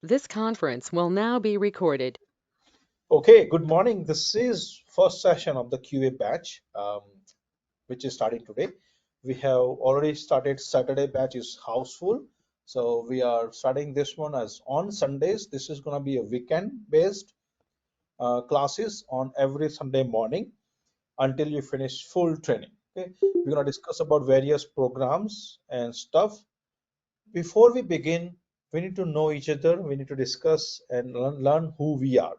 This conference will now be recorded. Okay, good morning. This is first session of the QA batch, which is starting today. We have already started Saturday batch is houseful. So we are starting this one as on Sundays. This is going to be a weekend based classes on every Sunday morning until you finish full training. Okay, we're going to discuss about various programs and stuff. Before we begin, we need to know each other. We need to discuss and learn who we are.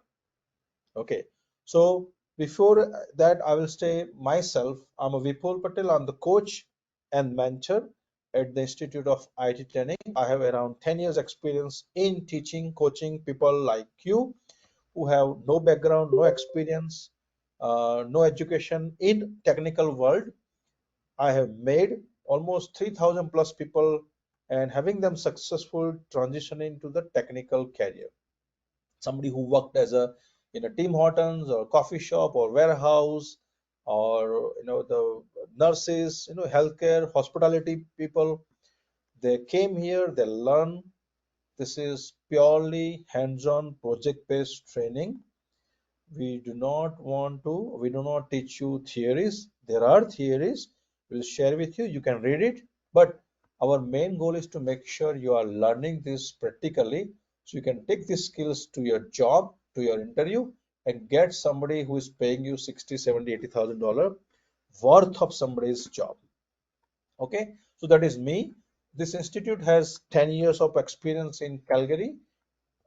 Okay, so before that, I will say myself. I'm a Vipul Patel. I'm the coach and mentor at the Institute of IT Training. I have around 10 years experience in teaching, coaching people like you who have no background, no experience, no education in technical world. I have made almost 3,000 plus people and having them successful transitioning to the technical career. Somebody who worked as a in a Tim Hortons or coffee shop or warehouse or the nurses, healthcare, hospitality people. They came here, they learn. This is purely hands-on project-based training. We do not teach you theories. There are theories we'll share with you. You can read it, but our main goal is to make sure you are learning this practically so you can take these skills to your job, to your interview, and get somebody who is paying you 60, 70, $80,000 worth of somebody's job. Okay, so that is me. This institute has 10 years of experience in Calgary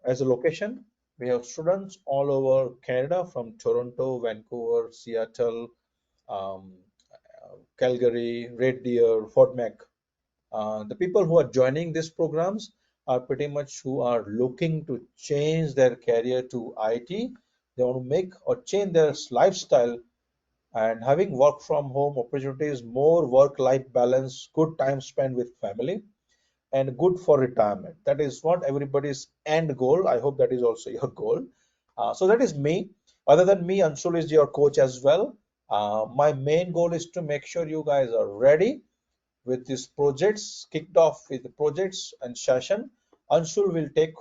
as a location. We have students all over Canada from Toronto, Vancouver, Seattle, um, Calgary, Red Deer, Fort Mac. The people who are joining these programs are pretty much who are looking to change their career to IT. They want to make or change their lifestyle and having work from home opportunities, more work-life balance, good time spent with family and good for retirement. That is what everybody's end goal. I hope that is also your goal. So that is me. Other than me, Anshul is your coach as well. My main goal is to make sure you guys are ready with these projects, kicked off with the projects and session. Anshul will take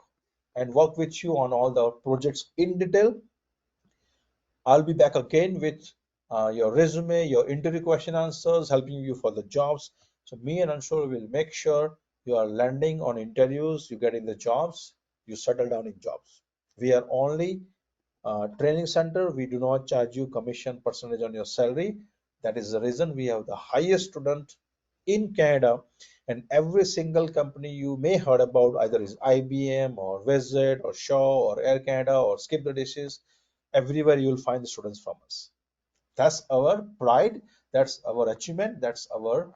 and work with you on all the projects in detail. I'll be back again with your resume, your interview question answers, helping you for the jobs. So me and Anshul will make sure you are landing on interviews, you get in the jobs, you settle down in jobs. We are only training center. We do not charge you commission percentage on your salary. That is the reason we have the highest student in Canada. And every single company you may heard about, either is IBM or WestJet or Shaw or Air Canada or Skip the Dishes, everywhere you will find the students from us. That's our pride, that's our achievement, that's our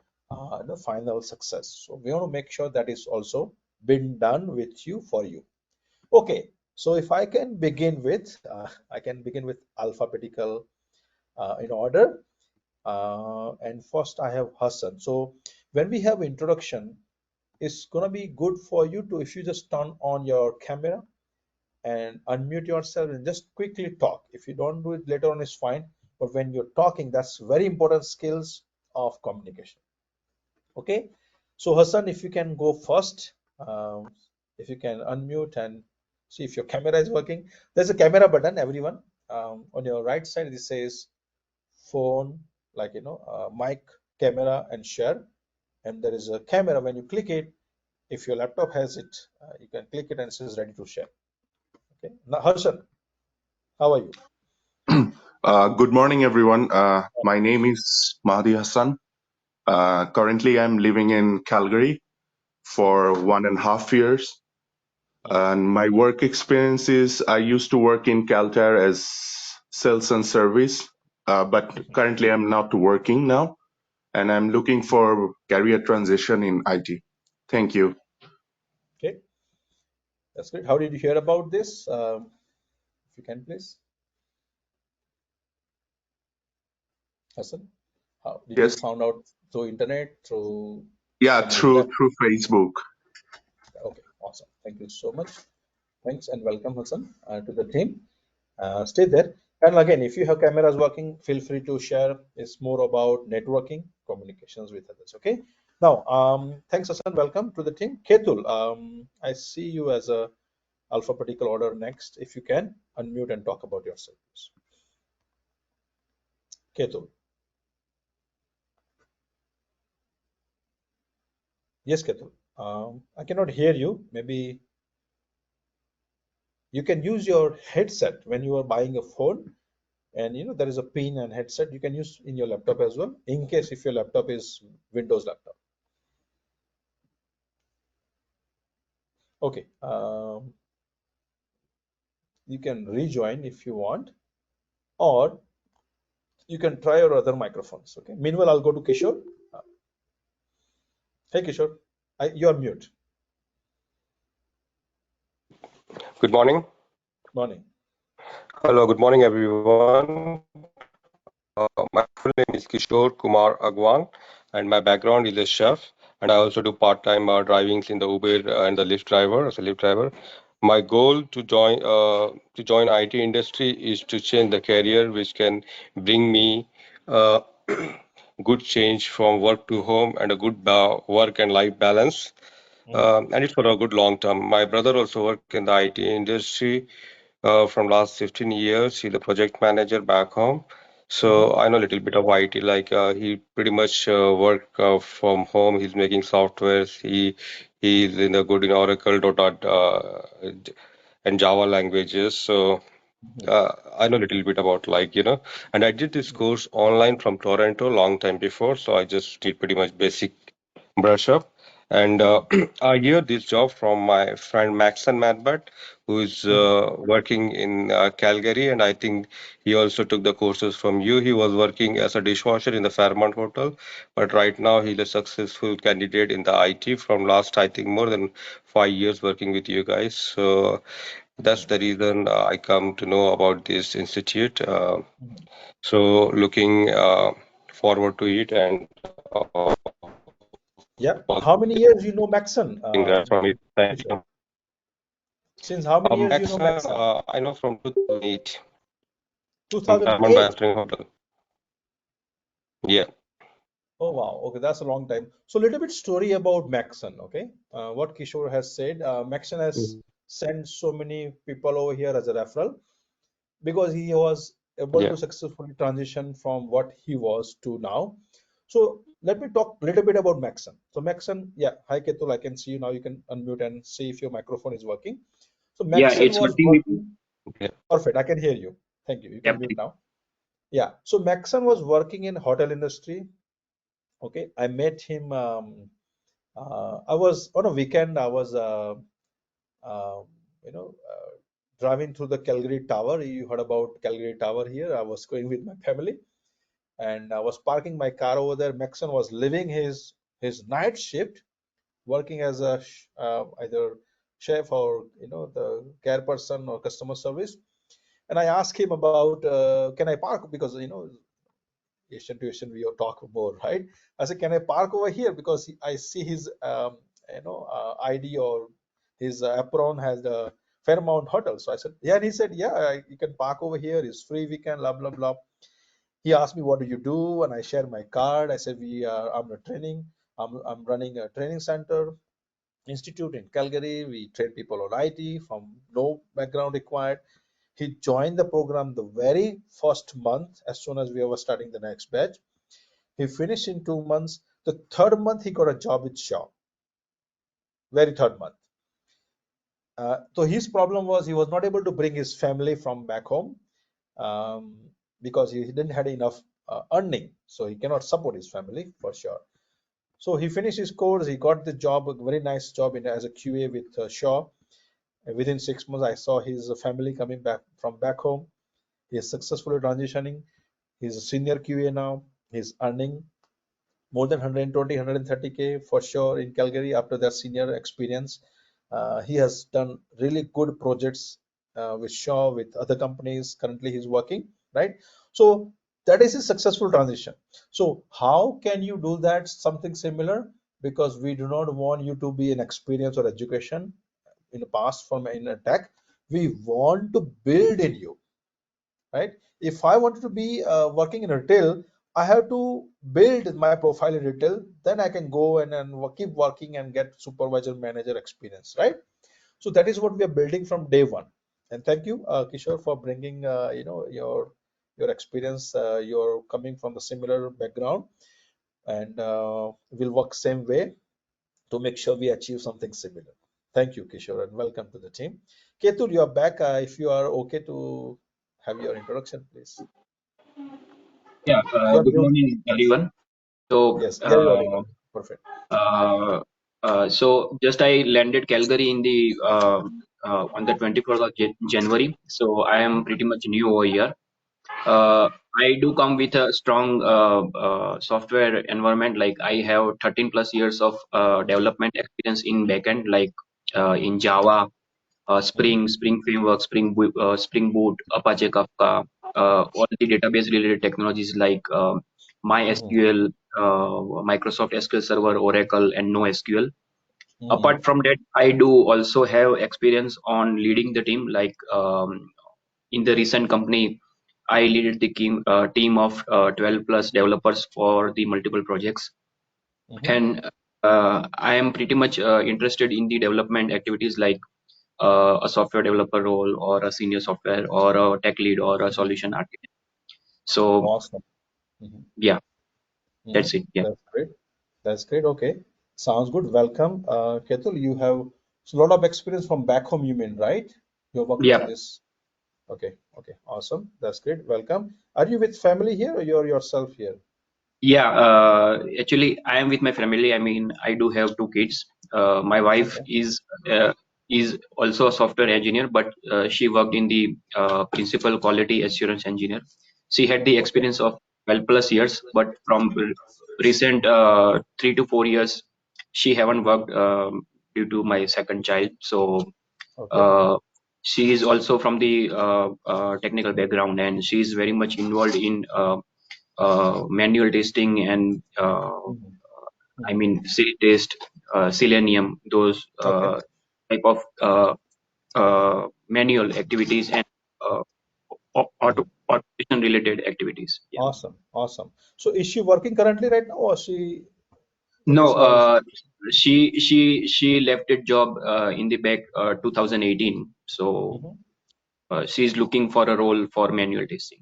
the final success. So we want to make sure that is also been done with you for you. Okay, so if I can begin with, I can begin with alphabetical in order. And first I have Hassan. So when we have introduction, it's gonna be good for you to if you just turn on your camera and unmute yourself and just quickly talk. If you don't do it later on, it's fine. But when you're talking, that's very important skills of communication. Okay. So Hassan, if you can go first, if you can unmute and see if your camera is working. There's a camera button, everyone. On your right side, it says phone, like mic, camera, and share. And there is a camera. When you click it, if your laptop has it, you can click it and it says ready to share. Okay. Now, Hassan, how are you? Good morning, everyone. My name is Mahdi Hassan. Currently, I'm living in Calgary for 1.5 years. And my work experience is I used to work in Caltare as sales and service, but currently I'm not working now, and I'm looking for career transition in IT. Thank you. Okay, that's great. How did you hear about this? If you can, please, Hassan. How did you Yes. found out through internet, through Yeah, somebody's through rep? through Facebook. Okay, awesome. Thank you so much. Thanks and welcome, Hassan, to the team. Stay there. And again, if you have cameras working, feel free to share. It's more about networking, communications with others. Okay. Now, thanks, Hassan. Welcome to the team. Ketul, I see you as a alphabetical order next. If you can unmute and talk about yourself, please. Ketul. Yes, Ketul. I cannot hear you. Maybe you can use your headset when you are buying a phone, and there is a pin and headset you can use in your laptop as well, in case if your laptop is Windows laptop. Okay. You can rejoin if you want, or you can try your other microphones. Okay. Meanwhile, I'll go to Kishore. Uh, Hey, Kishore. You're mute. Good morning. Morning. Hello, good morning, everyone. My full name is Kishore Kumar Agwan, and my background is a chef. And I also do part-time drivings in the Uber and the Lyft driver as a Lyft driver. My goal to join IT industry is to change the career, which can bring me uh, good change from work to home and a good work and life balance. Mhm. And it's for a good long term. My brother also worked in the IT industry from last 15 years. He's a project manager back home. Mhm. So I know a little bit of IT. Like he pretty much work from home. He's making softwares. He's in the good in Oracle, .NET, and Java languages. So Mhm. I know a little bit about and I did this course online from Toronto long time before. So I just did pretty much basic brush up. And Mhm. I hear this job from my friend Maxon Madbat, who is Mhm. working in Calgary, and I think he also took the courses from you. He was working as a dishwasher in the Fairmont Hotel, but right now he's a successful candidate in the IT from last, I think, more than 5 years working with you guys. So that's Mhm. the reason I come to know about this institute. Mhm. So looking forward to it and Yeah. all How many years you know Maxon? congrats from it. Thank Kishore? you. Since how many years you know Maxon, Maxon? I know from 2008 in Fairmont 2008. Bantering Hotel. Yeah. Oh wow, okay, that's a long time. So, a little bit story about Maxon, okay? What Kishore has said, Maxon has Mhm. sent so many people over here as a referral because he was able Yeah. to successfully transition from what he was to now. So, let me talk a little bit about Maxon. So, Maxon, yeah, hi Ketul, I can see you now. You can unmute and see if your microphone is working. So, Yeah, Maxon it's was working with me. working Yeah. perfect. I can hear you. Thank you. You can Yep. mute now. Yeah. So, Maxon was working in hotel industry. Okay, I met him. I was on a weekend. I was, uh, you know, driving through the Calgary Tower. You heard about Calgary Tower here. I was going with my family, and I was parking my car over there. Maxon was living his night shift, working as a either chef or the care person or customer service. And I asked him about can I park because Asian to Asian we all talk more, right? I said, can I park over here because I see his ID or his apron has the Fairmount Hotel. So I said, yeah, and he said, yeah, you can park over here. It's free weekend, blah blah blah. He asked me, what do you do? And I shared my card. I said, I'm a training. I'm running a training center institute in Calgary. We train people on IT from no background required. He joined the program the very first month as soon as we were starting the next batch. He finished in 2 months. The third month, he got a job with Shaw. Very third month. So his problem was he was not able to bring his family from back home um, because he didn't had enough earning, so he cannot support his family for sure. So he finished his course. He got the job, a very nice job as a QA with Shaw. Within 6 months, I saw his family coming back from back home. He is successfully transitioning. He's a senior QA now. He's earning more than 120, 130K for sure in Calgary after that senior experience. He has done really good projects with Shaw, with other companies. Currently, he's working, right? So that is a successful transition. So how can you do that? Something similar, because we do not want you to be an experience or education in the past from in a tech. We want to build in you, right? If I wanted to be working in retail, I have to build my profile in retail. Then I can go and keep working and get supervisor manager experience, right? So that is what we are building from day one. And thank you, Kishore, for bringing your experience. You're coming from the similar background, and we'll work same way to make sure we achieve something similar. Thank you, Kishore, and welcome to the team. Ketul, you are back. If you are okay to have your introduction, please. Yeah, You're good mute. morning, everyone. So, Yes, yeah, you're audible. Perfect. uh, so just I landed Calgary in the on the 24th of January. So I am pretty much new over here. I do come with a strong software environment. Like I have 13 plus years of development experience in backend, like in Java, Mhm, Spring Framework, Spring Boot, Apache Kafka, all the database related technologies like mhm, MySQL, Microsoft SQL Server, Oracle, and NoSQL. mhm, Apart from that, I do also have experience on leading the team. Like in the recent company, I leaded the team of 12 plus developers for the multiple projects, mhm, and I am pretty much interested in the development activities like a software developer role or a senior software or a tech lead or a mhm. solution architect. So Awesome. Mhm, yeah, mhm. that's it. Yeah. That's great. That's great. Okay. Sounds good. Welcome. Ketul, you have a lot of experience from back home, you mean, right? You worked on Yeah. this. Okay. Okay. Awesome. That's great. Welcome. Are you with family here or you're yourself here? Yeah, actually, I am with my family. I mean, I do have two kids. My wife Okay. uh, is also a software engineer, but she worked in the principal quality assurance engineer. She had the Okay. experience of 12 plus years, but from recent 3 to 4 years, she haven't worked due to my second child. So Okay. uh, she is also from the technical background, and she is very much involved in manual testing and Mhm, I mhm. mean C test, Selenium, those Okay. type of manual activities and uh, Mhm. automation related activities. Yeah. Awesome. Awesome. So is she working currently right now or she, what No, is how is she left that job in the back 2018. So Mhm. she's looking for a role for manual testing.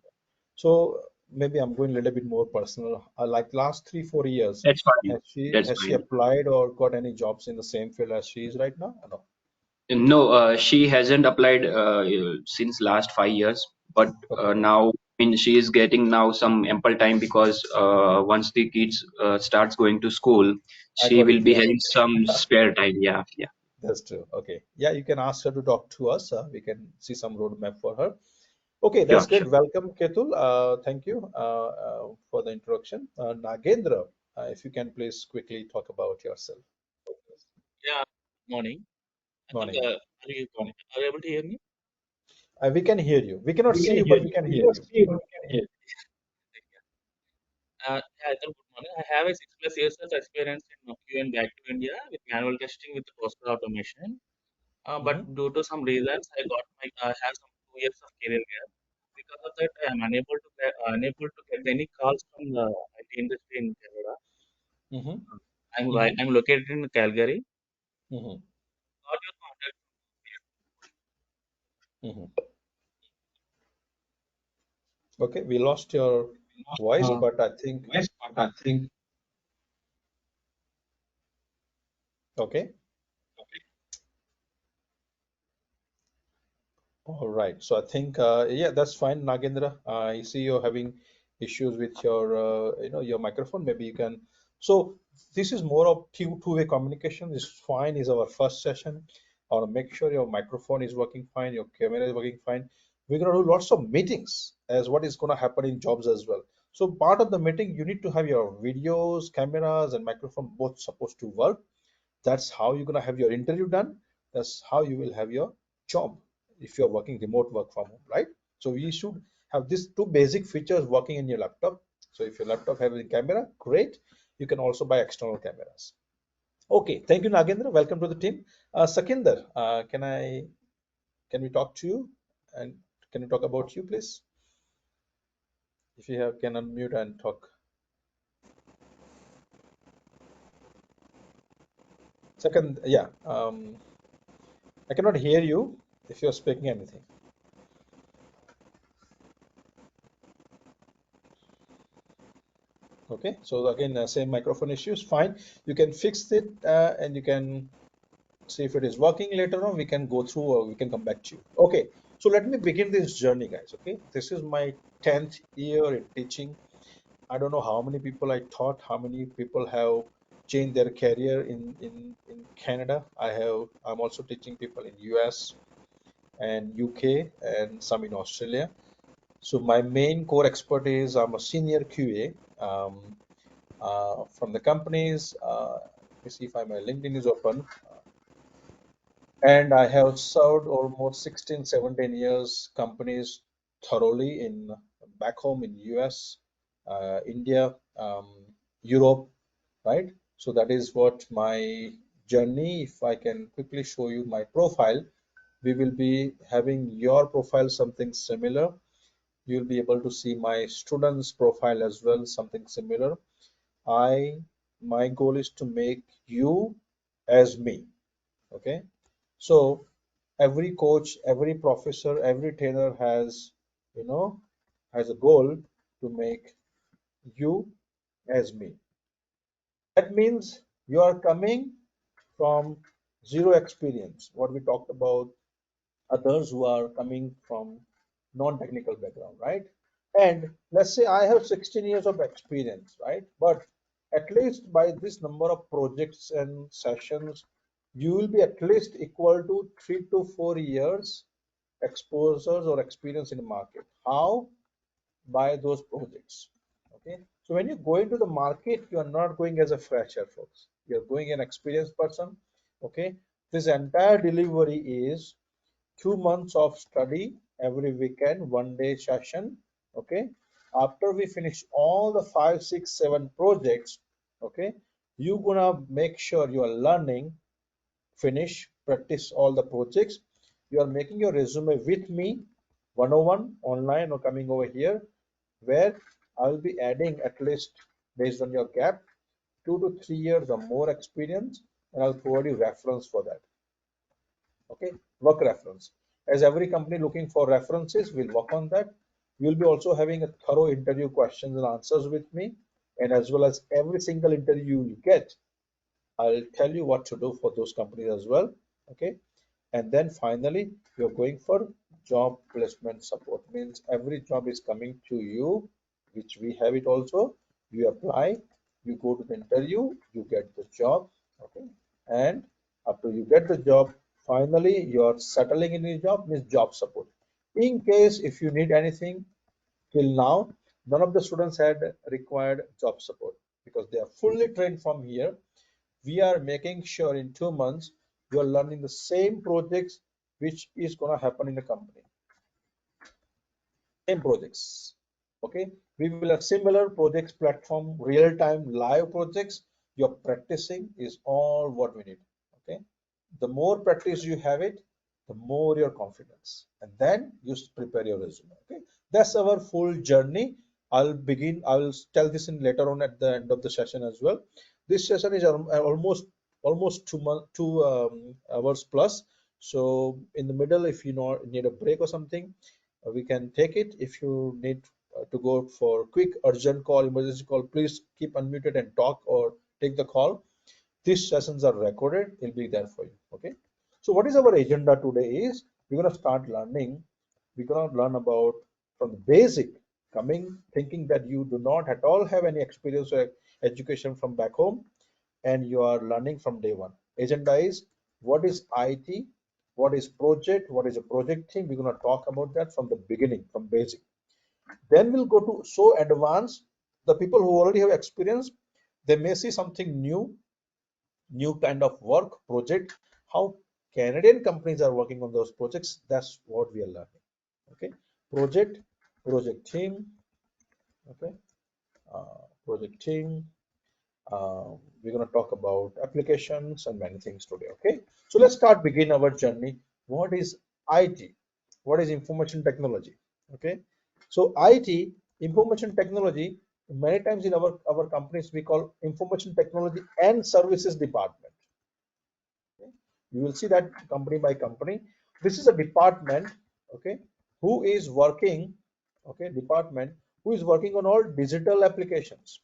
So maybe I'm going a little bit more personal. Like last 3, 4 years, That's fine. has she That's has she fine. applied or got any jobs in the same field as she is right now? No. No, she hasn't applied since last 5 years, but Okay. now I mean she is getting now some ample time because once the kids starts going to school, I she got will it. be Yeah. having some spare time. Yeah, yeah, That's true. Okay. Yeah, you can ask her to talk to us. We can see some roadmap for her. Okay, that's sure, great. sure. Welcome, Ketul. Thank you for the introduction. Nagendra, if you can please quickly talk about yourself. Yeah, morning. I think Morning. are you able to hear me? We can hear you. We cannot We see can you, hear but we you. can We hear cannot you. see you, but we can hear you. Yeah, I think good morning. I have a 6 plus years of experience in Nokia and back to India with manual testing with process automation. But Mhm. due to some reasons, I have some 2 years of career gap. Because of that, I am unable to get any calls from the IT industry in Canada. Mhm. I'm Mhm. I'm located in Calgary. Mhm. Got your contact. Mhm. Okay, we lost your voice, but I think Voice, but I think okay. All right. So I think yeah, that's fine, Nagendra. I see you're having issues with your your microphone. Maybe you can. So this is more of two-way communication. Is fine. Is our first session. I want to make sure your microphone is working fine, your camera is working fine. We're gonna do lots of meetings as what is gonna happen in jobs as well. So part of the meeting, you need to have your videos, cameras, and microphone both supposed to work. That's how you're gonna have your interview done. That's how you will have your job if you're working remote work from home, right? So you should have these two basic features working in your laptop. So if your laptop has a camera, great. You can also buy external cameras. Okay, thank you, Nagendra. Welcome to the team. Sakinder, can we talk to you? And can you talk about you, please? If you have, can unmute and talk. Second, yeah. I cannot hear you if you're speaking anything. Okay, so again, same microphone issues. Fine, you can fix it and you can see if it is working later on. We can go through or we can come back to you. Okay, so let me begin this journey, guys. Okay, this is my 10th year in teaching. I don't know how many people I taught, how many people have changed their career in Canada. I'm also teaching people in US and UK and some in Australia. So my main core expertise, I'm a senior QA from the companies. Let me see if my LinkedIn is open. And I have served almost 16, 17 years companies thoroughly in back home in US, India, Europe, right? So that is what my journey. If I can quickly show you my profile, we will be having your profile something similar. You'll be able to see my students' profile as well, something similar. I My goal is to make you as me. Okay. So every coach, every professor, every trainer has, you know, has a goal to make you as me. That means you are coming from zero experience, what we talked about others who are coming from non-technical background, right? And let's say I have 16 years of experience, right? But at least by this number of projects and sessions, you will be at least equal to 3 to 4 years exposures or experience in the market. How? By those projects. Okay. So when you go into the market, you are not going as a fresher, folks. You're going an experienced person. Okay. This entire delivery is 2 months of study every weekend, 1 day session. Okay. After we finish all the 5, 6, 7 projects, okay, you're gonna make sure you are learning, finish, practice all the projects. You are making your resume with me, 101 online or coming over here, where I'll be adding at least based on your gap 2 to 3 years or more experience, and I'll provide you reference for that. Okay, work reference. As every company looking for references, we'll work on that. You'll be also having a thorough interview questions and answers with me, and as well as every single interview you get, I'll tell you what to do for those companies as well. Okay, and then finally, you're going for job placement support. Means every job is coming to you, which we have it also. You apply, you go to the interview, you get the job. Okay, and after you get the job, finally you're settling in your job means job support. In case if you need anything, till now, none of the students had required job support because they are fully trained from here. We are making sure in 2 months you are learning the same projects which is going to happen in the company, same projects. Okay, we will have similar projects platform, real-time live projects. Your practicing is all what we need. Okay, the more practice you have it, the more your confidence, and then you prepare your resume. Okay, that's our full journey. I'll tell this in later on at the end of the session as well. This session is almost 2 hours plus. So in the middle, if you know need a break or something, we can take it. If you need to go for quick urgent call, emergency call, please keep unmuted and talk or take the call. These sessions are recorded, it'll be there for you. Okay, so what is our agenda today is we're going to start learning. We're going to learn about from the basic, coming thinking that you do not at all have any experience or education from back home, and you are learning from day one. Agenda is what is IT, what is project, what is a project team. We're going to talk about that from the beginning, from basic. Then we'll go to so advanced. The people who already have experience, they may see something new kind of work project, how Canadian companies are working on those projects. That's what we are learning. Okay, project team. Okay, project team. We're going to talk about applications and many things today. Okay, so let's begin our journey. What is IT? What is information technology? Okay, so IT, information technology, many times in our companies we call information technology and services department. Okay? You will see that company by company. This is a department, okay, who is working, okay, department who is working on all digital applications,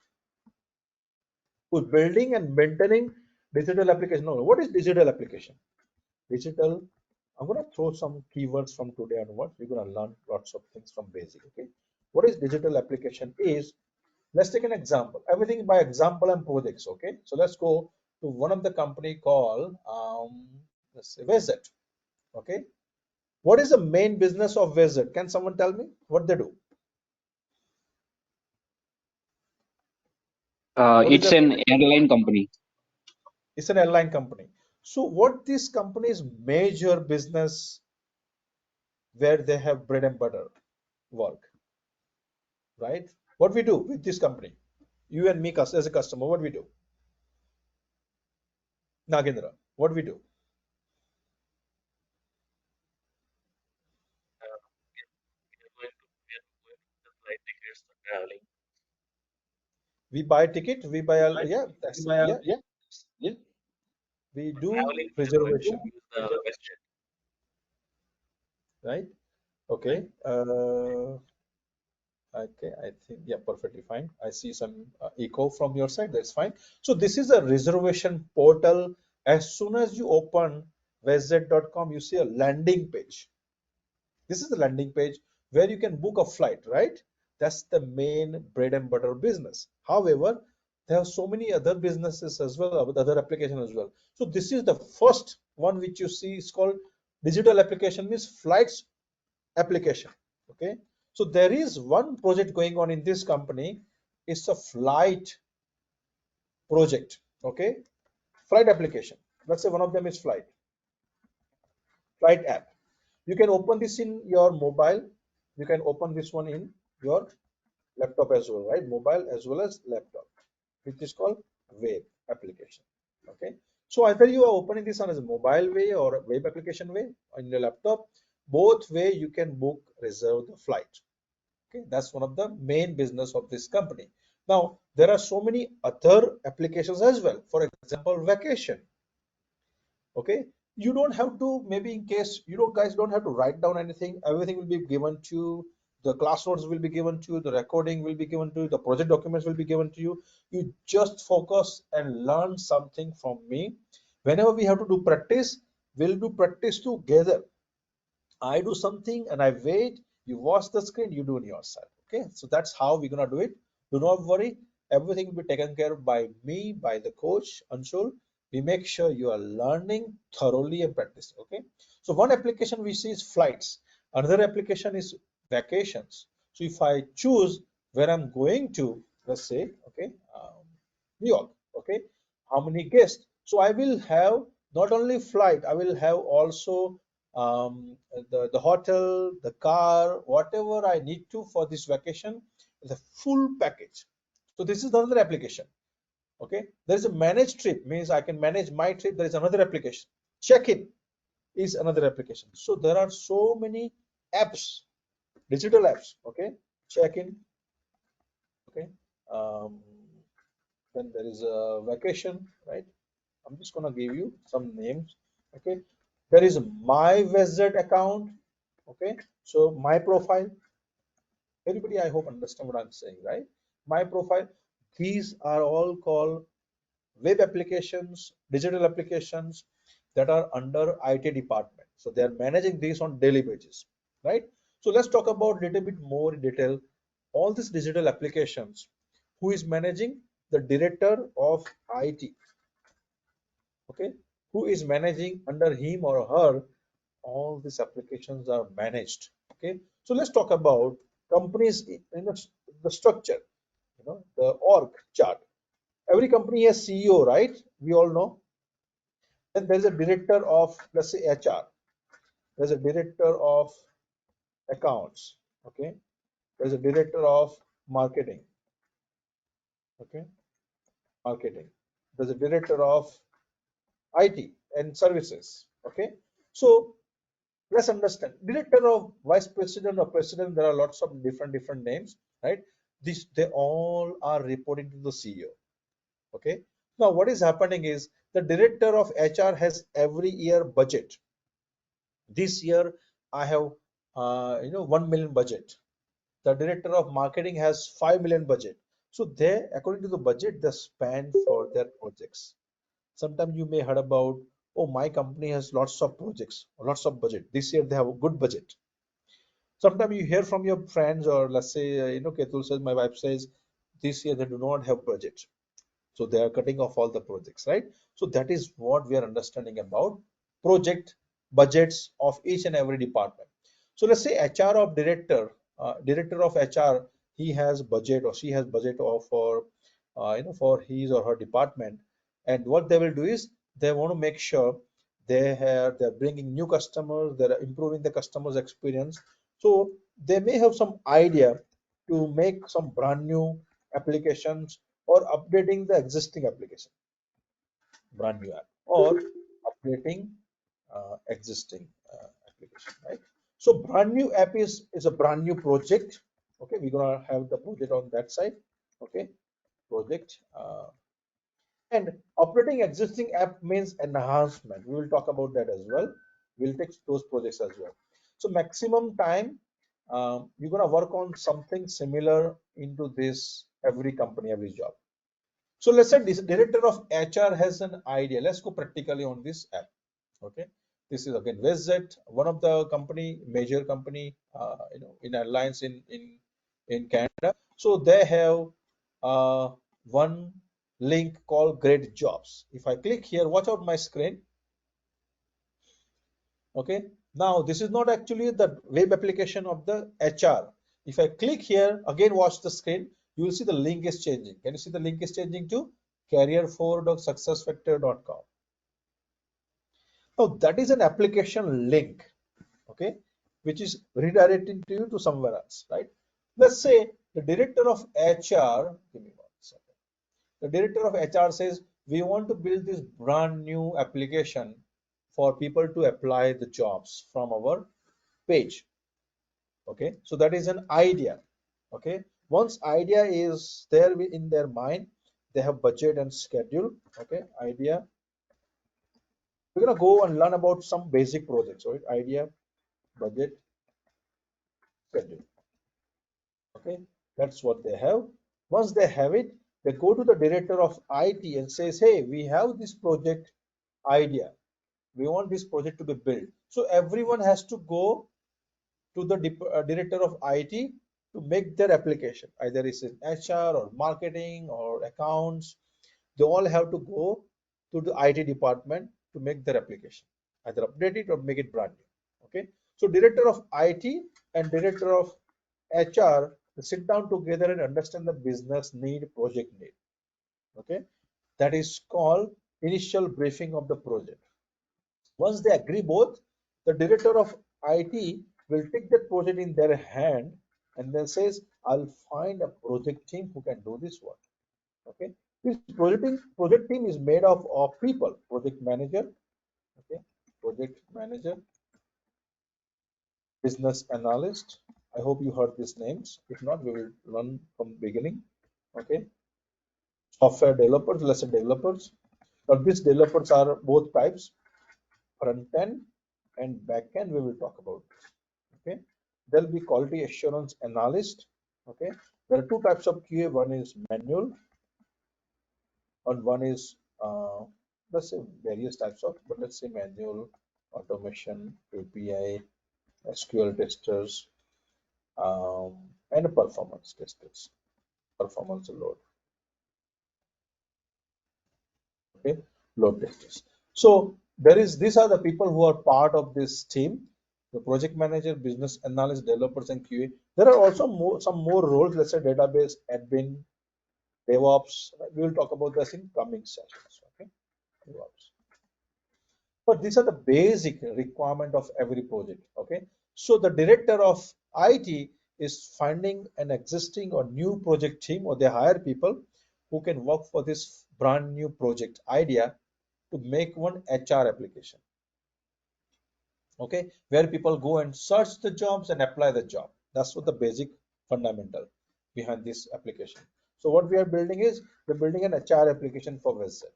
who's building and maintaining digital application. No, what is digital application? Digital. I'm gonna throw some keywords from today onwards. You're gonna learn lots of things from basic. Okay, what is digital application is? Let's take an example. Everything by example and projects. Okay, so let's go to one of the company called let's say Visit. Okay, what is the main business of Visit? Can someone tell me what they do? What is It's the? an airline company. It's an airline company. So what this company's major business where they have bread and butter work, right? What we do with this company, you and me as a customer, what we do? Nagendra, what we do? We are going to the flight tickets for traveling. We buy ticket, we buy Right? yeah, We that's buy yeah, yeah, yeah. We for do traveling. We are going to reservation, use the WestJet. right? Right? Okay. Okay, I think yeah, perfectly fine. I see some echo from your side. That's fine. So this is a reservation portal. As soon as you open westjet.com, you see a landing page. This is the landing page where you can book a flight, right? That's the main bread and butter business. However, there are so many other businesses as well, with other applications as well. So this is the first one which you see is called digital application, means flights application. Okay. So there is one project going on in this company. It's a flight project. Okay. Flight application. Let's say one of them is flight app. You can open this in your mobile. You can open this one in your laptop as well, right? Mobile as well as laptop, which is called web application. Okay. So either you are opening this on as a mobile way or a web application way on your laptop. Both way you can book, reserve the flight. Okay, that's one of the main business of this company. Now there are so many other applications as well. For example, vacation. Okay, you don't have to, maybe in case you don't guys don't have to write down anything. Everything will be given to you. The class notes will be given to you. The recording will be given to you. The project documents will be given to you. You just focus and learn something from me. Whenever we have to do practice, we'll do practice together. I do something and I wait. You watch the screen, you do it yourself. Okay, so that's how we're gonna do it. Do not worry, everything will be taken care of by me, by the coach Anshul. We make sure you are learning thoroughly and practice. Okay, so one application we see is flights, another application is vacations. So if I choose where I'm going to, let's say, okay, New York, okay, how many guests? So I will have not only flight, I will have also the hotel, the car, whatever I need to for this vacation, the full package. So this is another application. Okay, there is a managed trip, means I can manage my trip. There is another application. Check-in is another application. So there are so many apps, digital apps. Okay, check-in. Okay, um, then there is a vacation, right? I'm just gonna give you some names. Okay, there is my Visit account. Okay, so my profile. Everybody, I hope understand what I'm saying, right? My profile. These are all called web applications, digital applications that are under IT department. So they are managing these on daily basis, right? So let's talk about little bit more in detail. All these digital applications, who is managing? The director of IT. Okay, who is managing under him or her? All these applications are managed. Okay, so let's talk about companies in the structure, the org chart. Every company has CEO, right? We all know. Then there's a director of, let's say, HR. There's a director of accounts. Okay, there's a director of marketing. Okay, marketing. There's a director of IT and services. Okay, so let's understand. Director of vice president or president, there are lots of different names, right? This, they all are reporting to the CEO. Okay, Now, what is happening is the director of HR has every year budget. This year, I have 1 million budget. The director of marketing has 5 million budget. So they, according to the budget, they spend for their projects. Sometimes you may heard about, oh, my company has lots of projects, lots of budget. This year they have a good budget. Sometimes you hear from your friends, or let's say, Ketul says, my wife says, this year they do not have budget. So they are cutting off all the projects, right? So that is what we are understanding about project budgets of each and every department. So let's say HR of director of HR, he has budget or she has budget of for his or her department, and what they will do is they want to make sure they're bringing new customers, they're improving the customer's experience. So they may have some idea to make some brand new applications or updating the existing application, brand new app, or updating existing application, right? So brand new app is a brand new project. Okay, we're gonna have the project on that side. Okay, project and operating existing app means enhancement. We will talk about that as well. We'll take those projects as well. So maximum time, you're gonna work on something similar into this every company, every job. So let's say this director of HR has an idea. Let's go practically on this app. Okay, this is again WestJet, one of the company, major company, in airlines in Canada. So they have one link called Great Jobs. If I click here, watch out my screen. Okay, now this is not actually the web application of the HR. If I click here, again watch the screen, you will see the link is changing. Can you see the link is changing to career4.successfactor.com? Now that is an application link, okay, which is redirecting to you to somewhere else, right? Let's say the director of HR, give me 1 second. The director of HR says, we want to build this brand new application for people to apply the jobs from our page. Okay, so that is an idea. Okay, once idea is there in their mind, they have budget and schedule. Okay, idea. We're gonna go and learn about some basic projects, right? Idea, budget, schedule. Okay, that's what they have. Once they have it, they go to the director of IT and says, hey, we have this project idea. We want this project to be built. So everyone has to go to the director of IT to make their application. Either it's in HR or marketing or accounts. They all have to go to the IT department to make their application. Either update it or make it brand new. Okay. So director of IT and director of HR sit down together and understand the business need, project need. Okay. That is called initial briefing of the project. Once they agree both, the director of IT will take that project in their hand and then says, I'll find a project team who can do this work. Okay. This project team is made of people, project manager, okay, project manager, business analyst. I hope you heard these names. If not, we will learn from the beginning. Okay. Software developers, let's say developers. Now these developers are both types, front end and back end. We will talk about this. Okay, there'll be quality assurance analyst. Okay, there are two types of QA. One is manual and one is let's say various types of, but let's say manual, automation, API, SQL testers, and performance testers, performance load. Okay, load testers. So these are the people who are part of this team: the project manager, business analyst, developers, and QA. There are also some more roles. Let's say database admin, DevOps. Right? We will talk about this in coming sessions. Okay, DevOps. But these are the basic requirement of every project. Okay, so the director of IT is finding an existing or new project team, or they hire people who can work for this brand new project idea to make one HR application. Okay, where people go and search the jobs and apply the job. That's what the basic fundamental behind this application. So what we are building is we're building an HR application for Visit.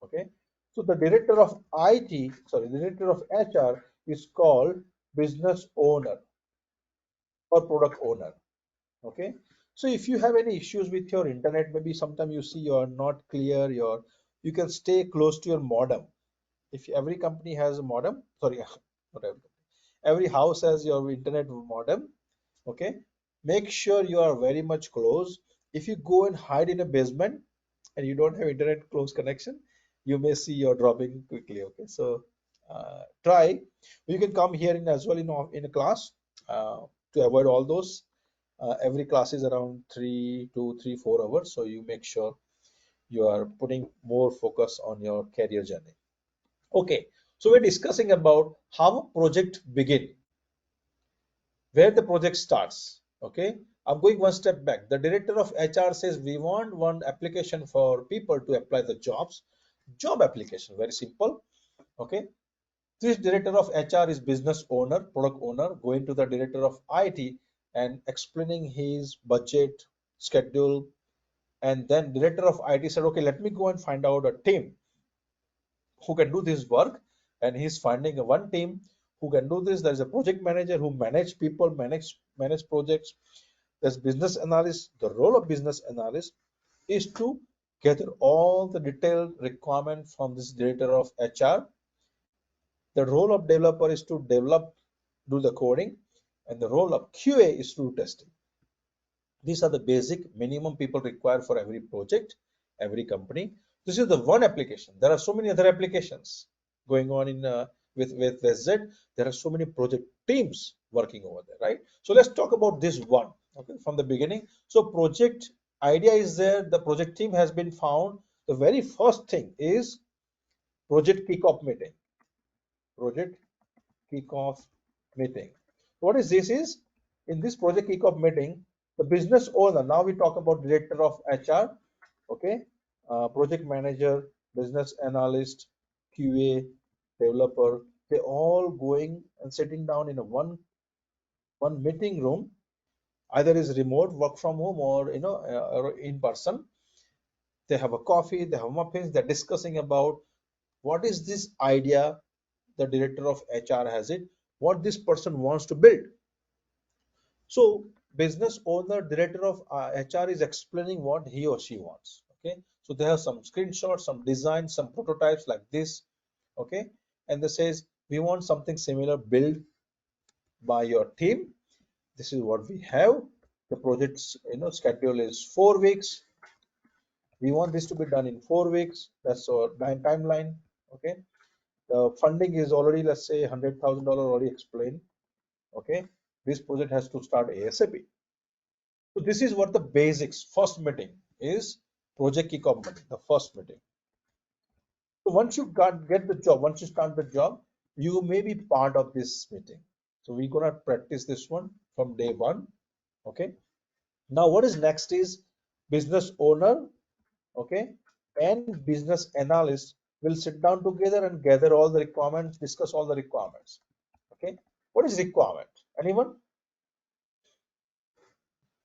Okay. So the director of IT, sorry, the director of HR is called business owner or product owner. Okay. So if you have any issues with your internet, maybe sometime you see you're not clear, you can stay close to your modem. If every company has a modem, sorry, not every house has your internet modem. Okay, make sure you are very much close. If you go and hide in a basement and you don't have internet close connection, you may see you're dropping quickly. Okay, so try. You can come here in as well in a class to avoid all those. Every class is around 3 to 4 hours, so you make sure you are putting more focus on your career journey. Okay, so we're discussing about how a project begin, where the project starts. Okay, I'm going one step back. The director of HR says we want one application for people to apply the jobs. Job application, very simple. Okay, this director of HR is business owner, product owner, going to the director of IT and explaining his budget, schedule, and then director of IT said, okay, let me go and find out a team who can do this work, and he's finding a one team who can do this. There's a project manager who manage people, manage projects. There's business analyst. The role of business analyst is to gather all the detailed requirement from this director of HR. The role of developer is to develop, do the coding, and the role of QA is to do testing. These are the basic minimum people require for every project, every company. This is the one application. There are so many other applications going on in with VZ. There are so many project teams working over there, right? So let's talk about this one, okay, from the beginning. So project idea is there. The project team has been found. The very first thing is project kickoff meeting. Project kickoff meeting. What is this is in this project kickoff meeting, the business owner, now we talk about director of HR, okay, project manager, business analyst, QA, developer, they all going and sitting down in a one meeting room, either is remote work from home or or in person. They have a coffee, they have muffins, they're discussing about what is this idea the director of HR has it, what this person wants to build. So business owner, director of HR is explaining what he or she wants. Okay, so they have some screenshots, some designs, some prototypes like this. Okay, and they says we want something similar built by your team. This is what we have. The project's schedule is 4 weeks. We want this to be done in 4 weeks. That's our timeline. Okay, the funding is already, let's say, $100,000 already explained. Okay, this project has to start ASAP. So this is what the basics. First meeting is project kickoff meeting, the first meeting. So once you get the job, once you start the job, you may be part of this meeting. So we're gonna practice this one from day one. Okay. Now what is next is business owner, okay, and business analyst will sit down together and gather all the requirements, discuss all the requirements. Okay. What is requirement? Anyone?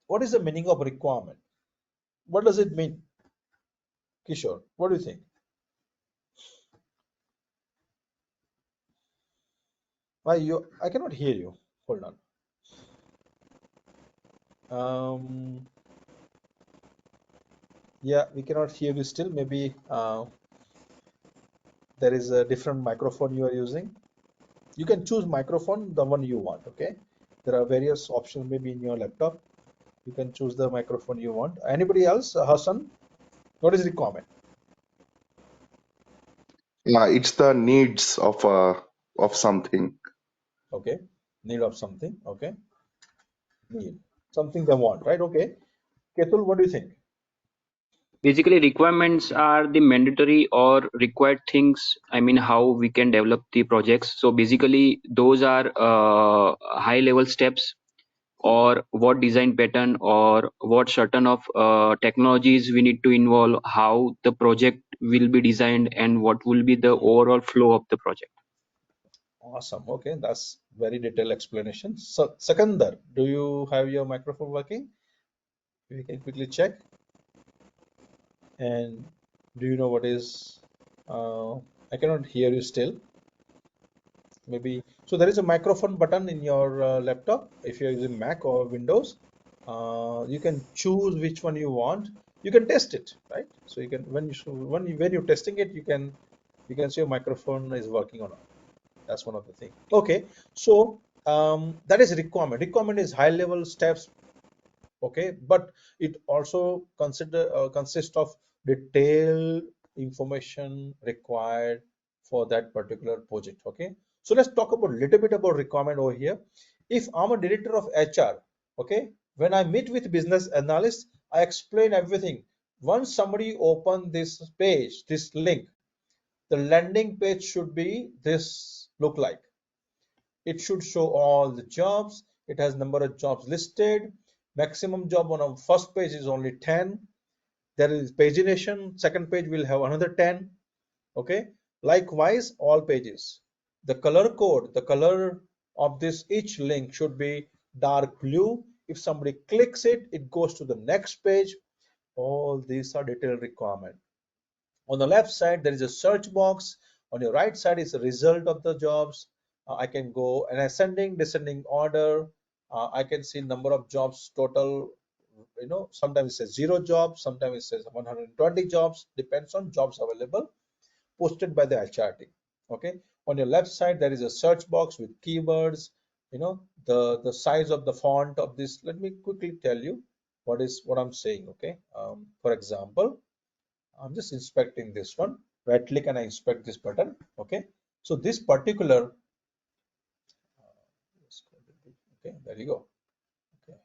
What is the meaning of requirement? What does it mean? Kishore, what do you think? Why I cannot hear you. Hold on. Yeah, we cannot hear you still. Maybe there is a different microphone you are using. You can choose microphone, the one you want, okay? There are various options maybe in your laptop. You can choose the microphone you want. Anybody else? Hassan, what is requirement? Yeah, it's the needs of something. Okay, need of something, okay? Need. Something they want, right? Okay. Ketul, what do you think? Basically, requirements are the mandatory or required things. I mean, how we can develop the projects. So basically, those are high level steps, or what design pattern, or what certain of technologies we need to involve, how the project will be designed, and what will be the overall flow of the project. Awesome. Okay, that's very detailed explanation. So, Sakandar, do you have your microphone working? We can quickly check. And do you know what is? I cannot hear you still. Maybe so. There is a microphone button in your laptop. If you're using Mac or Windows, you can choose which one you want. You can test it, right? So you can when you're testing it, you can see your microphone is working or not. That's one of the things. Okay, so that is requirement. Requirement is high level steps, okay, but it also consists of detailed information required for that particular project. Okay, so let's talk about little bit about requirement over here. If I'm a director of HR, okay, when I meet with business analyst, I explain everything. Once somebody open this page, this link, the landing page should be this look like. It should show all the jobs. It has number of jobs listed. Maximum job on a first page is only 10. There is pagination. Second page will have another 10. Okay. Likewise, all pages. The color code, the color of this each link should be dark blue. If somebody clicks it, it goes to the next page. All these are detailed requirement. On the left side, there is a search box. On your right side is the result of the jobs. I can go an ascending, descending order. I can see number of jobs total. You know, sometimes it says 0 jobs, sometimes it says 120 jobs. Depends on jobs available, posted by the HR team. Okay. On your left side, there is a search box with keywords. You know, the size of the font of this. Let me quickly tell you what I'm saying. Okay. For example, I'm just inspecting this one. Right click and I inspect this button. Okay. So this particular, okay, there you go. Okay,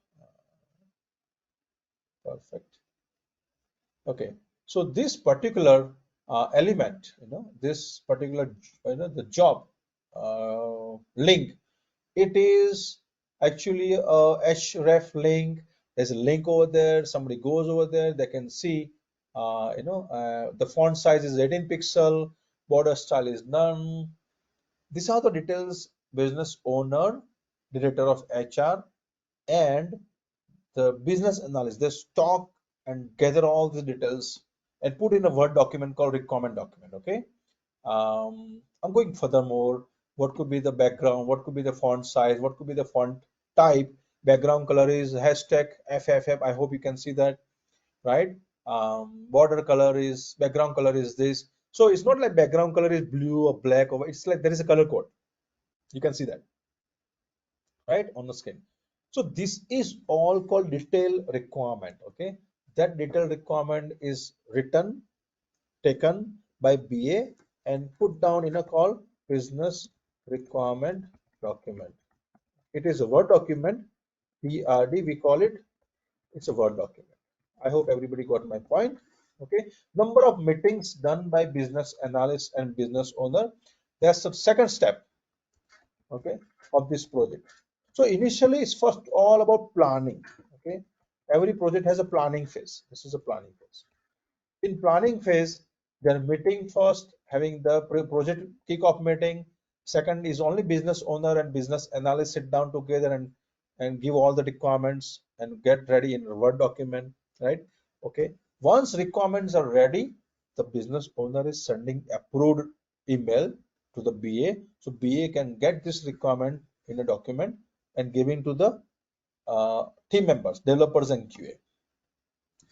perfect. Okay. So this particular element, this particular, the job link, it is actually a href link. There's a link over there. Somebody goes over there, they can see, the font size is 18 pixel, border style is none. These are the details business owner, director of HR, and the business analyst, they stock and gather all the details and put in a Word document called requirement document. Okay. I'm going furthermore. What could be the background? What could be the font size? What could be the font type? Background color is hashtag FFF. I hope you can see that, right? Border color is, background color is this. So it's not like background color is blue or black or it's like there is a color code. You can see that, right, on the screen. So this is all called detail requirement. Okay, that detail requirement is written, taken by BA and put down in a call business requirement document. It is a Word document, BRD we call it. It's a Word document. I hope everybody got my point. Okay, number of meetings done by business analyst and business owner. That's the second step, okay, of this project. So initially it's first all about planning. Okay, every project has a planning phase. This is a planning phase. In planning phase, they're meeting first, having the project kickoff meeting. Second is only business owner and business analyst sit down together and give all the requirements and get ready in a Word document, right? Okay. Once requirements are ready, the business owner is sending approved email to the BA. So BA can get this requirement in a document and giving to the team members, developers and QA.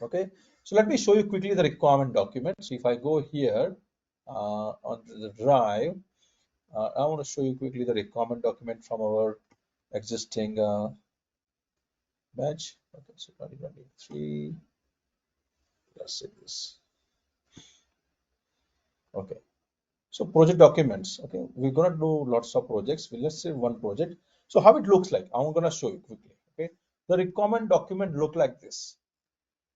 Okay, so let me show you quickly the requirement document. So if I go here on the drive, I want to show you quickly the requirement document from our existing batch. Okay, so 2023, let's say this. Okay, so project documents. Okay, we're gonna do lots of projects. Let's say one project. So how it looks like, I'm gonna show you quickly. Okay, the requirement document look like this.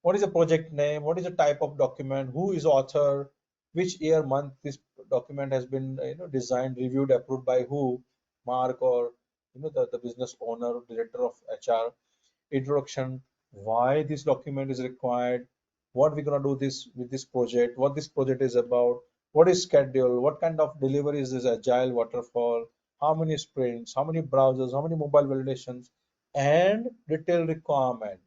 What is the project name? What is the type of document? Who is author? Which year, month this document has been designed, reviewed, approved by who? Mark or the business owner, director of HR. Introduction. Why this document is required? What we're gonna do this with this project? What this project is about? What is schedule? What kind of delivery is this agile waterfall? How many sprints? How many browsers? How many mobile validations? And detailed requirement.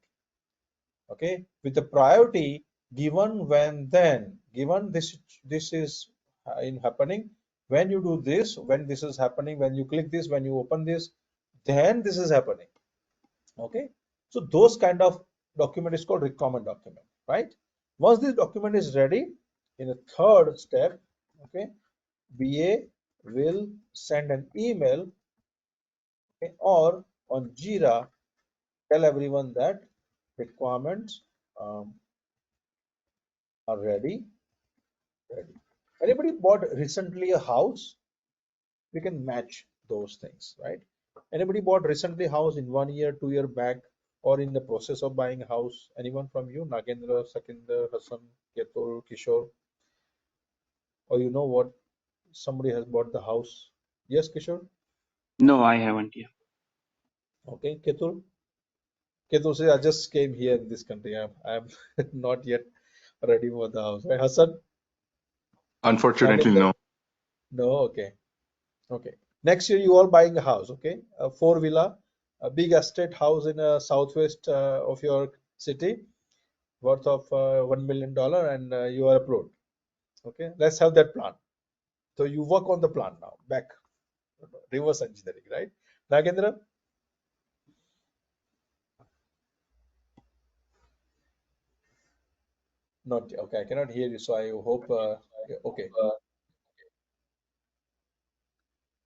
okay, with the priority given when then, given this is in happening, when you do this, when this is happening, when you click this, when you open this, then this is happening. Okay, so those kind of document is called requirement document, right? Once this document is ready, in a third step, okay, BA will send an email, okay, or on Jira tell everyone that requirements um, are ready. Anybody bought recently a house? We can match those things, right? Anybody bought recently house in 1 year, 2 year back, or in the process of buying a house? Anyone from you? Nagendra, Sakinder, Hassan, Ketul, Kishore, or you know what? Somebody has bought the house. Yes, Kishore? No, I haven't. Yeah. Okay, Ketul. Ketul says, I just came here in this country. I'm not yet ready for the house. Right, Hassan? Unfortunately, Nagendra? no. No, okay. Okay. Next year, you all buying a house, okay? A four villa, a big estate house in a southwest of your city, worth of $1 million, and you are approved. Okay, let's have that plan. So you work on the plan now. Back, reverse engineering, right? Nagendra, not okay. I cannot hear you, so I hope. Yeah, okay.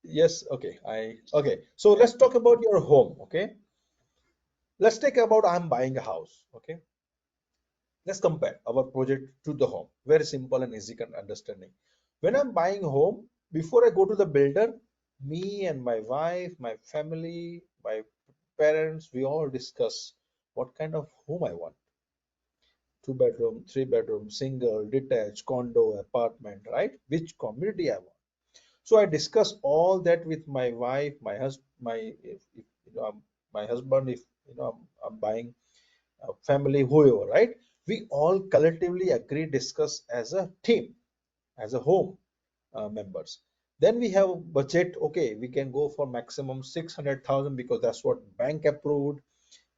Yes. Okay. Okay. So let's talk about your home. Okay. Let's take about I'm buying a house. Okay. Let's compare our project to the home. Very simple and easy understanding. When I'm buying home, before I go to the builder, me and my wife, my family, my parents, we all discuss what kind of home I want. 2 bedroom, 3 bedroom, single, detached, condo, apartment, right? Which community I want. So I discuss all that with my wife, my husband, if, you know, my husband, if I'm buying family, whoever, right? We all collectively agree, discuss as a team, as a home members. Then we have budget. Okay, we can go for maximum 600,000 because that's what bank approved.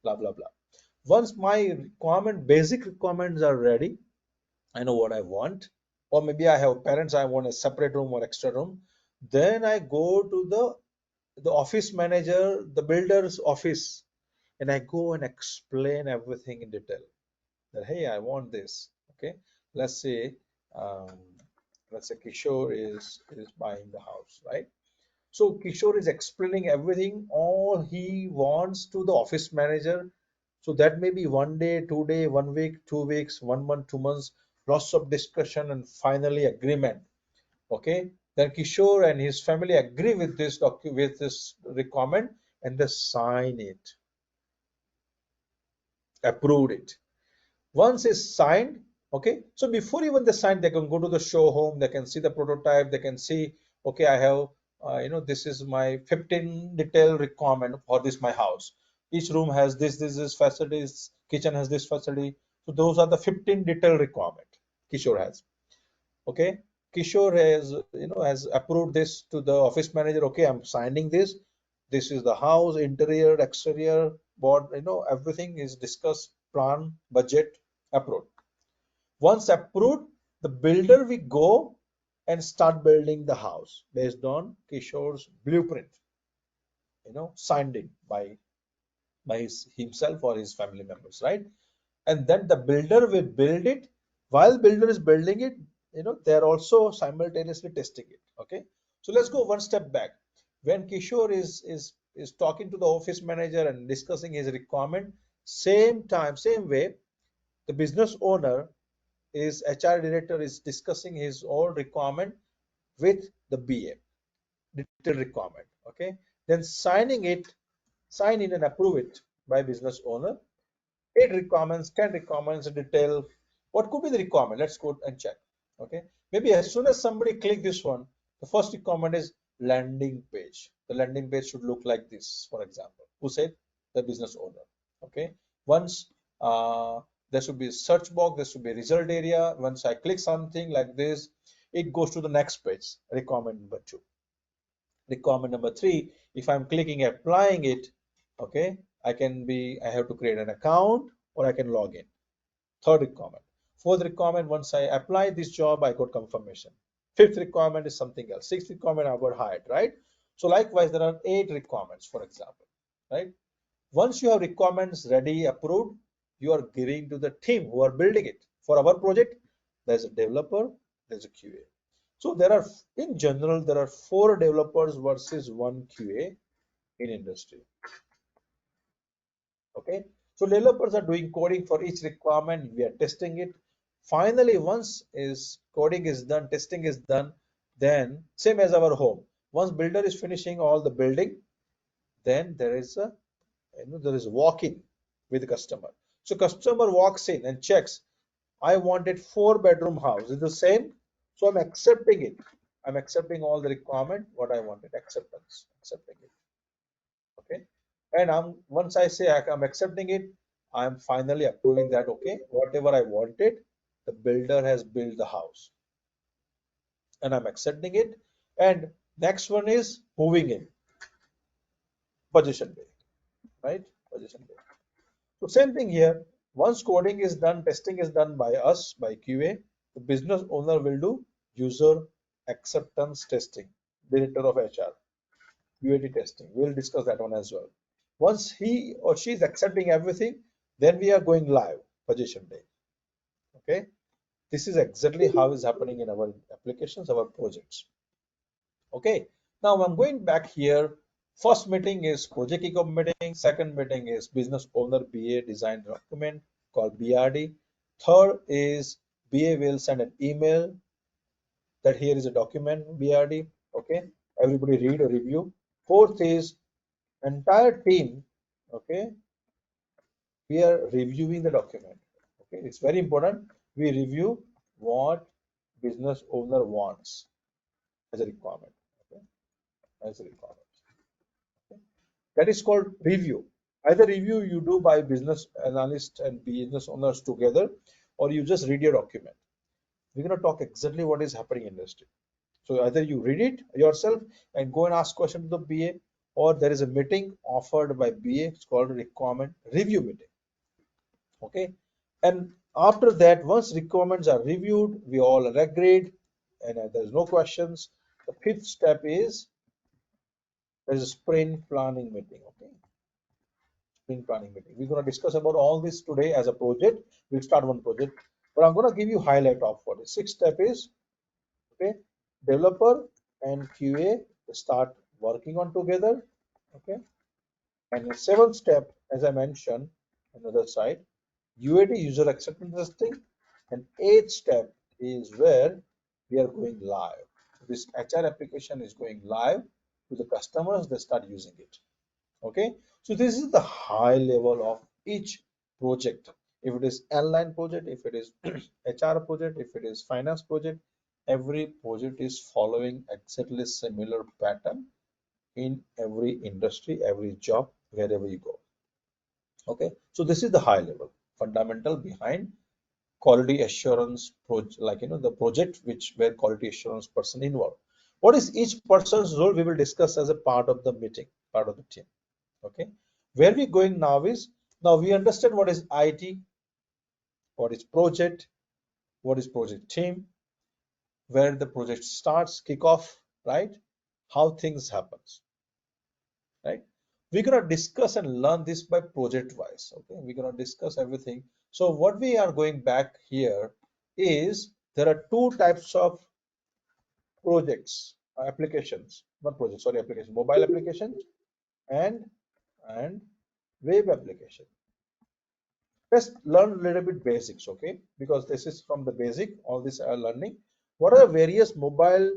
Blah blah blah. Once my basic requirements are ready, I know what I want, or maybe I have parents. I want a separate room or extra room. Then I go to the office manager, the builder's office, and I go and explain everything in detail that hey, I want this. Okay, let's say um, let's say Kishore is buying the house, right? So Kishore is explaining everything, all he wants to the office manager. So that may be 1 day, 2 day, 1 week, 2 weeks, 1 month, 2 months, lots of discussion and finally agreement. Okay, then Kishore and his family agree with with this requirement and they sign it, approved it. Once it's signed, okay, so before even the sign, they can go to the show home, they can see the prototype, they can see, okay, I have, this is my 15 detail requirement for this my house. Each room has this facilities, kitchen has this facility. So those are the 15 detail requirement Kishore has. Okay, Kishore has, has approved this to the office manager. Okay, I'm signing this. This is the house, interior, exterior, board, everything is discussed, plan, budget, approved. Once approved, the builder will go and start building the house based on Kishore's blueprint, signed in by himself or his family members, right? And then the builder will build it. While builder is building it, they're also simultaneously testing it. Okay, so let's go one step back. When Kishore is talking to the office manager and discussing his requirement, same time, same way, the business owner is HR director is discussing his own requirement with the BA, detailed requirement. Okay, then sign in and approve it by business owner. 8 requirements, 10 requirements, detail. What could be the requirement? Let's go and check. Okay, maybe as soon as somebody click this one, the first requirement is landing page. The landing page should look like this, for example. Who said? The business owner. Okay, once there should be a search box, there should be a result area. Once I click something like this, it goes to the next page. Requirement number 2. Requirement number 3, if I'm clicking applying it, okay, I have to create an account or I can log in. Third requirement. Fourth requirement, once I apply this job, I got confirmation. Fifth requirement is something else. Sixth requirement, I got hired, right? So likewise, there are 8 requirements, for example, right? Once you have requirements ready, approved, you are giving to the team who are building it. For our project, there's a developer, there's a QA. So there are, in general, there are 4 developers versus 1 QA in industry. Okay, so developers are doing coding for each requirement. We are testing it. Finally, once is coding is done, testing is done, then same as our home. Once builder is finishing all the building, then there is a there is walk-in with the customer. So customer walks in and checks. I wanted 4 bedroom house. Is the same? So I'm accepting it. I'm accepting all the requirement. What I wanted, acceptance, accepting it. Okay, and once I say I'm accepting it, I'm finally approving that. Okay, whatever I wanted, the builder has built the house, and I'm accepting it. And next one is moving in, possession day, right? Possession day. So same thing here. Once coding is done, testing is done by us, by QA, the business owner will do user acceptance testing, director of HR, UAT testing. We'll discuss that one as well. Once he or she is accepting everything, then we are going live, possession day. Okay. This is exactly how is happening in our applications, our projects. Okay. Now I'm going back here. First meeting is project kickoff meeting. Second meeting is business owner BA design document called BRD. Third is BA will send an email that here is a document BRD. Okay. Everybody read or review. Fourth is entire team. Okay. We are reviewing the document. Okay. It's very important. We review what business owner wants as a requirement. Okay. As a requirement. That is called review. Either review you do by business analyst and business owners together, or you just read your document. We're going to talk exactly what is happening in industry. So either you read it yourself and go and ask question to the BA, or there is a meeting offered by BA. It's called a requirement review meeting. Okay, and after that, once requirements are reviewed, we all are agreed, and there's no questions. The fifth step is there is a sprint planning meeting. Okay, sprint planning meeting. We're going to discuss about all this today as a project. We'll start one project, but I'm going to give you highlight of what the sixth step is. Okay, developer and QA start working on together. Okay, and the seventh step, as I mentioned, another side, UAT user acceptance testing, and eighth step is where we are going live. This HR application is going live to the customers. They start using it. Okay, so this is the high level of each project. If it is online project, if it is HR project, if it is finance project, every project is following exactly similar pattern in every industry, every job, wherever you go. Okay, so this is the high level fundamental behind quality assurance project, like the project which where quality assurance person involved. What is each person's role? We will discuss as a part of the meeting, part of the team. Okay, where we going now is, now we understand what is IT, what is project, what is project team, where the project starts, kick off, right? How things happens, right? We're gonna discuss and learn this by project wise. Okay, we're gonna discuss everything. So what we are going back here is there are 2 types of projects, applications, not projects, sorry, application, mobile application and and web application. Let's learn a little bit basics, okay? Because this is from the basic, all this are learning. What are the various mobile,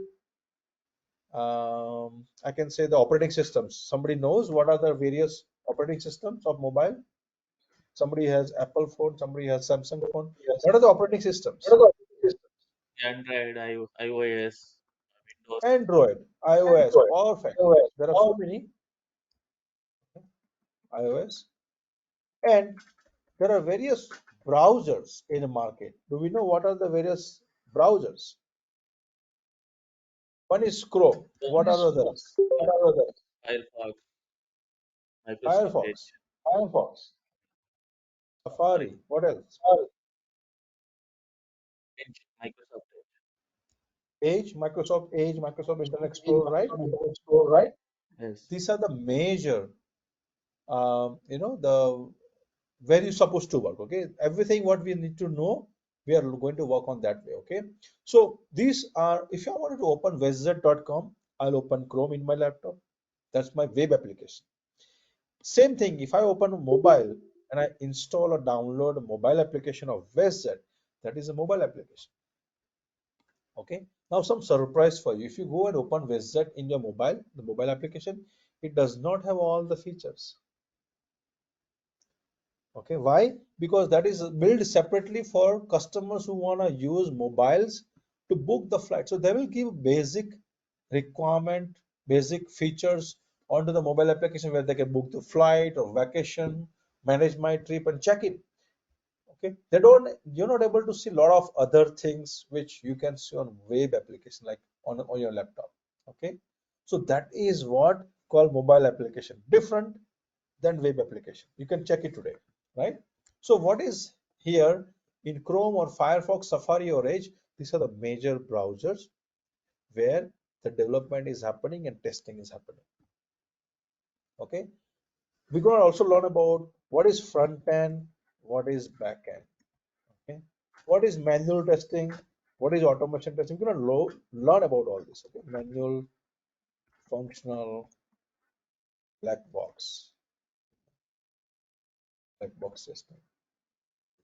I can say the operating systems. Somebody knows what are the various operating systems of mobile? Somebody has Apple phone, somebody has Samsung phone. What are the operating systems? Android, iOS, Windows. Android, iOS, perfect. There are so many iOS, and there are various browsers in the market. Do we know what are the various browsers? One is Chrome. What are others? Firefox, Microsoft Edge. Firefox, Safari. What else? Edge, Microsoft Edge, Microsoft Edge, Microsoft Internet Edge. Explorer, right? Microsoft Internet Explorer, right? Yes. These are the major, the where you're supposed to work. Okay, everything what we need to know, we are going to work on that way. Okay, so these are, if I wanted to open westjet.com, I'll open Chrome in my laptop. That's my web application. Same thing, if I open a mobile and I install or download a mobile application of WestJet, that is a mobile application. Okay. Now some surprise for you. If you go and open WestJet in your mobile, the mobile application, it does not have all the features. Okay. Why? Because that is built separately for customers who want to use mobiles to book the flight. So they will give basic requirement, basic features onto the mobile application where they can book the flight or vacation, manage my trip and check in. Okay, they don't, you're not able to see a lot of other things which you can see on web application like on your laptop. Okay, so that is what called mobile application, different than web application. You can check it today, right? So what is here in Chrome or Firefox, Safari or Edge? These are the major browsers where the development is happening and testing is happening. Okay, we're going to also learn about what is front end, what is back end. Okay, what is manual testing, what is automation testing. We're going to learn about all this. Okay, manual, functional, black box testing.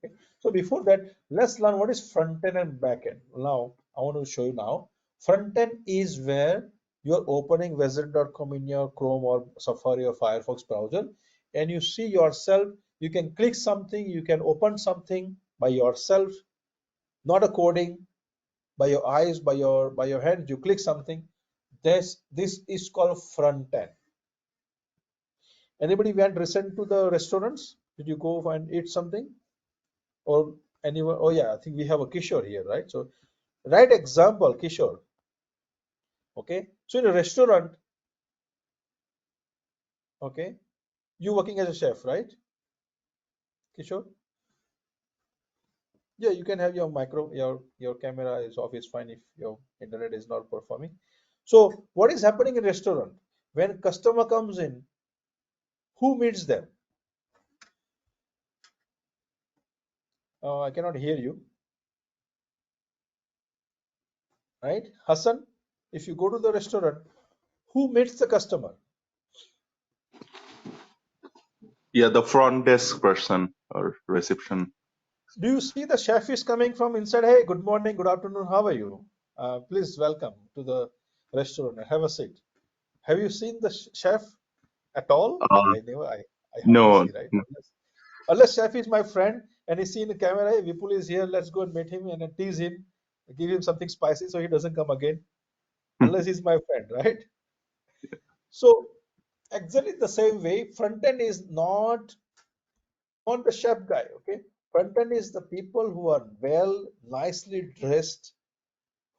Okay, so before that, let's learn what is front end and back end. Now I want to show you now. Front end is where you're opening westjet.com in your Chrome or Safari or Firefox browser, and you see yourself. You can click something, you can open something by yourself, not a coding, by your eyes, by your hand. You click something. This is called front end. Anybody went recent to the restaurants? Did you go and eat something? Or anyone? Oh yeah, I think we have a Kishore here, right? So right example, Kishore. Okay, so in a restaurant, okay, you working as a chef, right, Kishore? Yeah, you can have your your camera is off, is fine if your internet is not performing. So what is happening in restaurant? When customer comes in, who meets them? I cannot hear you, right? Hassan, if you go to the restaurant, who meets the customer? Yeah, the front desk person or reception. Do you see the chef is coming from inside? Hey, good morning, good afternoon, how are you? Please welcome to the restaurant. Have a seat. Have you seen the chef at all? Uh, I never, I hardly no, see, right? Unless chef is my friend and he's seen the camera, hey, Vipul is here, let's go and meet him and then tease him, give him something spicy so he doesn't come again. Unless he's my friend, right? So exactly the same way, front end is not the chef guy. Okay, front end is the people who are well, nicely dressed,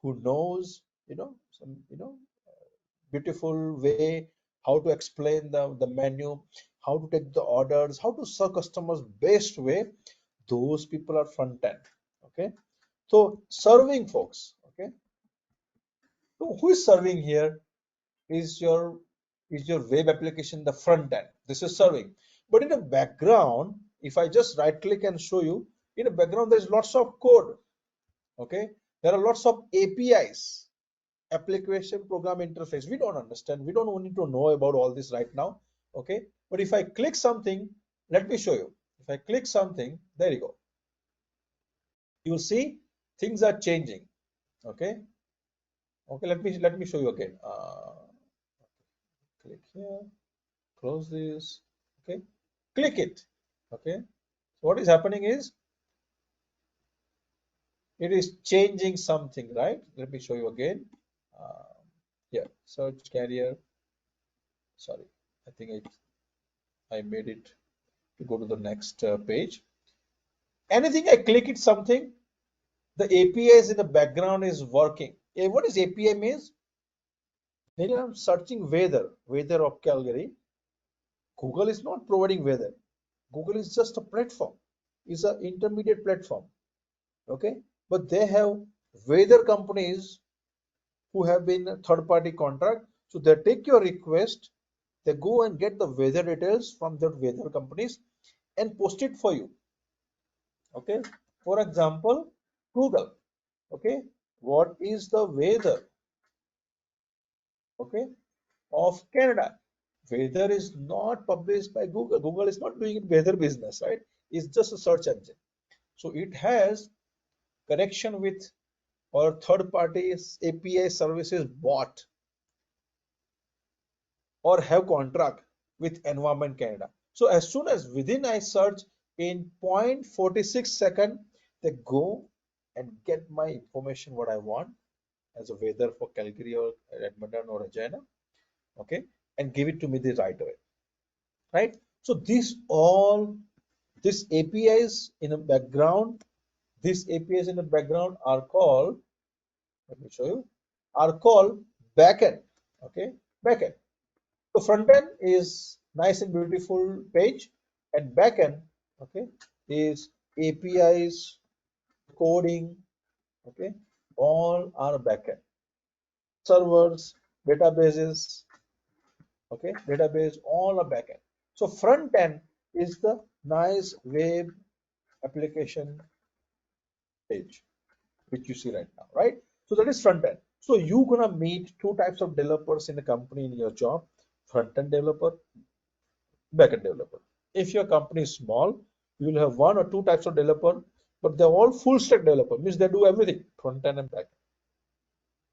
who knows, some, beautiful way how to explain the menu, how to take the orders, how to serve customers best way. Those people are front end. Okay, so serving folks. Okay, so who is serving here? Is your web application the front end? This is serving. But in the background, if I just right click and show you, in the background there's lots of code. Okay, there are lots of APIs, application program interface. We don't understand, we don't need to know about all this right now. Okay, but if I click something, let me show you. If I click something, there you go, you will see things are changing. Okay, okay, let me show you again. Click here, close this. Okay, click it. Okay, so what is happening is it is changing something, right? Let me show you again. uh, yeah, search carrier. Sorry, I think I made it to go to the next page. Anything I click it something, the APIs in the background is working. What is API means? When I'm searching weather of Calgary, Google is not providing weather. Google is just a platform. It's an intermediate platform. Okay. but they have weather companies who have been a third-party contract. So they take your request, they go and get the weather details from the weather companies and post it for you. Okay. For example, Google. Okay. What is the weather? Okay. Of Canada. Weather is not published by Google. Google is not doing weather business, right? It's just a search engine. So it has connection with or third parties API services bought or have contract with Environment Canada. So as soon as within I search in 0.46 second, they go and get my information what I want as a weather for Calgary or Edmonton or Regina, okay, and give it to me the right away, right? So these APIs in the background, these APIs in the background are called, let me show you, are called backend, okay, backend. So front end is nice and beautiful page, and backend, okay, is APIs, coding, okay, all are backend. Servers, databases, okay, database, all are backend. So front end is the nice web application page, which you see right now, right? So that is front end. So you're gonna meet two types of developers in the company in your job: front end developer, backend developer. If your company is small, you will have one or two types of developer, but they're all full stack developer, means they do everything, front end and back end.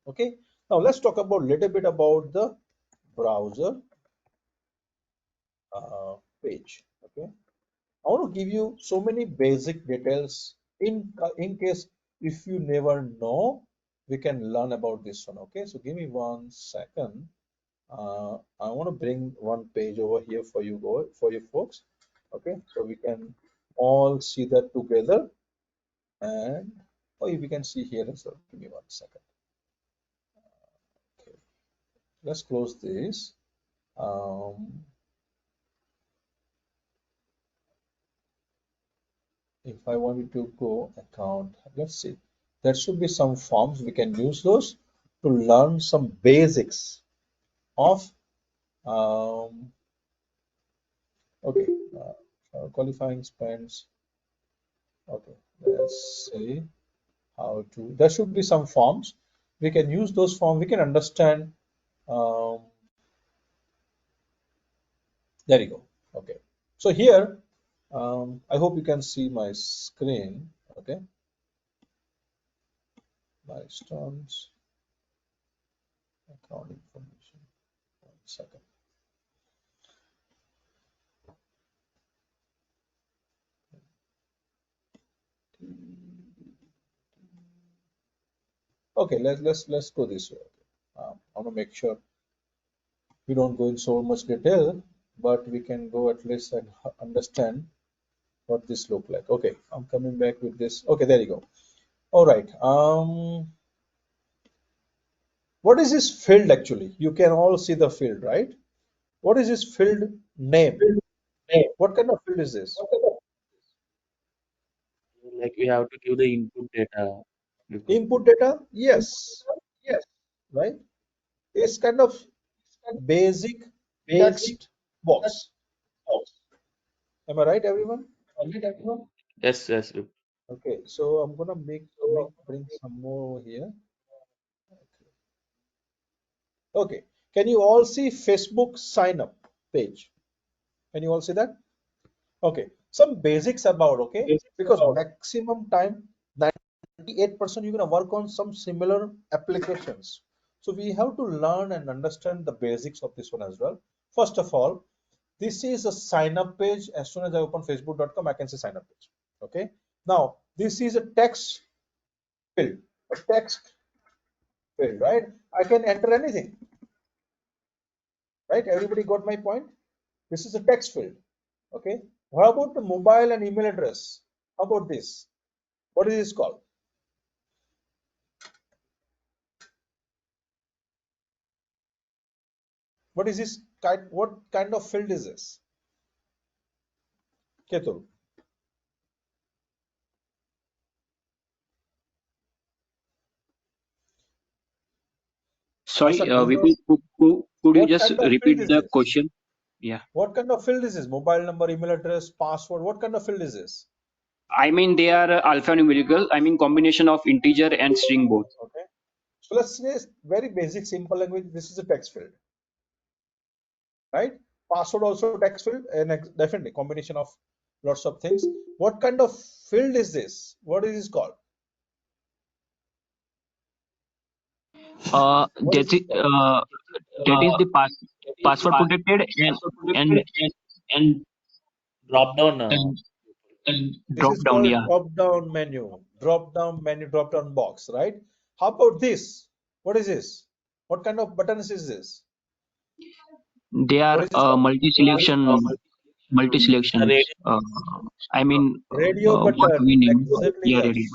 Okay. Now let's talk about little bit about the browser page. Okay. I want to give you so many basic details in case if you never know, we can learn about this one. Okay. So give me 1 second. I want to bring one page over here for you for you folks. Okay, so we can all see that together, and oh, we can see here as well. Give me 1 second. Okay, let's close this. Um, if I wanted to go account, let's see. There should be some forms we can use those to learn some basics of okay, qualifying spends. Okay, let's see how to. There should be some forms. We can use those forms. We can understand. Um, there you go. Okay. So here, I hope you can see my screen. Okay. Milestones, account information. 1 second. Okay. Let's go this way. I want to make sure we don't go in so much detail, but we can go at least and understand what this look like. Okay. I'm coming back with this. Okay. There you go. All right. What is this field actually? You can all see the field, right? What is this field name? What kind of field is this? Like we have to give the input data because Input data? Yes. Yes. Right? It's kind of basic text box. Am I right, everyone? yes, yes. Okay, so I'm gonna bring some more here. Okay, can you all see Facebook sign up page? Can you all see that? Okay, some basics about, okay, because maximum time 98% you're gonna work on some similar applications. So we have to learn and understand the basics of this one as well. First of all, this is a sign up page. As soon as I open facebook.com, I can see sign up page. Okay. Now this is a text field, a text field, right? I can enter anything, right? Everybody got my point? This is a text field. Okay. How about the mobile and email address? How about this? What is this called? What is this kind? What kind of field is this? Ketul. Sorry, Hasan, do you know VP, could you what just kind of field repeat is the this? question? Yeah. What kind of field is this? Mobile number, email address, password. What kind of field is this? I mean, they are alphanumerical. I mean, combination of integer and string both. Okay. So let's say very basic, simple language. This is a text field, right? Password also text field, and definitely combination of lots of things. What kind of field is this? What is this called? What is That this is called? the password protected and and drop down. and, and This drop is down. called Yeah, drop-down menu, drop-down menu, drop-down box, right? How about this? What is this? What kind of buttons is this? they What are is this called? multi selections. Radio. I mean, Radio what we button. name. Exactly, Yeah, yes. radio.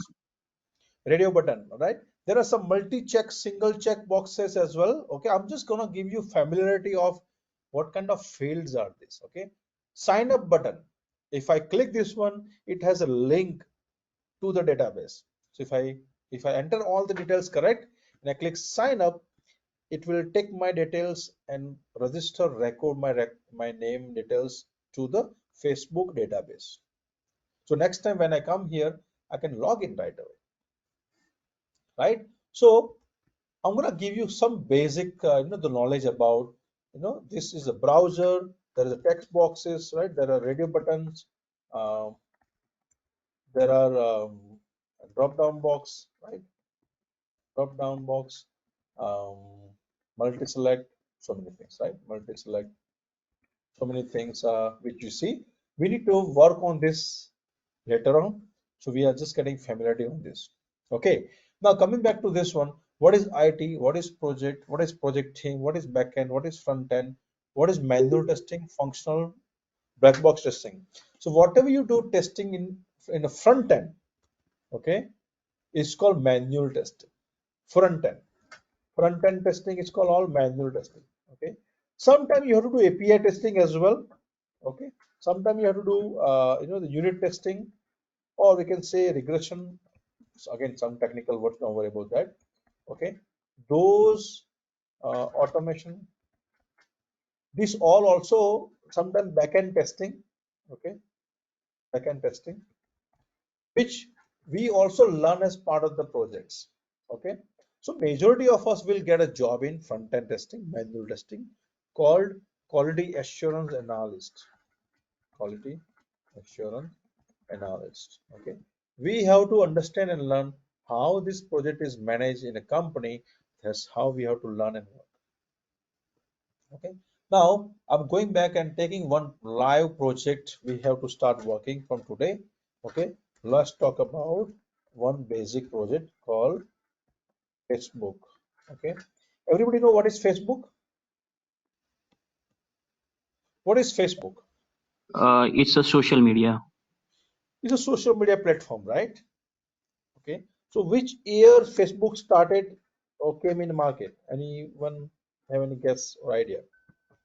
Radio button, right? There are some multi-check, single check boxes as well. Okay, I'm just gonna give you familiarity of what kind of fields are this. Okay, sign up button. If I click this one, it has a link to the database. So if I enter all the details correct and I click sign up, it will take my details and record my name details to the Facebook database. So next time when I come here, I can log in right away, right? So I'm gonna give you some basic, the knowledge about, this is a browser. There is a text boxes, right? There are radio buttons. Um, there are a drop down box, right? Drop down box, um, multi select, so many things, right? Multi select, so many things which you see. We need to work on this later on. So we are just getting familiarity on this. Okay. Now coming back to this one, what is IT? What is project? What is project team? What is backend? What is front end? What is manual testing? Functional black box testing. So whatever you do testing in a front end, okay, is called manual testing. Front end. Front end testing is called all manual testing. Okay. Sometimes you have to do API testing as well. Okay. Sometimes you have to do the unit testing, or we can say regression. So again, some technical words, don't worry about that. Okay. Those automation, this all also sometimes backend testing. Okay. Backend testing, which we also learn as part of the projects. Okay. So majority of us will get a job in front end testing, manual testing, called quality assurance analyst. Quality assurance analyst. Okay. We have to understand and learn how this project is managed in a company. That's how we have to learn and work. Okay. Now I'm going back and taking one live project we have to start working from today. Okay. Let's talk about one basic project called Facebook. Okay. Everybody know what is Facebook? What is Facebook? It's a social media. It's a social media platform, right? Okay. So which year Facebook started or came in the market? Anyone have any guess or idea?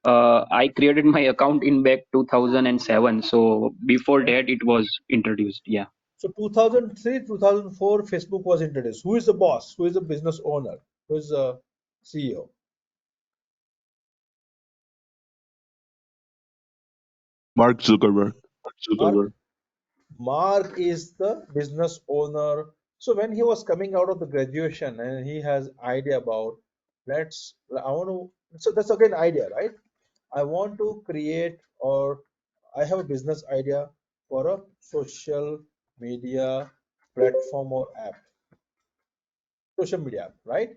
I created my account in back 2007. So before Okay. that, it was introduced. Yeah. So 2003, 2004, Facebook was introduced. Who is the boss? Who is the business owner? Who is the CEO? Mark Zuckerberg. Mark. Mark is the business owner. So when he was coming out of the graduation and he has idea about, I want to, so that's again idea, right? I want to create, or I have a business idea for a social media platform or app, social media app, right?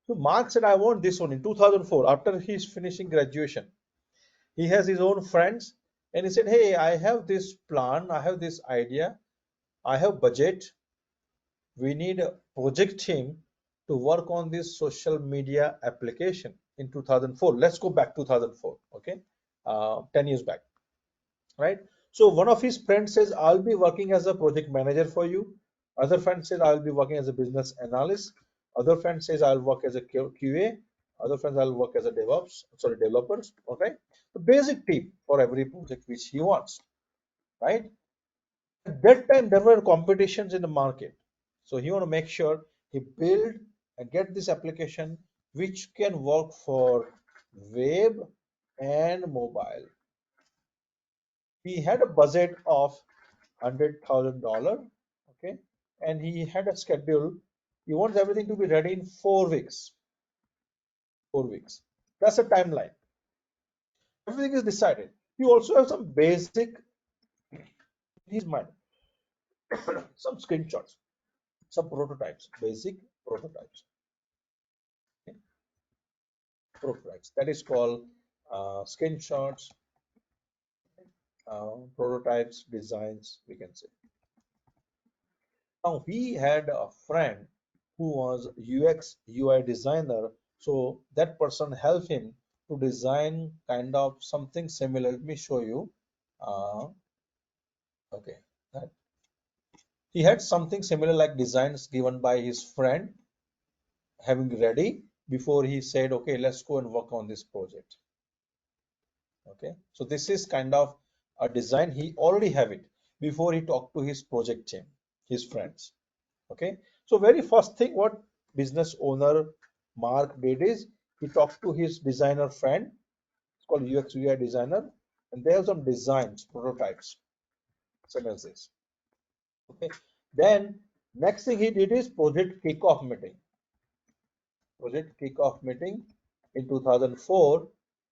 So Mark said, I want this one in 2004 after he's finishing graduation. He has his own friends and he said, hey, I have this plan, I have this idea, I have budget. We need a project team to work on this social media application in 2004. Let's go back 2004, okay, 10 years back, right? So one of his friends says, I'll be working as a project manager for you. Other friend says, I'll be working as a business analyst. Other friend says, I'll work as a QA. Other friends, I'll work as a developers. Okay. The basic team for every project which he wants, right? At that time, there were competitions in the market. So he want to make sure he build and get this application which can work for web and mobile. He had a budget of $100,000, okay, and he had a schedule. He wants everything to be ready in 4 weeks. 4 weeks. That's a timeline. Everything is decided. He also has some basic in his mind, some screenshots, some prototypes, basic prototypes. Okay? Prototypes. That is called screenshots, prototypes, designs, we can say. Now he had a friend who was UX UI designer, so that person helped him to design kind of something similar. Let me show you. Uh, okay, that he had something similar like designs given by his friend, having ready before he said, okay, let's go and work on this project. Okay, so this is kind of a design he already have it before he talked to his project team, his friends. Okay, so very first thing what business owner Mark did is he talked to his designer friend, it's called UX UI designer, and they have some designs, prototypes, same as this. Okay, then next thing he did is project kickoff meeting. Project kickoff meeting in 2004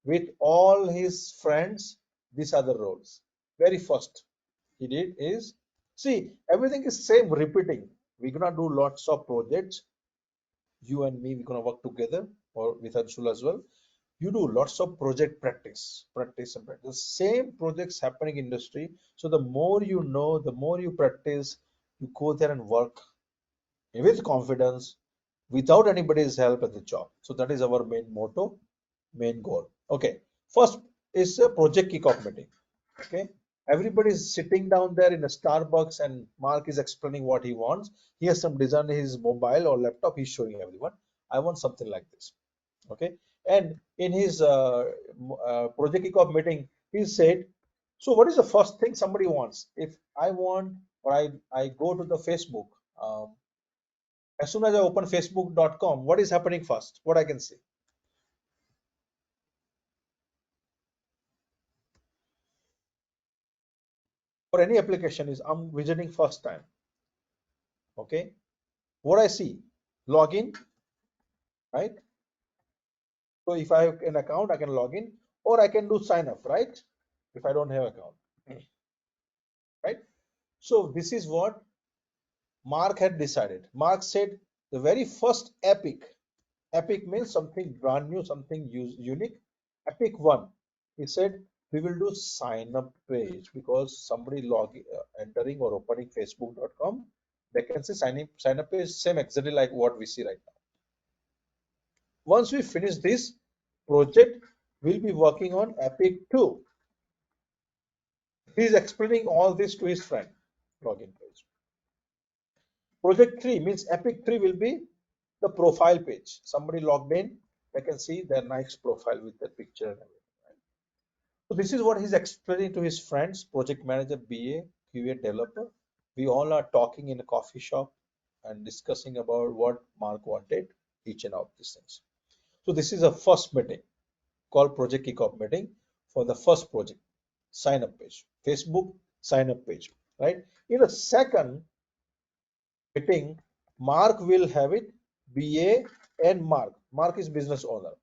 with all his friends. These are the roles. Very first he did is, see, everything is same repeating. We're gonna do lots of projects. You and me, we're gonna work together, or with Anshul as well. You do lots of project practice, practice and practice. Same projects happening in industry. So the more you know, the more you practice, you go there and work with confidence without anybody's help at the job. So that is our main motto, main goal. Okay, first is a project kickoff meeting. Okay, everybody is sitting down there in a Starbucks and Mark is explaining what he wants. He has some design in his mobile or laptop. He's showing everyone. I want something like this. Okay, and in his project kickoff meeting, he said, so what is the first thing somebody wants? If I want, or I go to the Facebook. As soon as I open facebook.com, what is happening first? What I can see? For any application is I'm visiting first time. Okay. What I see? Login, right? So if I have an account, I can log in or I can do sign up, right? If I don't have account, right? So this is what Mark had decided. Mark said the very first epic, epic means something brand new, something unique. Epic one. He said we will do sign up page because somebody entering or opening facebook.com, they can say sign up page same exactly like what we see right now. Once we finish this project, we'll be working on Epic 2. He's explaining all this to his friend. Login page. Project 3 means Epic 3 will be the profile page. Somebody logged in, they can see their nice profile with their picture and everything. Right? So this is what he's explaining to his friends, project manager, BA, QA developer. We all are talking in a coffee shop and discussing about what Mark wanted, each and all these things. So this is a first meeting called project kickoff meeting for the first project sign up page, Facebook sign up page, right? In a second meeting, Mark will have it, BA and Mark is business owner.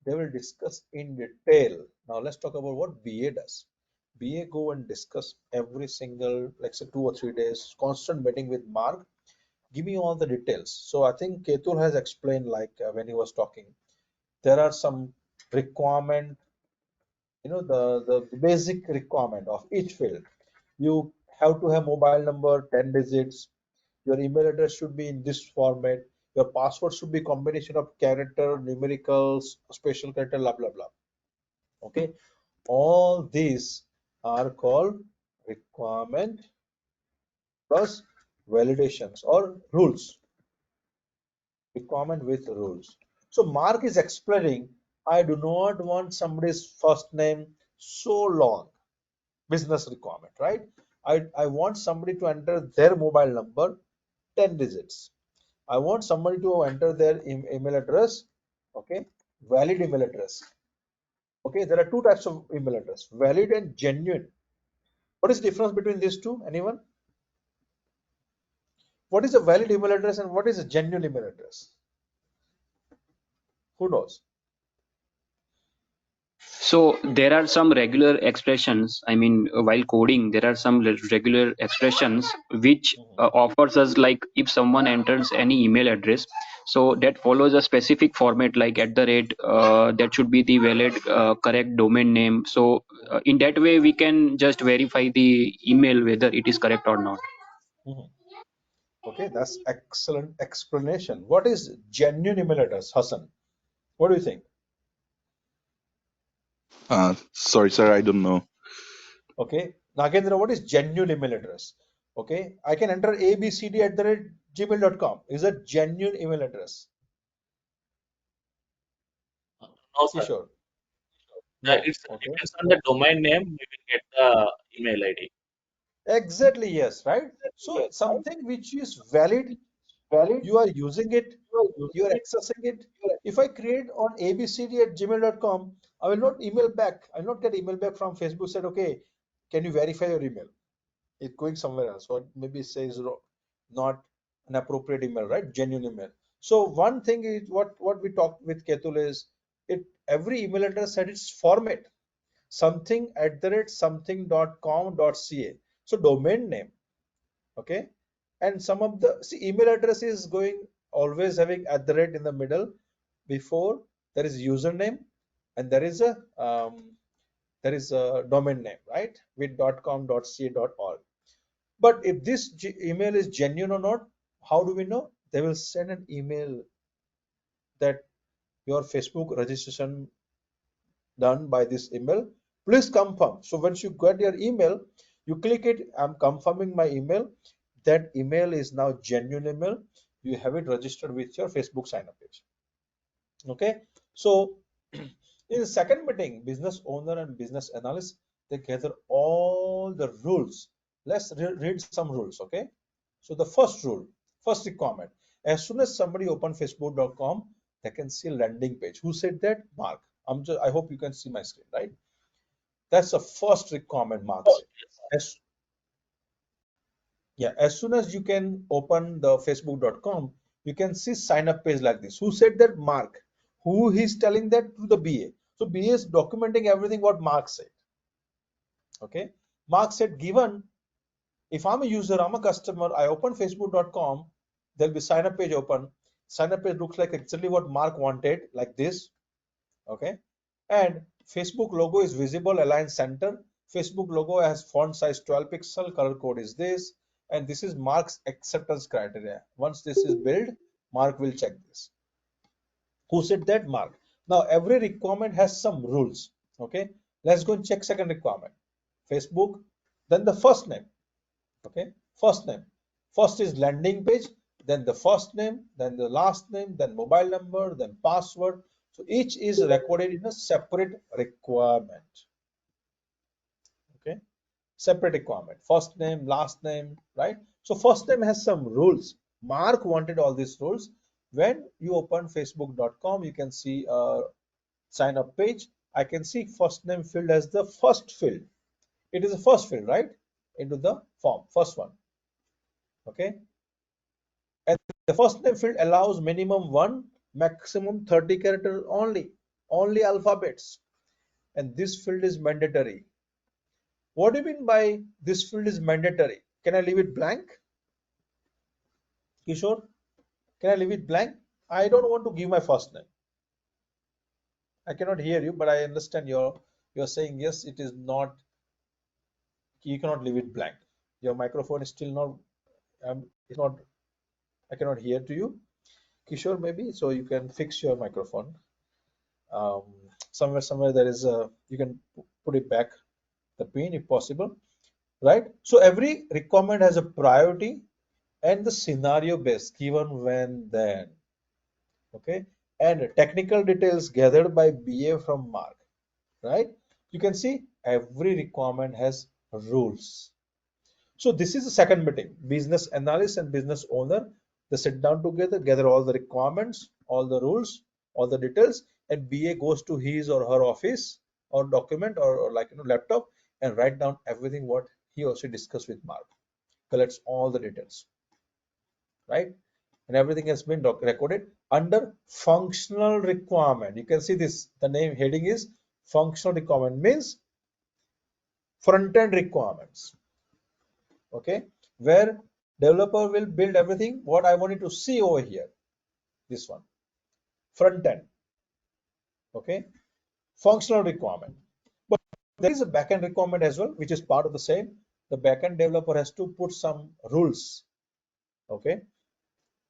They will discuss in detail. Now let's talk about what BA does. BA go and discuss every single, like say 2 or 3 days, constant meeting with Mark. Give me all the details. So I think Ketul has explained like when he was talking, there are some requirement, the basic requirement of each field. You have to have mobile number 10 digits. Your email address should be in this format. Your password should be combination of character, numericals, special character, blah blah blah. Okay, all these are called requirement plus validations or rules. Requirement with rules. So Mark is explaining, I do not want somebody's first name so long. Business requirement, right? I want somebody to enter their mobile number 10 digits. I want somebody to enter their email address Okay, valid email address. Okay, there are two types of email address, valid and genuine. What is the difference between these two? Anyone? What is a valid email address and what is a genuine email address? Who knows? So there are some regular expressions. I mean, while coding, there are some regular expressions which offers us, like if someone enters any email address, so that follows a specific format, like at the rate. That should be the valid, correct domain name. So in that way, we can just verify the email whether it is correct or not. Mhm. Okay, that's excellent explanation. What is genuine email address, Hassan? What do you think? Sorry, sir, I don't know. Okay, Nagendra, what is genuine email address? Okay, I can enter abcd at the rate gmail.com. Is a genuine email address. No, sir. Kishore? No. It Okay. depends on the domain name. We will get the email ID. Exactly, yes, right? So something which is valid, you are using it, you are accessing it. If I create on abcd at gmail.com, I will not email back. I will not get email back from Facebook said, okay, can you verify your email? It's going somewhere else, or maybe it says not an appropriate email, right? Genuine email. So one thing is what we talked with Ketul is it every email address had its format, something at the rate something dot com dot ca. So domain name, okay, and some of the see email address is going always having at the rate in the middle before there is username and there is a domain name, right, with .com .ca .all. But if this email is genuine or not, how do we know? They will send an email that your Facebook registration done by this email. Please confirm. So once you get your email, you click it. I'm confirming my email. That email is now genuine email. You have it registered with your Facebook sign up page. Okay. So in the second meeting, business owner and business analyst, they gather all the rules. Let's read some rules. Okay. So the first rule, first requirement, as soon as somebody open facebook.com, they can see landing page. Who said that? Mark. I hope you can see my screen, right? That's the first requirement Mark said. As, yeah, as soon as you can open the facebook.com, you can see sign up page like this. Who said that? Mark. Who he's telling that to the BA. So BA is documenting everything what Mark said. Okay. Mark said, given if I'm a user, I'm a customer, I open facebook.com, there'll be sign up page open. Sign up page looks like exactly what Mark wanted, like this. Okay. And Facebook logo is visible, align center. Facebook logo has font size 12 pixel, color code is this, and this is Mark's acceptance criteria. Once this is built, Mark will check this. Who said that? Mark. Now every requirement has some rules. Okay. Let's go and check second requirement. Facebook, then the first name. Okay, first name. First is landing page, then the first name, then the last name, then mobile number, then password. So each is recorded in a separate requirement. Okay, separate requirement. First name, last name, right? So first name has some rules. Mark wanted all these rules. When you open facebook.com, you can see a sign up page. I can see first name field as the first field. It is the first field, right? Into the form, first one. Okay. And the first name field allows minimum 1, maximum 30 characters only alphabets. And this field is mandatory. What do you mean by this field is mandatory? Can I leave it blank? Kishore, can I leave it blank? I don't want to give my first name. I cannot hear you, but I understand you're saying yes, it is not, you cannot leave it blank. Your microphone is still not, it's not, I cannot hear to you. Kishore, maybe, so you can fix your microphone. um, somewhere there is a you can put it back the pin if possible, right? So every requirement has a priority and the scenario based given when then. Okay, and technical details gathered by BA from Mark, right? You can see every requirement has rules. So this is the second meeting. Business analyst and business owner, they sit down together, gather all the requirements, all the rules, all the details, and BA goes to his or her office or document or like laptop and write down everything what he or she discussed with Mark, collects all the details, right? And everything has been recorded under functional requirement. You can see this, the name heading is functional requirement, means front-end requirements, okay, where developer will build everything what I wanted to see over here, this one, front end, okay, functional requirement. But there is a backend requirement as well, which is part of the same. The backend developer has to put some rules, okay.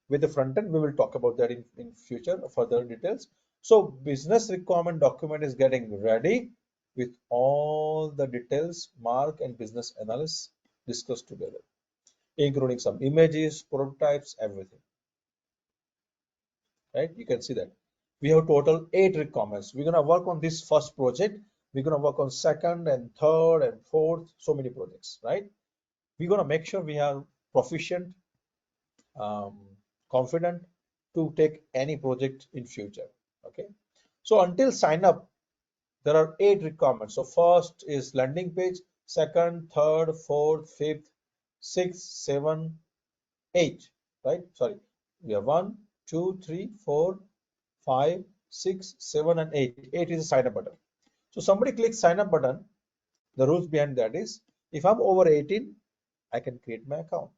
With the front end, we will talk about that in future further details. So business requirement document is getting ready with all the details Mark and business analysts discussed together, including some images, prototypes, everything, right? You can see that we have total 8 requirements. We're gonna work on this first project. We're gonna work on second and third and fourth, so many projects, right? We're gonna make sure we are proficient, um, confident to take any project in future, okay? So until sign up, there are 8 requirements. So first is landing page, second, third, fourth, fifth, sixth, 7, 8, right? Sorry, we have 1, 2, 3, 4, 5, 6, 7, and 8. 8 is a sign up button. So somebody clicks sign up button. The rules behind that is, if I'm over 18, I can create my account.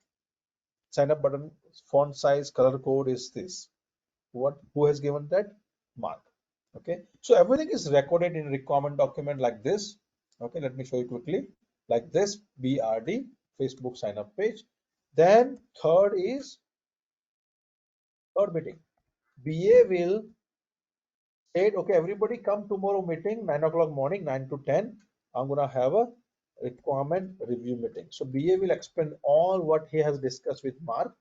Sign up button, font size, color code is this. Who has given that? Mark. Okay, so everything is recorded in requirement document like this. Okay, let me show you quickly. Like this, BRD, Facebook sign up page. Then third meeting. BA will say, okay, everybody come tomorrow meeting, 9 o'clock morning, 9 to 10. I'm gonna have a requirement review meeting. So BA will explain all what he has discussed with Mark,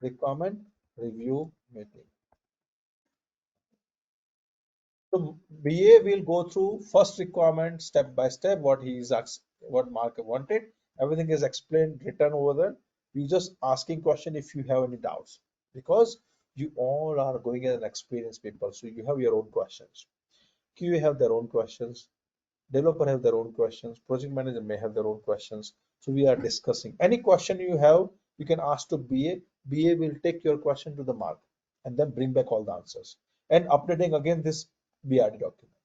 requirement review meeting. So BA will go through first requirement step by step, what he is asked, what Mark wanted. Everything is explained, written over there. You just asking question if you have any doubts, because you all are going as an experienced people, so you have your own questions. QA have their own questions, developer have their own questions, project manager may have their own questions. So we are discussing any question you have, you can ask to BA. BA will take your question to the Mark and then bring back all the answers and updating again this BRD document.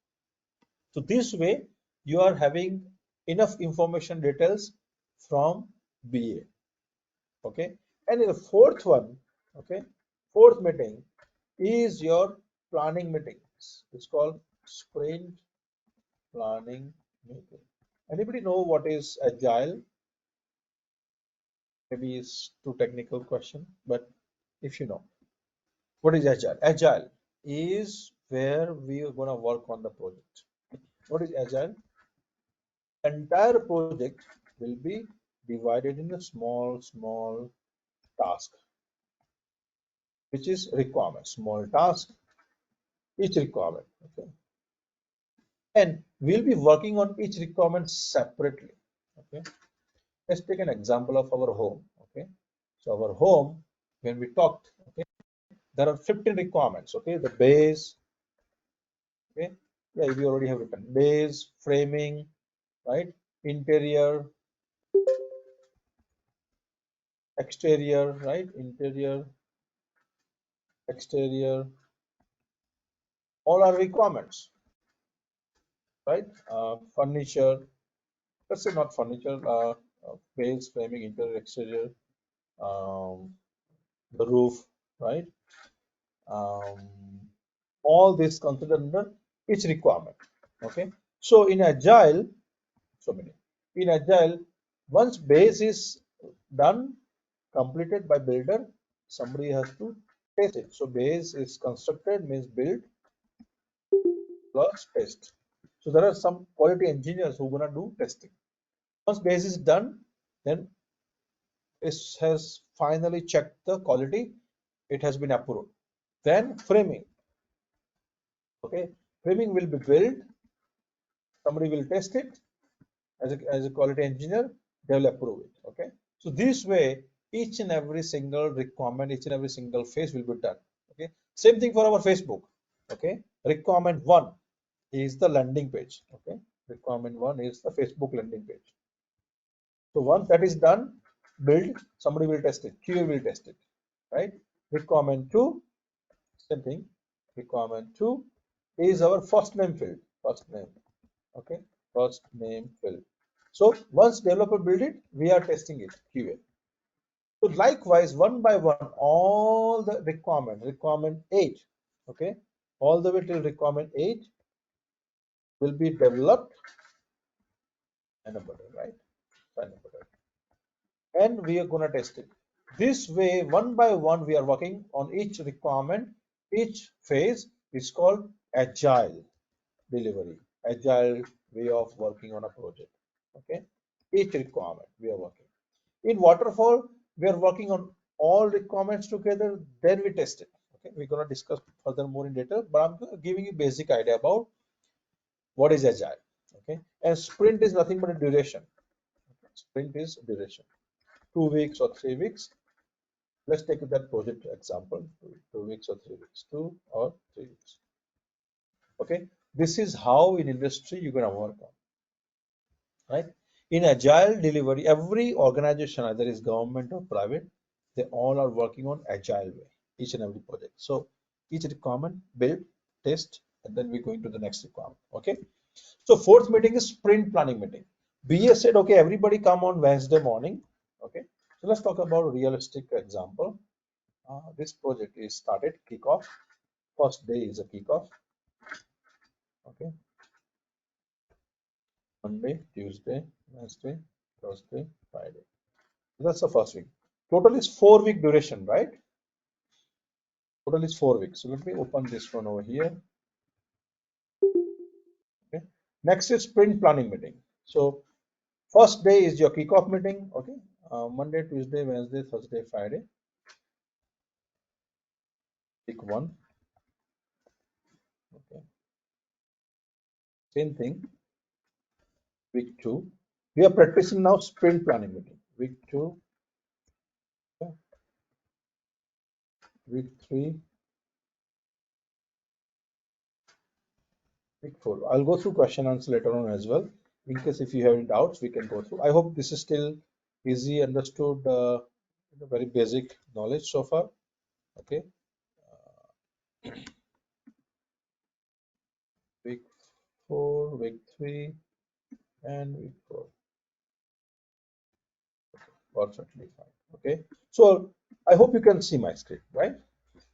So this way you are having enough information details from BA. Okay, and in the fourth one, okay, fourth meeting is your planning meetings. It's called sprint planning meeting. Anybody know what is agile? Maybe it's too technical question, but if you know, what is agile? Agile is where we are gonna work on the project. What is agile? Entire project will be divided into small task, which is requirement. Small task, each requirement. Okay, and we'll be working on each requirement separately. Okay, let's take an example of our home. Okay, so our home, when we talked, okay, there are 15 requirements. Okay, the base. Okay, yeah, we already have written base, framing, right? Interior, exterior, right? Interior, exterior, all are requirements, right? Furniture, let's say not furniture, base, framing, interior, exterior, um, the roof, right? Um, all this considered under each requirement. Okay, so in agile, so many in agile, once base is done, completed by builder, somebody has to test it. So base is constructed means build plus test. So there are some quality engineers who are gonna do testing. Once base is done, then it has finally checked the quality, it has been approved. Then framing. Okay, framing will be built, somebody will test it as a quality engineer, they will approve it. Okay, so this way each and every single requirement, each and every single phase will be done. Okay, same thing for our Facebook. Okay, requirement 1 is the landing page. Okay, requirement 1 is the Facebook landing page. So once that is done, build, somebody will test it, QA will test it, right? Requirement 2, same thing. Requirement 2 is our first name field, first name. Okay, first name field. So once developer build it, we are testing it, QA. So likewise, one by one, all the requirement 8, okay, all the way till requirement 8 will be developed and uploaded, right? And uploaded. And we are gonna test it. This way, one by one, we are working on each requirement, each phase is called agile delivery, agile way of working on a project. Okay, each requirement we are working. In waterfall, we are working on all requirements together, then we test it. Okay, we're gonna discuss further more in detail, but I'm giving you basic idea about what is agile. Okay, and sprint is nothing but a duration. Okay? Sprint is duration, 2 weeks or 3 weeks. Let's take that project example, 2 weeks or 3 weeks, 2 or 3 weeks. Okay, this is how in industry you're gonna work on, right? In agile delivery, every organization, either is government or private, they all are working on agile way, each and every project. So each requirement, build, test, and then we're going to the next requirement. Okay. So fourth meeting is sprint planning meeting. BA said, okay, everybody come on Wednesday morning. Okay. So let's talk about a realistic example. This project is started, kickoff. First day is a kickoff. Okay. Monday, Tuesday, Wednesday, Thursday, Friday. That's the first week. Total is 4 week duration, right? Total is 4 weeks. So let me open this one over here. Okay. Next is sprint planning meeting. So first day is your kickoff meeting. Okay. Monday, Tuesday, Wednesday, Thursday, Friday. Week 1. Okay. Same thing. Week 2. We are practicing now sprint planning meeting. Week 2. Okay. Week 3. Week 4. I'll go through question answer later on as well. In case if you have any doubts, we can go through. I hope this is still easy, understood, very basic knowledge so far. Okay. Week 4, week 3, and week 4. Perfectly fine. Okay. So I hope you can see my screen, right?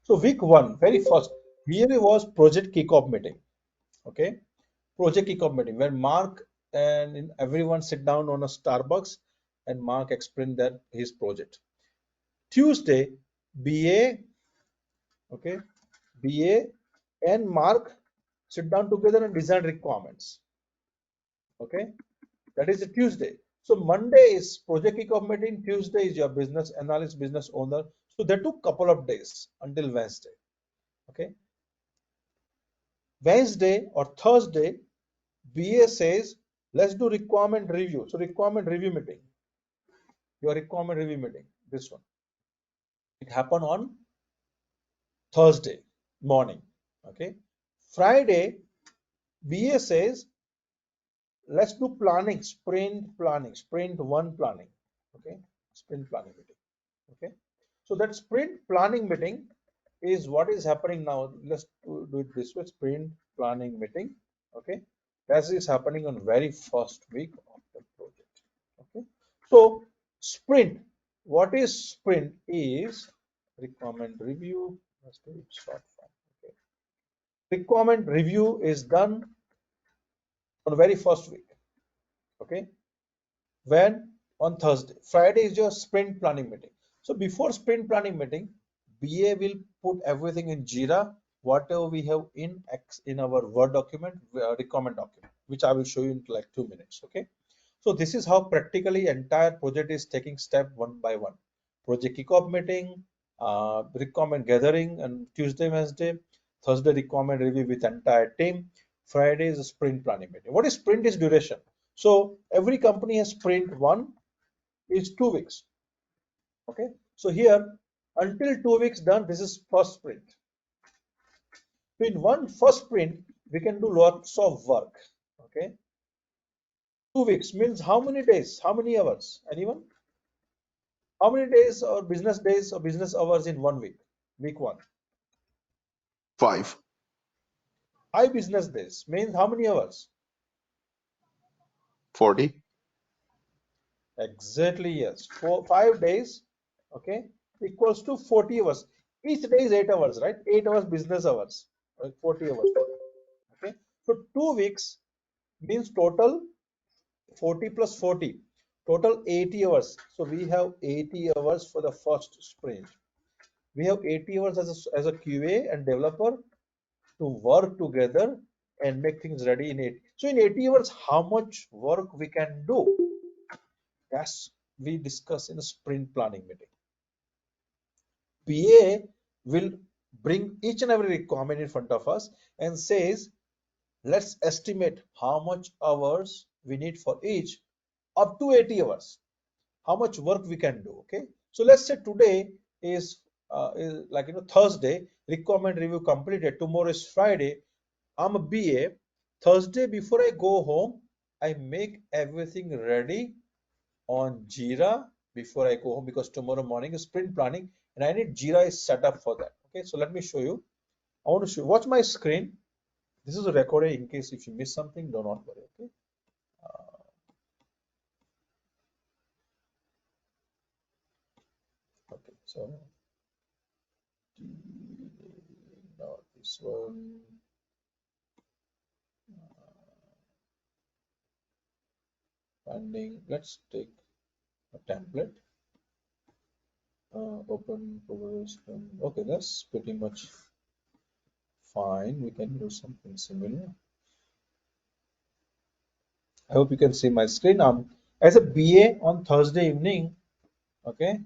So week 1, very first, here was project kickoff meeting. Okay. Project kickoff meeting where Mark and everyone sit down on a Starbucks and Mark explained that his project. Tuesday, BA, okay, BA and Mark sit down together and design requirements. Okay, that is a Tuesday. So Monday is project kickoff meeting, Tuesday is your business analyst, business owner. So that took couple of days until Wednesday. Okay, Wednesday or Thursday, BA says, let's do requirement review. So requirement review meeting, your requirement review meeting, this one. It happened on Thursday morning. Okay, Friday, BA says, let's do planning, sprint 1 planning. Okay, sprint planning meeting. Okay, so that sprint planning meeting is what is happening now. Let's do it this way, sprint planning meeting. Okay, that is happening on very first week of the project. Okay, so sprint, what is sprint is requirement review. Let's do it short form. Okay, requirement review is done on very first week. Okay, when on Thursday. Friday is your sprint planning meeting. So before sprint planning meeting, BA will put everything in Jira, whatever we have in our Word document, requirement document, which I will show you in like 2 minutes. Okay. So this is how practically entire project is taking step one by one. Project kickoff meeting, requirement gathering on Tuesday, Wednesday, Thursday requirement review with entire team. Friday is a sprint planning meeting. What is sprint is duration. So every company has sprint 1 is 2 weeks. Okay. So here until 2 weeks done, this is first sprint. So in one first sprint, we can do lots of work. Okay. 2 weeks means how many days? How many hours? Anyone? How many days or business hours in 1 week? Week one. 5. 5 business days means how many hours? 40. Exactly, yes. 5 days, okay, equals to 40 hours. Each day is 8 hours, right? 8 hours business hours, right? 40 hours total. Okay. So 2 weeks means total 40 plus 40, total 80 hours. So we have 80 hours for the first sprint. We have 80 hours as a QA and developer to work together and make things ready in 80. So in 80 hours, how much work we can do? That's we discuss in a sprint planning meeting. PA will bring each and every requirement in front of us and says, let's estimate how much hours we need for each up to 80 hours. How much work we can do. Okay. So let's say today is like Thursday, requirement review completed. Tomorrow is Friday. I'm a BA. Thursday before I go home, I make everything ready on Jira before I go home because tomorrow morning is sprint planning and I need Jira is set up for that. Okay, so let me show you. I want to show watch my screen. This is a recording in case if you miss something, do not worry. Okay. Okay, so no, this one finding. Let's take a template. Open system. Okay, that's pretty much fine. We can use something similar. I hope you can see my screen. As a BA on Thursday evening. Okay.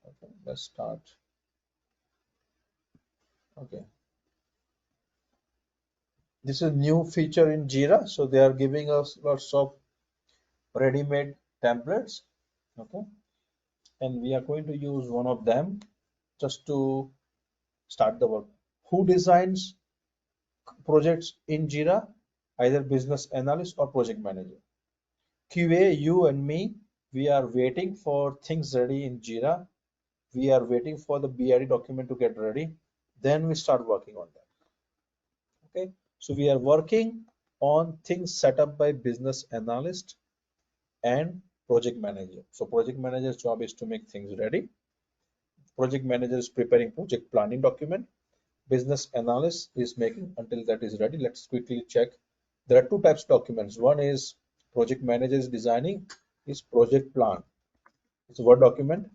Okay, let's start. Okay. This is a new feature in Jira. So they are giving us lots of ready-made templates. Okay. And we are going to use one of them just to start the work. Who designs projects in Jira? Either business analyst or project manager. QA, you and me, we are waiting for things ready in Jira. We are waiting for the BRD document to get ready. Then we start working on that. Okay. So we are working on things set up by business analyst and project manager. So project manager's job is to make things ready. Project manager is preparing project planning document. Business analyst is making until that is ready. Let's quickly check. There are two types of documents. One is project manager is designing is project plan. It's a Word document.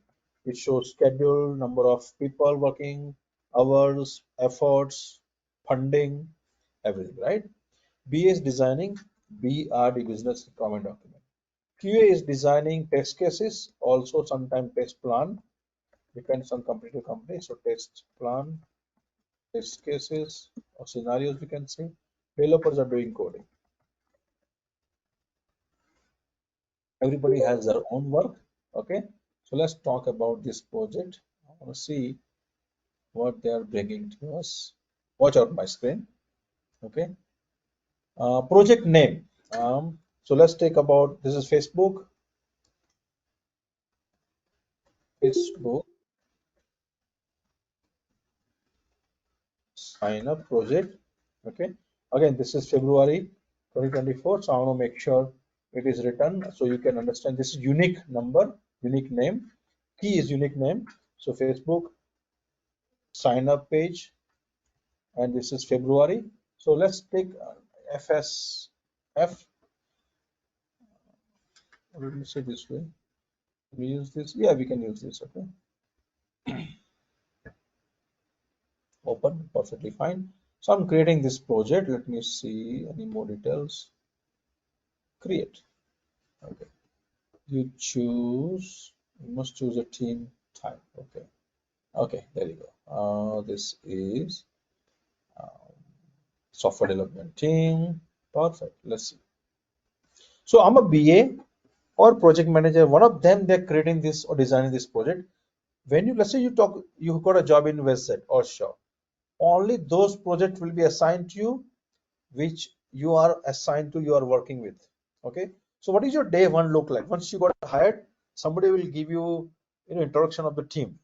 It shows schedule, number of people working, hours, efforts, funding, everything, right? BA is designing BRD business requirement document. QA is designing test cases, also sometimes test plan, depends on company to company. So test plan, test cases or scenarios we can say. Developers are doing coding. Everybody has their own work. Okay, so let's talk about this project. I want to see what they are bringing to us. Watch out my screen. Okay, project name. So let's take about this is Facebook. Facebook sign up project. Okay, again this is February 2024. So I want to make sure it is written so you can understand this is unique number, unique name. Key is unique name. So Facebook sign up page, and this is February. So let's take FSF. Let me say this way. We use this. Yeah, we can use this. Okay. Open, perfectly fine. So I'm creating this project. Let me see any more details. Create. Okay. You choose. You must choose a team type. Okay. Okay. There you go. This is software development team. Perfect. Let's see. So I'm a BA or project manager. One of them they're creating this or designing this project. when you, let's say you got a job in WestJet or Shaw, only those projects will be assigned to you which you are assigned to, you are working with. Okay, so what is your day one look like? Once you got hired, somebody will give you, introduction of the team.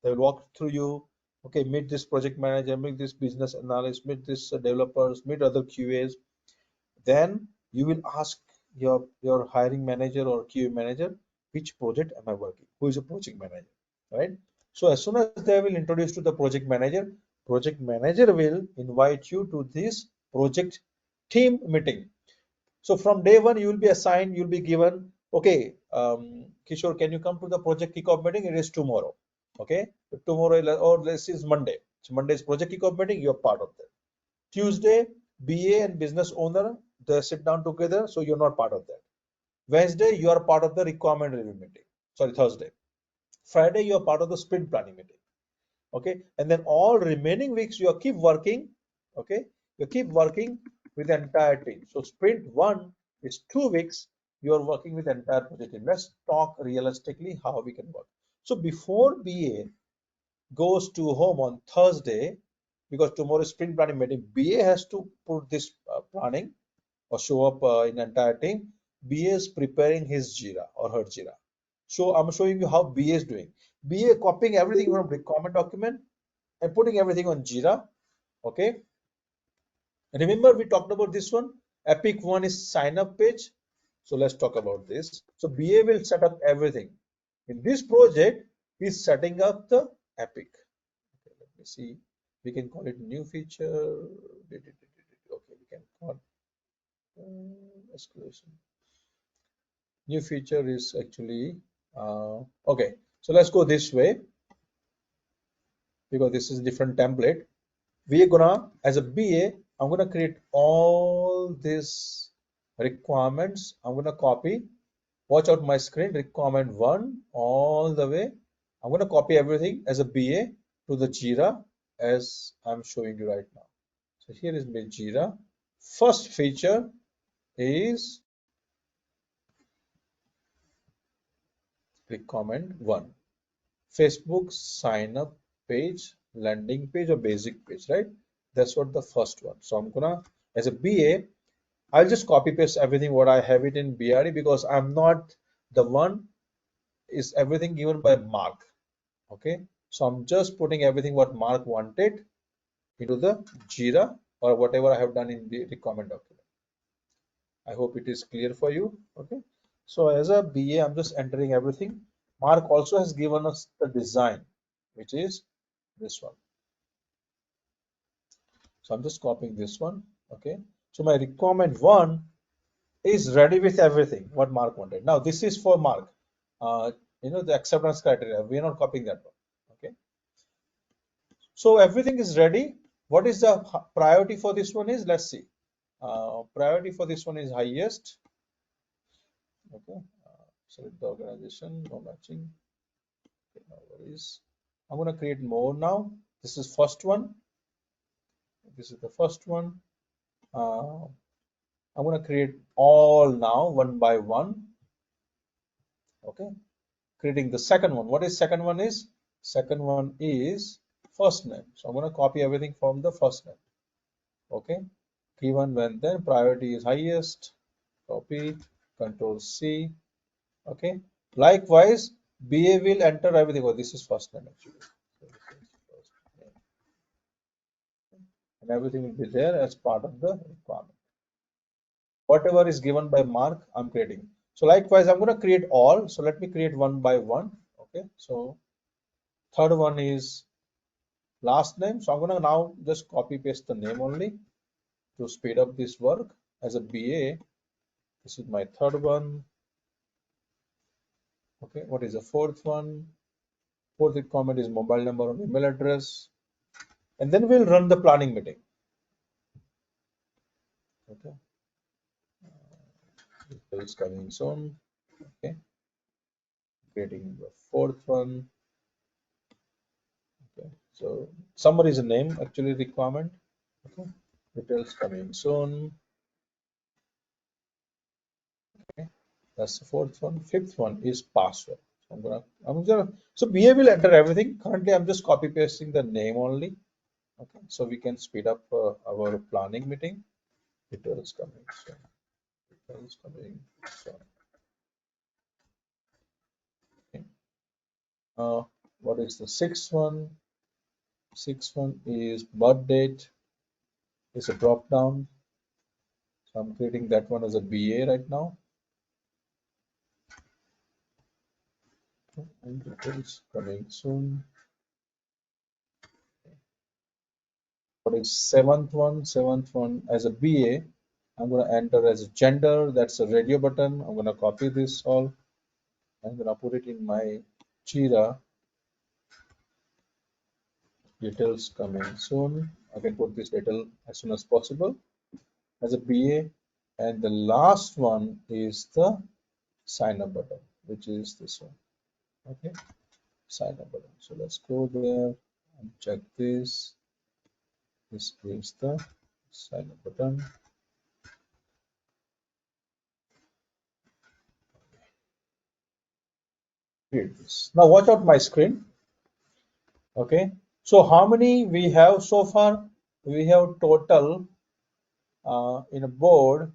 They will walk through you. Okay, meet this project manager, meet this business analyst, meet this developers, meet other QAs. Then you will ask your hiring manager or QA manager, which project am I working? Who is a project manager, right? So as soon as they will introduce to the project manager will invite you to this project team meeting. So from day one, you will be assigned, you'll be given, okay, Kishore, can you come to the project kickoff meeting? It is tomorrow. Okay, tomorrow or this is Monday. So Monday is project kickoff meeting. You're part of that. Tuesday, BA and business owner, they sit down together, so you're not part of that. Wednesday, you are part of the requirement review meeting. Sorry, Thursday. Friday, you are part of the sprint planning meeting. Okay, and then all remaining weeks you keep working. Okay, you keep working with the entire team. So sprint one is 2 weeks. You are working with the entire project team. Let's talk realistically how we can work. So before BA goes to home on Thursday, because tomorrow is sprint planning meeting, BA has to put this planning or show up in the entire team. BA is preparing his Jira or her Jira. So I'm showing you how BA is doing. BA copying everything from requirement document and putting everything on Jira. Okay. Remember we talked about this one. Epic one is sign up page. So let's talk about this. So BA will set up everything. In this project, he's setting up the Epic. Okay, let me see. We can call it new feature. Okay, we can call escalation. New feature is actually okay. So let's go this way because this is a different template. We are gonna, as a BA, I'm gonna create all these requirements. I'm gonna copy. Watch out my screen. Requirement one all the way. I'm gonna copy everything as a BA to the Jira as I'm showing you right now. So here is my Jira. First feature is requirement one. Facebook sign up page, landing page or basic page, right? That's what the first one. So I'm gonna, as a BA, I'll just copy paste everything what I have it in BRE because I'm not the one, is everything given by Mark. Okay, so I'm just putting everything what Mark wanted into the Jira or whatever I have done in the requirement document. I hope it is clear for you. Okay, so as a BA, I'm just entering everything. Mark also has given us the design, which is this one. So I'm just copying this one. Okay, so my requirement one is ready with everything what Mark wanted. Now this is for Mark. The acceptance criteria. We are not copying that one. Okay, so everything is ready. What is the priority for this one is, let's see. Priority for this one is highest. Okay, select the organization, no matching. Okay, no worries. I'm going to create more now. This is first one. This is the first one. I'm going to create all now one by one. Okay, creating the second one. What is second one is? Second one is first name. So I'm going to copy everything from the first name. Okay, given when then priority is highest. Copy, Control C. Okay, likewise BA will enter everything. Oh, this is first name actually. And everything will be there as part of the requirement. Whatever is given by Mark, I'm creating. So likewise, I'm going to create all. So let me create one by one. Okay, so third one is last name. So I'm going to now just copy paste the name only to speed up this work. As a BA, this is my third one. Okay, what is the fourth one? Fourth requirement is mobile number or email address. And then we'll run the planning meeting. Okay, it's coming soon. Okay, creating the fourth one. Okay, so summary is a name actually requirement. Okay, details coming soon. Okay, that's the fourth one. Fifth one is password. So BA will enter everything. Currently, I'm just copy pasting the name only. Okay, so we can speed up our planning meeting. Details coming. So details coming. So, okay. What is the sixth one? Sixth one is birth date. Is a drop down. So I'm creating that one as a BA right now. And details coming soon. What is seventh one? Seventh one as a BA. I'm going to enter as a gender. That's a radio button. I'm going to copy this all. I'm going to put it in my Jira. Details coming soon. I can put this detail as soon as possible as a BA. And the last one is the sign up button, which is this one. Okay, sign up button. So let's go there and check this. This is the sign up button. Here it is. Now watch out my screen. Okay, so how many we have so far? We have total in a board.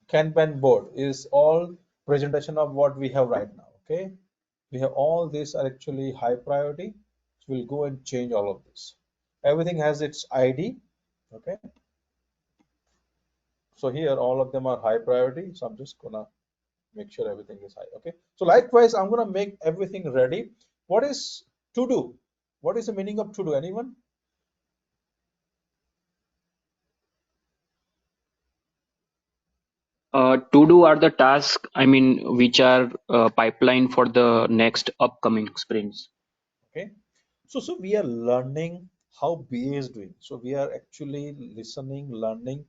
Kanban board is all presentation of what we have right now. Okay, we have all these are actually high priority. So we'll go and change all of this. Everything has its ID. Okay, so here all of them are high priority. So I'm just gonna make sure everything is high. Okay, so likewise I'm gonna make everything ready. What is to do? What is the meaning of to do? Anyone? To do are the tasks, I mean, which are pipeline for the next upcoming sprints. Okay, so we are learning how BA is doing. So we are actually listening, learning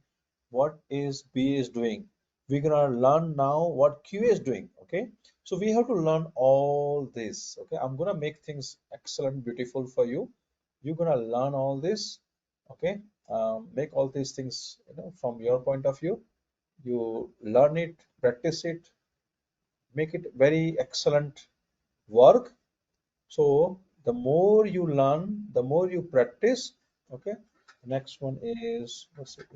what is BA is doing. We're gonna learn now what QA is doing. Okay, so we have to learn all this. Okay, I'm gonna make things excellent, beautiful for you. You're gonna learn all this. Okay, make all these things, from your point of view. You learn it, practice it, make it very excellent work. So the more you learn, the more you practice. Okay. The next one is what's it,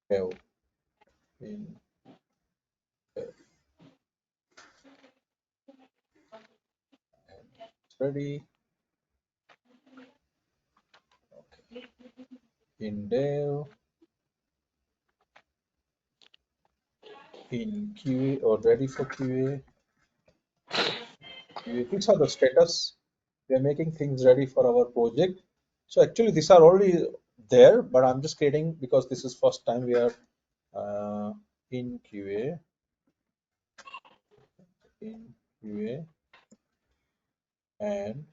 dev, in dev. And it's ready. Okay. In dev, in QA or ready for QA. These are the status. We are making things ready for our project. So actually these are already there, but I'm just creating because this is first time we are in QA, in QA, and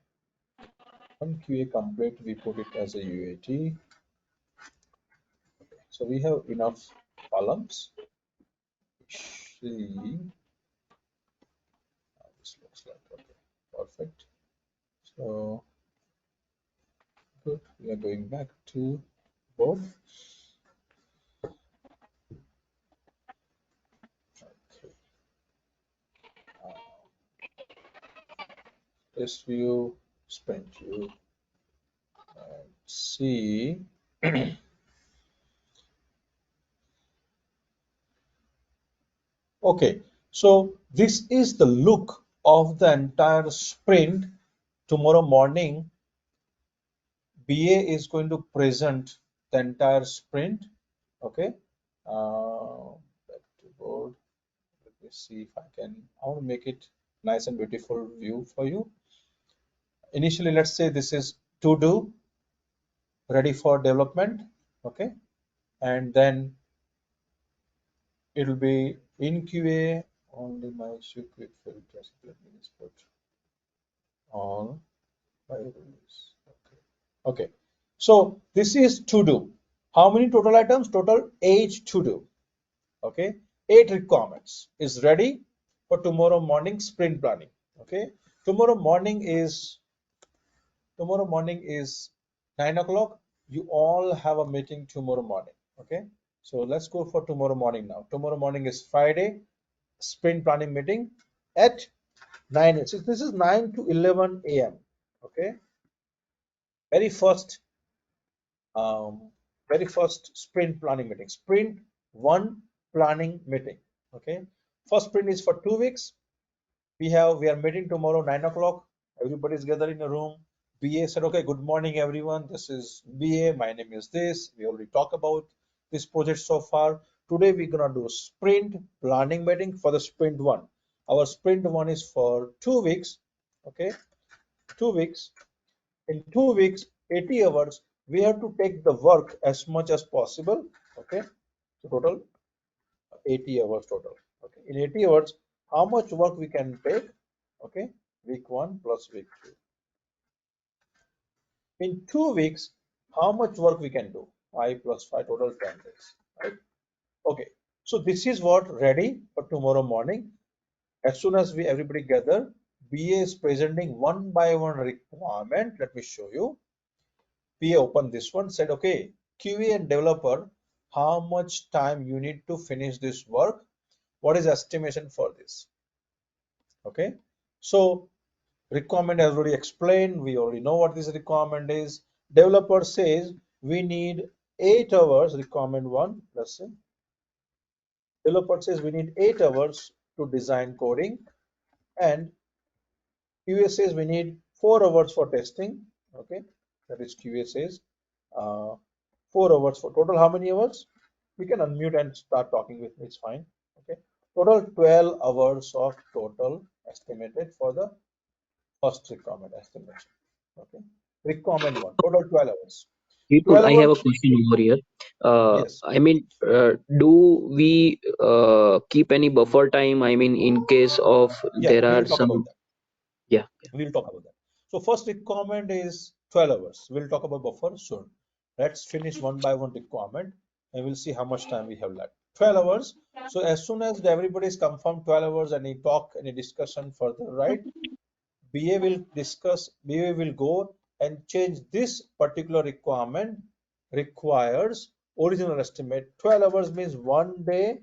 on QA complete, we put it as a UAT. So we have enough columns. See how this looks like. Okay, perfect. So good. We are going back to board. Okay. Test view, sprint view, and see. Okay, so this is the look of the entire sprint. Tomorrow morning, BA is going to present the entire sprint. Okay, back to board. Let me see if I can. I want to make it nice and beautiful view for you. Initially, let's say this is to do, ready for development. Okay, and then it will be in QA. Only my issue quick filters. Let me just put all by release. Okay. Okay. So this is to do. How many total items? Total 8 to do. Okay, 8 requirements is ready for tomorrow morning sprint planning. Okay, tomorrow morning is 9 o'clock. You all have a meeting tomorrow morning. Okay, so let's go for tomorrow morning now. Tomorrow morning is Friday. sprint planning meeting at 9 a.m. So this is 9 to 11 a.m. Okay, very first um, very first sprint planning meeting, sprint one planning meeting. Okay, first sprint is for 2 weeks. We are meeting tomorrow 9 o'clock. Everybody's gathered in a room. BA said, okay, good morning everyone. This is BA. My name is this. We already talked about this project so far. Today we're gonna do sprint planning meeting for the sprint one. Our sprint one is for 2 weeks. Okay, 2 weeks. In 2 weeks, 80 hours, we have to take the work as much as possible. Okay, so total 80 hours total. Okay, in 80 hours, how much work we can take? Okay, week one plus week two. In 2 weeks, how much work we can do? 5 plus 5 total 10 days. Right? Okay, so this is what ready for tomorrow morning. As soon as we everybody gather, BA is presenting one by one requirement. Let me show you. BA opened this one, said, okay, QA and developer, how much time you need to finish this work? What is estimation for this? Okay, so requirement has already explained. We already know what this requirement is. Developer says we need 8 hours. Requirement one, let's say. Developer says we need 8 hours to design coding, and QA says we need 4 hours for testing. Okay, that is QA says 4 hours for total. How many hours? We can unmute and start talking with me. It's fine. Okay, total 12 hours of total estimated for the first requirement estimation. Okay, requirement one, total 12 hours. People, 12 I have a hours, question over here. yes. I mean, do we keep any buffer time? I mean, in case of Yeah, there we are will talk about some, that. yeah. We'll talk about that. So first requirement is 12 hours. We'll talk about buffer soon. Let's finish one by one requirement and we'll see how much time we have left. 12 hours. So as soon as everybody is confirmed 12 hours, any talk, any discussion further, right? BA will go and change this particular requirement requires original estimate. 12 hours means 1 day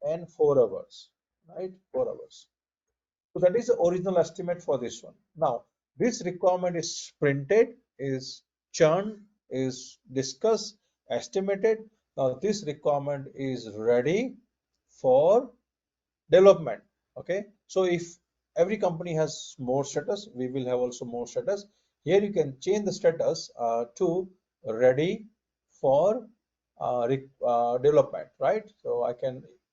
and 4 hours, right? 4 hours. So that is the original estimate for this one. Now, this requirement is printed, is churned, is discussed, estimated. Now, this requirement is ready for development. Okay, so if every company has more status, we will have also more status. Here you can change the status to ready for development, right? So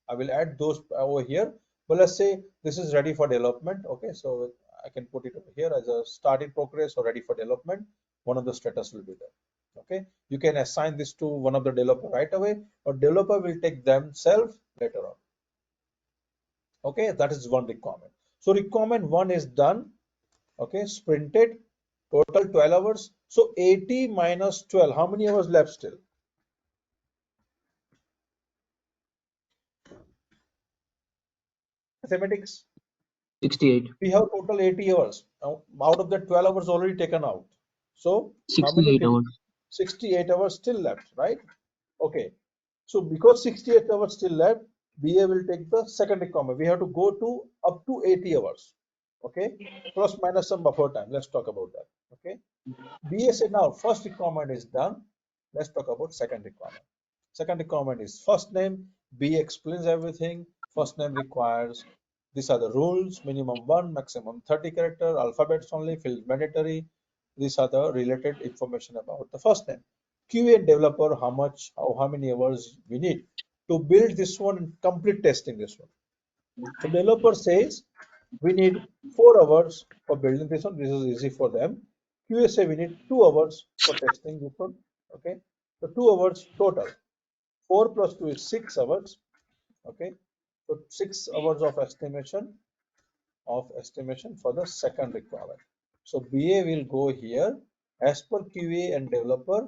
I will add those over here, but let's say this is ready for development. Okay, so I can put it over here as a start in progress or ready for development. One of the status will be there. Okay, you can assign this to one of the developer right away, or developer will take themselves later on. Okay, that is one requirement. So requirement one is done. Okay, sprinted, total 12 hours. So 80 minus 12, how many hours left still? Mathematics. 68. We have total 80 hours. Now, out of that 12 hours already taken out. So how many 68 hours. 68 hours still left, right? Okay. So because 68 hours still left, BA will take the second requirement. We have to go to up to 80 hours. Okay. Plus minus some buffer time. Let's talk about that. Okay. BA said now first requirement is done. Let's talk about second requirement. Second requirement is first name. BA explains everything. First name requires these are the rules: minimum 1, maximum 30 character, alphabets only, field mandatory. These are the related information about the first name. QA developer, how many hours we need to build this one and complete testing this one. So developer says we need 4 hours for building this one. This is easy for them. QA say we need 2 hours for testing this one. Okay, so 2 hours total. 4 plus 2 is 6 hours. Okay, so 6 hours of estimation for the second requirement. So BA will go here as per QA and developer.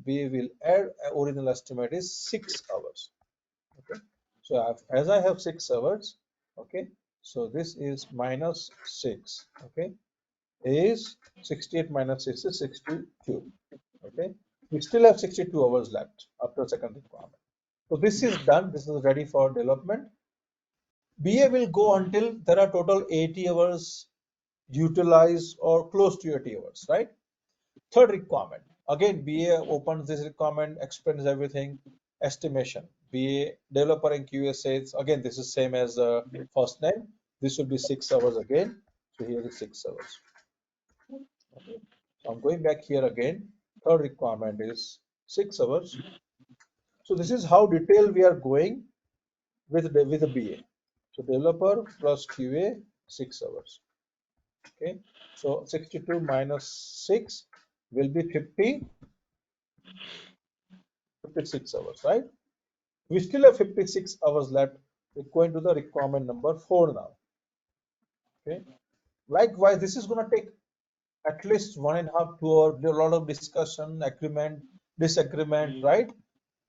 BA will add original estimate is 6 hours. Okay, so as I have 6 hours. Okay, so this is minus 6. Okay, is 68 minus 6 is 62. Okay, we still have 62 hours left after second requirement. So this is done. This is ready for development. BA will go until there are total 80 hours utilized or close to 80 hours, right? Third requirement, again, BA opens this requirement, explains everything, estimation. BA developer and QA says, again, this is same as the first name. This will be 6 hours again. So here is 6 hours. Okay. So I'm going back here again. Third requirement is 6 hours. So this is how detailed we are going with the BA. So developer plus QA 6 hours. Okay. So 62 minus 6 will be 56 hours, right? We still have 56 hours left. We're going to the requirement number 4 now. Okay. Likewise, this is going to take at least 1.5 to 2 hours. There are a lot of discussion, agreement, disagreement, right?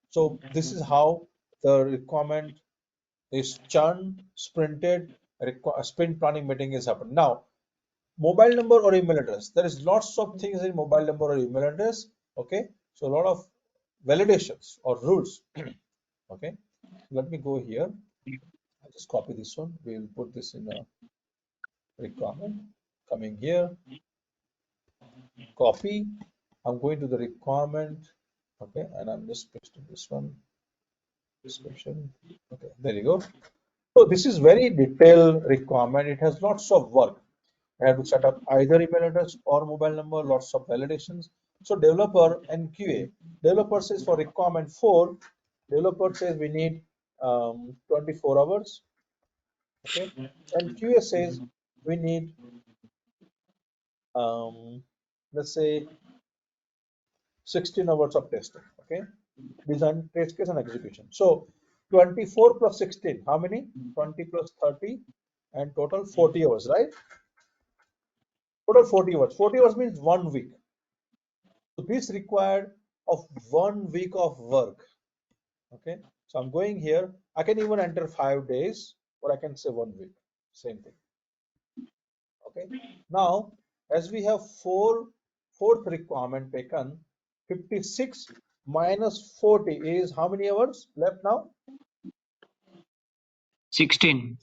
So this is how the requirement is churned, sprinted, sprint planning meeting is happening. Now, mobile number or email address. There is lots of things in mobile number or email address. Okay. So a lot of validations or rules. Okay. Let me go here. I'll just copy this one. We'll put this in a requirement. Coming here, copy. I'm going to the requirement. Okay, and I'm just pasting this one. Description. Okay, there you go. So this is very detailed requirement. It has lots of work. I have to set up either email address or mobile number, lots of validations. So developer and QA. Developer says for requirement 4, developer says we need 24 hours. Okay, and QA says we need let's say 16 hours of testing. Okay, design, test case, and execution. So 24 plus 16, how many? 20 plus 30, and total 40 hours, right? Total 40 hours. 40 hours means 1 week. So this required of 1 week of work. Okay, so I'm going here. I can even enter 5 days, or I can say 1 week. Same thing. Okay, now as we have fourth requirement taken, 56 minus 40 is how many hours left now? 16.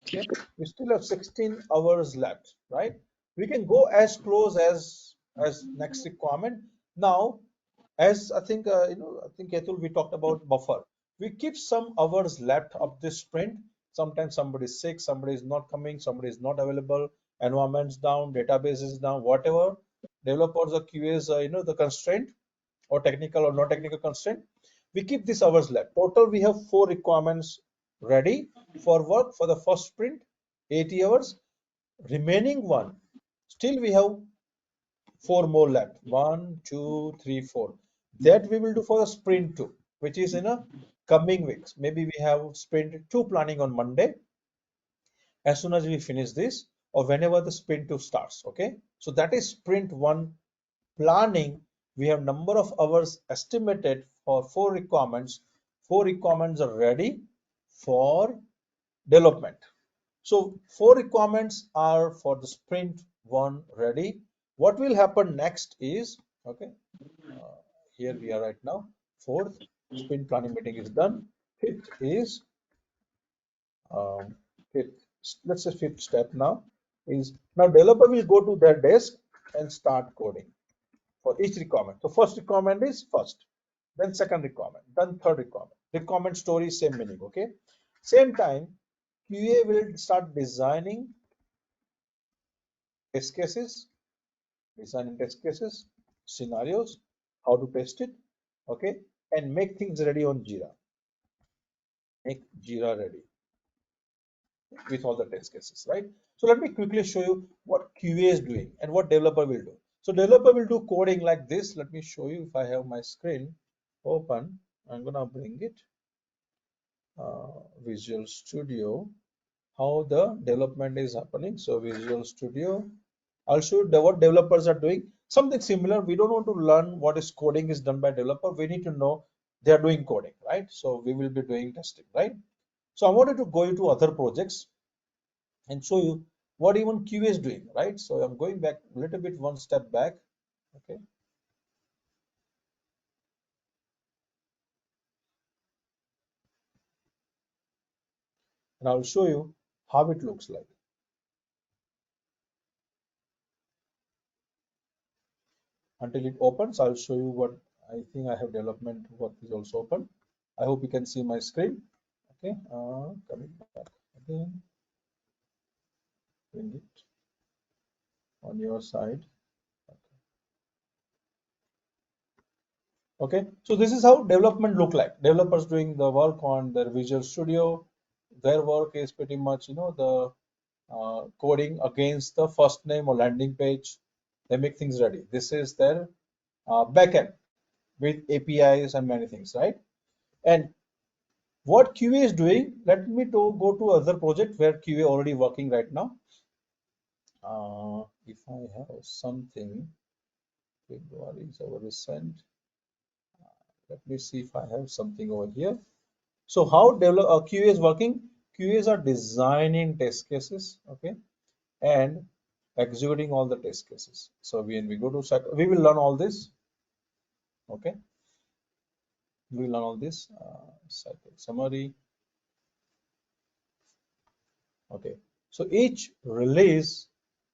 Okay, we still have 16 hours left, right? We can go as close as next requirement. Now, as I think I think Ketul, we talked about buffer. We keep some hours left of this sprint. Sometimes somebody is sick, somebody is not coming, somebody is not available, environment's down, database is down, whatever. Developers or QAs, the constraint or technical or non technical constraint. We keep these hours left. Total, we have 4 requirements ready for work for the first sprint, 80 hours. Remaining one, still we have 4 more left. 1, 2, 3, 4. That we will do for the sprint 2, which is in a coming weeks. Maybe we have sprint 2 planning on Monday. As soon as we finish this, or whenever the sprint 2 starts. Okay, so that is sprint 1 planning. We have number of hours estimated for 4 requirements. 4 requirements are ready for development. So 4 requirements are for the sprint 1 ready. What will happen next is, okay, here we are right now. Fourth sprint planning meeting is done. Fifth is fifth. Let's say fifth step now is now developer will go to their desk and start coding for each requirement. So first requirement is first, then second requirement, then third requirement. Requirement story, same meaning. Okay, same time QA will start designing test cases, scenarios, how to test it, okay, and make things ready on Jira. Make Jira ready with all the test cases, right? So let me quickly show you what QA is doing and what developer will do. So developer will do coding like this. Let me show you if I have my screen open. I'm gonna bring it Visual Studio, how the development is happening. So Visual Studio, I'll show you what developers are doing. Something similar. We don't want to learn what is coding is done by developer. We need to know they are doing coding, right? So we will be doing testing, right? So I wanted to go into other projects and show you what even QA is doing, right? So I'm going back a little bit, one step back. Okay. and I'll show you how it looks like. Until it opens, I'll show you what I think I have development work is also open. I hope you can see my screen. Okay, coming back again, bring it on your side. Okay, so this is how development look like. Developers doing the work on their Visual Studio. Their work is pretty much, the coding against the first name or landing page. They make things ready. This is their backend with APIs and many things, right? And what QA is doing, let me go to other project where QA already working right now. If I have something, February is our recent. Let me see if I have something over here. So how QA is working? QAs are designing test cases, okay, and executing all the test cases. So when we go to cycle, we will learn all this, okay. We will learn all this cycle summary, okay. So each release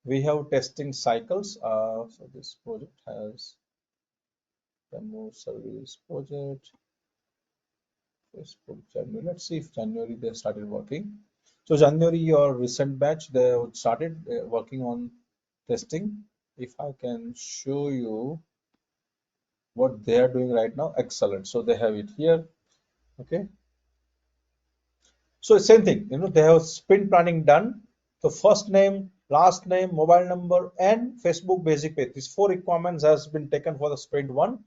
we have testing cycles. So this project has demo service project. Facebook January. Let's see if January they started working. So January, your recent batch, they started working on testing. If I can show you what they are doing right now, excellent. So they have it here. Okay. So same thing, they have sprint planning done. So first name, last name, mobile number, and Facebook basic page. These 4 requirements has been taken for the sprint 1.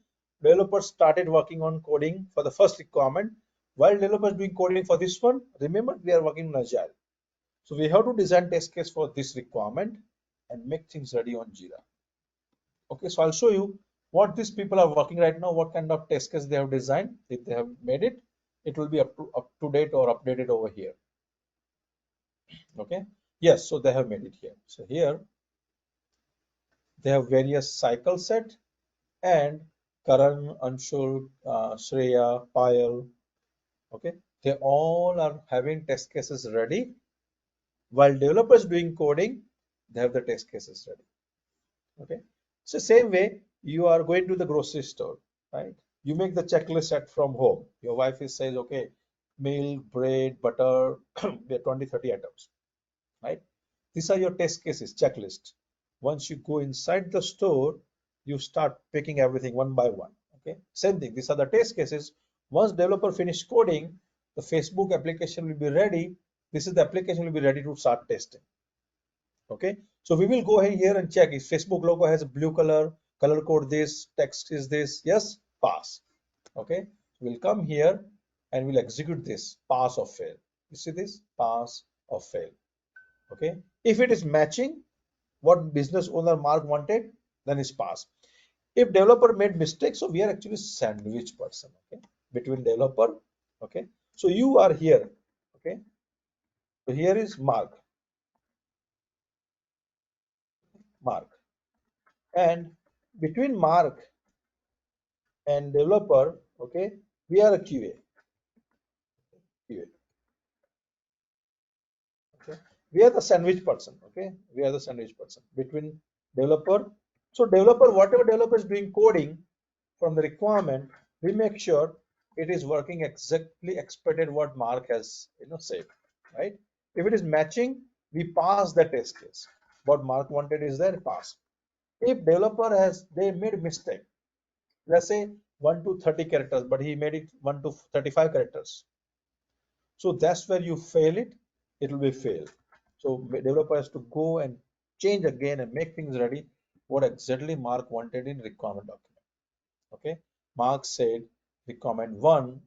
Developers started working on coding for the first requirement. While developers doing coding for this one, remember we are working on Agile. So we have to design test case for this requirement and make things ready on Jira. Okay, so I'll show you what these people are working right now, what kind of test case they have designed. If they have made it, it will be up to date or updated over here. Okay, yes, so they have made it here. So here they have various cycle set, and Karan, Anshul, Shreya, Payal, okay, they all are having test cases ready. While developers doing coding, they have the test cases ready. Okay, so same way you are going to the grocery store, right? You make the checklist at from home. Your wife is says, okay, milk, bread, butter, 20, 30 items, right? These are your test cases, checklist. Once you go inside the store, you start picking everything one by one. Okay, same thing. These are the test cases. Once developer finish coding, the Facebook application will be ready. This is the application will be ready to start testing. Okay, so we will go ahead here and check if Facebook logo has a blue color code this, text is this, yes, pass. Okay, we'll come here and we'll execute this, pass or fail. You see this, pass or fail. Okay, if it is matching what business owner Mark wanted, then it's pass. If developer made mistakes, so we are actually sandwich person, okay, between developer. Okay, so you are here. Okay, so here is Mark, and between Mark and developer, okay, we are a QA. Okay, we are the sandwich person. Okay, we are the sandwich person between developer. So developer, whatever developer is doing coding from the requirement, we make sure it is working exactly expected what Mark has said, right? If it is matching, we pass the test case. What Mark wanted is there, pass. If developer has they made mistake, let's say 1 to 30 characters, but he made it 1 to 35 characters. So that's where you fail it, it will be fail. So developer has to go and change again and make things ready what exactly Mark wanted in requirement document. Okay, Mark said requirement 1,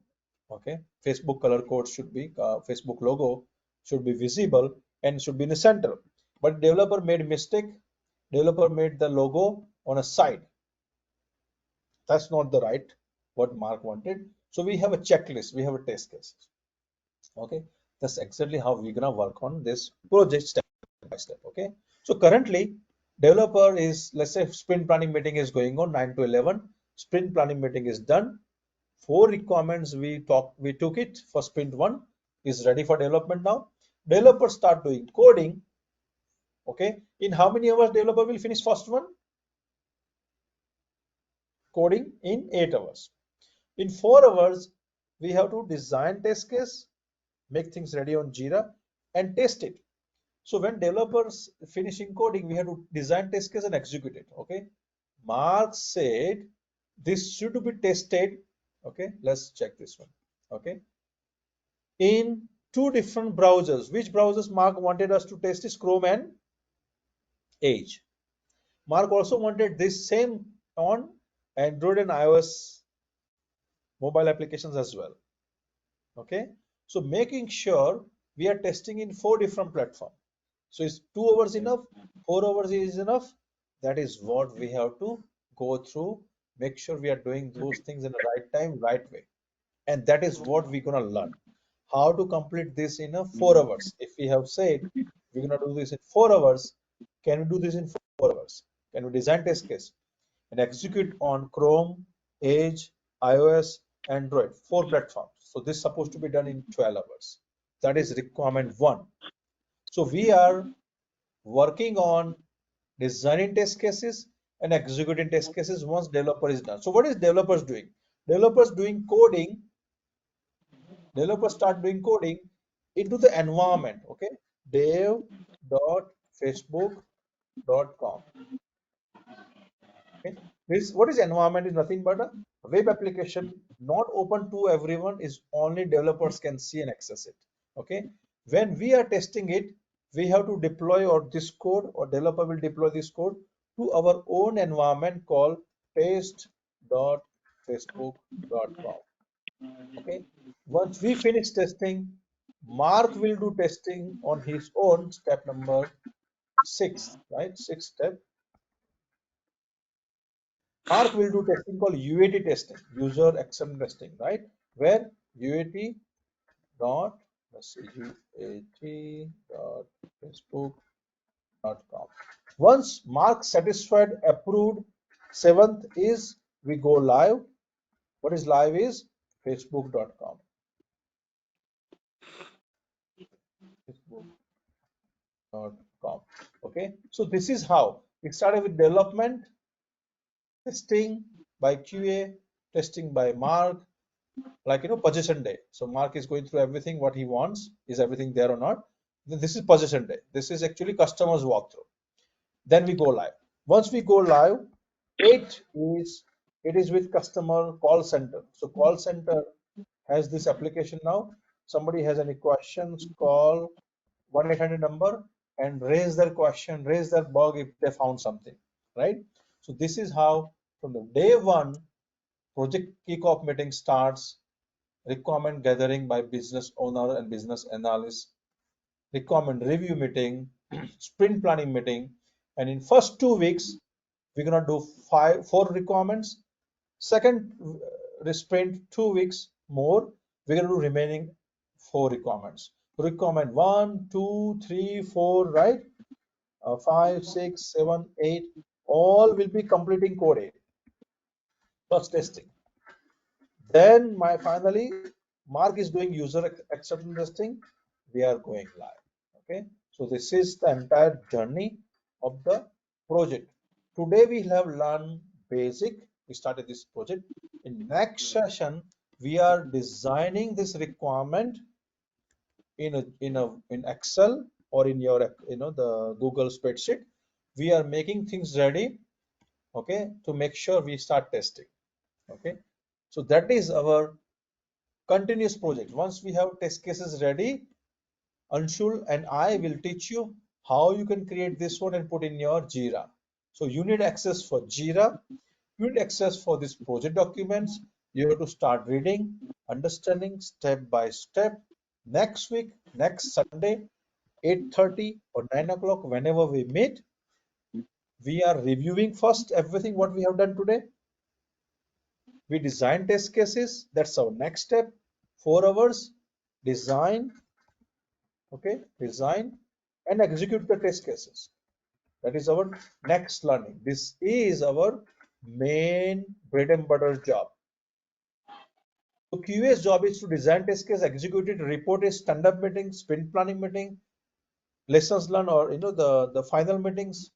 okay, Facebook color code should be Facebook logo should be visible and should be in the center. But developer made a mistake. Developer made the logo on a side. That's not the right what Mark wanted. So we have a checklist, we have a test case. Okay, that's exactly how we're gonna work on this project step by step. Okay, so currently developer is, let's say sprint planning meeting is going on 9 to 11. Sprint planning meeting is done. 4 requirements we took it for sprint 1 is ready for development now. developers start doing coding, okay, in how many hours developer will finish first one? Coding in 8 hours. In 4 hours, we have to design test case, make things ready on Jira and test it. So when developers finishing coding, we have to design test case and execute it. Okay. Mark said this should be tested. Okay. Let's check this one. Okay. In two different browsers. Which browsers Mark wanted us to test is Chrome and Edge. Mark also wanted this same on Android and iOS mobile applications as well. Okay. So making sure we are testing in 4 different platforms. So is 2 hours enough? 4 hours is enough? That is what we have to go through. Make sure we are doing those things in the right time, right way. And that is what we're gonna learn. How to complete this in a 4 hours. If we have said we're gonna do this in 4 hours, can we do this in 4 hours? Can we design test case and execute on Chrome, Edge, iOS, Android, 4 platforms. So this is supposed to be done in 12 hours. That is requirement 1. So we are working on designing test cases and executing test cases once developer is done. So what is developers doing? Developers doing coding, developers start doing coding into the environment, okay? dev.facebook.com. Okay. This what is environment is nothing but a web application not open to everyone, is only developers can see and access it. Okay. When we are testing it, we have to deploy or this code or developer will deploy this code to our own environment called test.facebook.com. Okay. Once we finish testing, Mark will do testing on his own, step number 6, right? 6 step. Mark will do testing called UAT testing, user acceptance testing, right? Where UAT dot, let's see, UAT dot facebook.com. Once Mark satisfied, approved, 7th is we go live. What is live is facebook.com. Facebook.com. Okay, so this is how we started with development, testing by QA, testing by Mark, like possession day. So Mark is going through everything what he wants, is everything there or not. This is possession day, this is actually customers walkthrough. Then we go live. Once we go live, it is with customer call center. So call center has this application now. Somebody has any questions, call 1-800 number and raise their question, raise their bug if they found something, right? So this is how from the day one project kickoff meeting starts, requirement gathering by business owner and business analyst, requirement review meeting, sprint planning meeting, and in first 2 weeks we're gonna do 4 requirements. Second sprint 2 weeks more, we're gonna do remaining 4 requirements. Requirement 1, 2, 3, 4, right? 5, 6, 7, 8, all will be completing code 8. First testing. Then finally Mark is doing user acceptance testing. We are going live. Okay, so this is the entire journey of the project. Today we have learned basic. We started this project. In next session, we are designing this requirement in Excel or in your the Google spreadsheet. We are making things ready. Okay, to make sure we start testing. Okay, so that is our continuous project. Once we have test cases ready, Anshul and I will teach you how you can create this one and put in your Jira. So you need access for Jira, you need access for this project documents. You have to start reading, understanding step by step. Next week, next Sunday, 8:30 or 9 o'clock, whenever we meet, we are reviewing first everything what we have done today. We design test cases. That's our next step. 4 hours design, okay, design and execute the test cases. That is our next learning. This is our main bread and butter job. So QA's job is to design test case, execute it, report a stand-up meeting, sprint planning meeting, lessons learned, or the final meetings.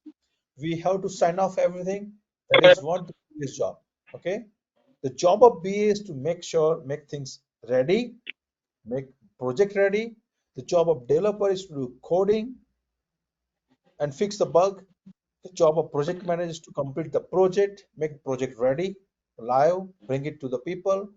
We have to sign off everything. That is what the BA's job. Okay. The job of BA is to make things ready, make project ready. The job of developer is to do coding and fix the bug. The job of project manager is to complete the project, make project ready, live, bring it to the people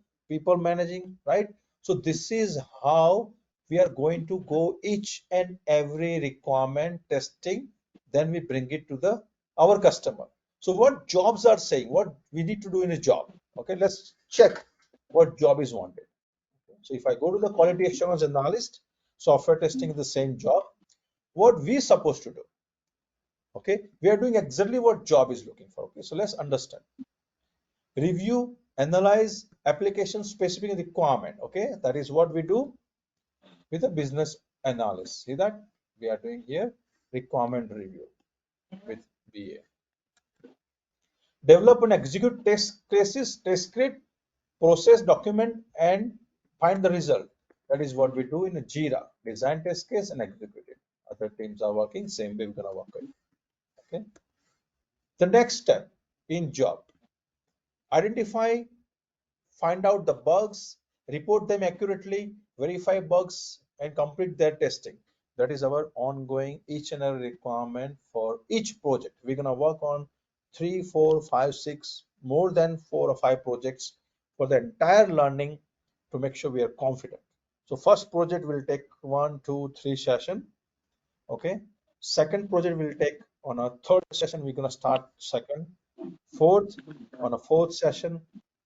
managing, right? So this is how we are going to go each and every requirement testing, then we bring it to the our customer. So what jobs are saying, what we need to do in a job. Okay, let's check what job is wanted. So if I go to the quality assurance analyst, software testing is the same job. What we supposed to do? Okay, we are doing exactly what job is looking for. Okay, so let's understand. Review, analyze application specific requirement. Okay, that is what we do with a business analyst. See that we are doing here requirement review with BA. Develop and execute test cases, test script, process, document, and find the result. That is what we do in a Jira. Design test case and execute it. Other teams are working same way we're gonna work it. Okay. The next step in job, identify, find out the bugs, report them accurately, verify bugs, and complete their testing. That is our ongoing each and every requirement for each project. We're gonna work on 3, 4, 5, 6, more than 4 or 5 projects for the entire learning to make sure we are confident. So first project will take 1, 2, 3 session. Okay. Second project will take on a third session. We're gonna start second. Fourth, on a fourth session,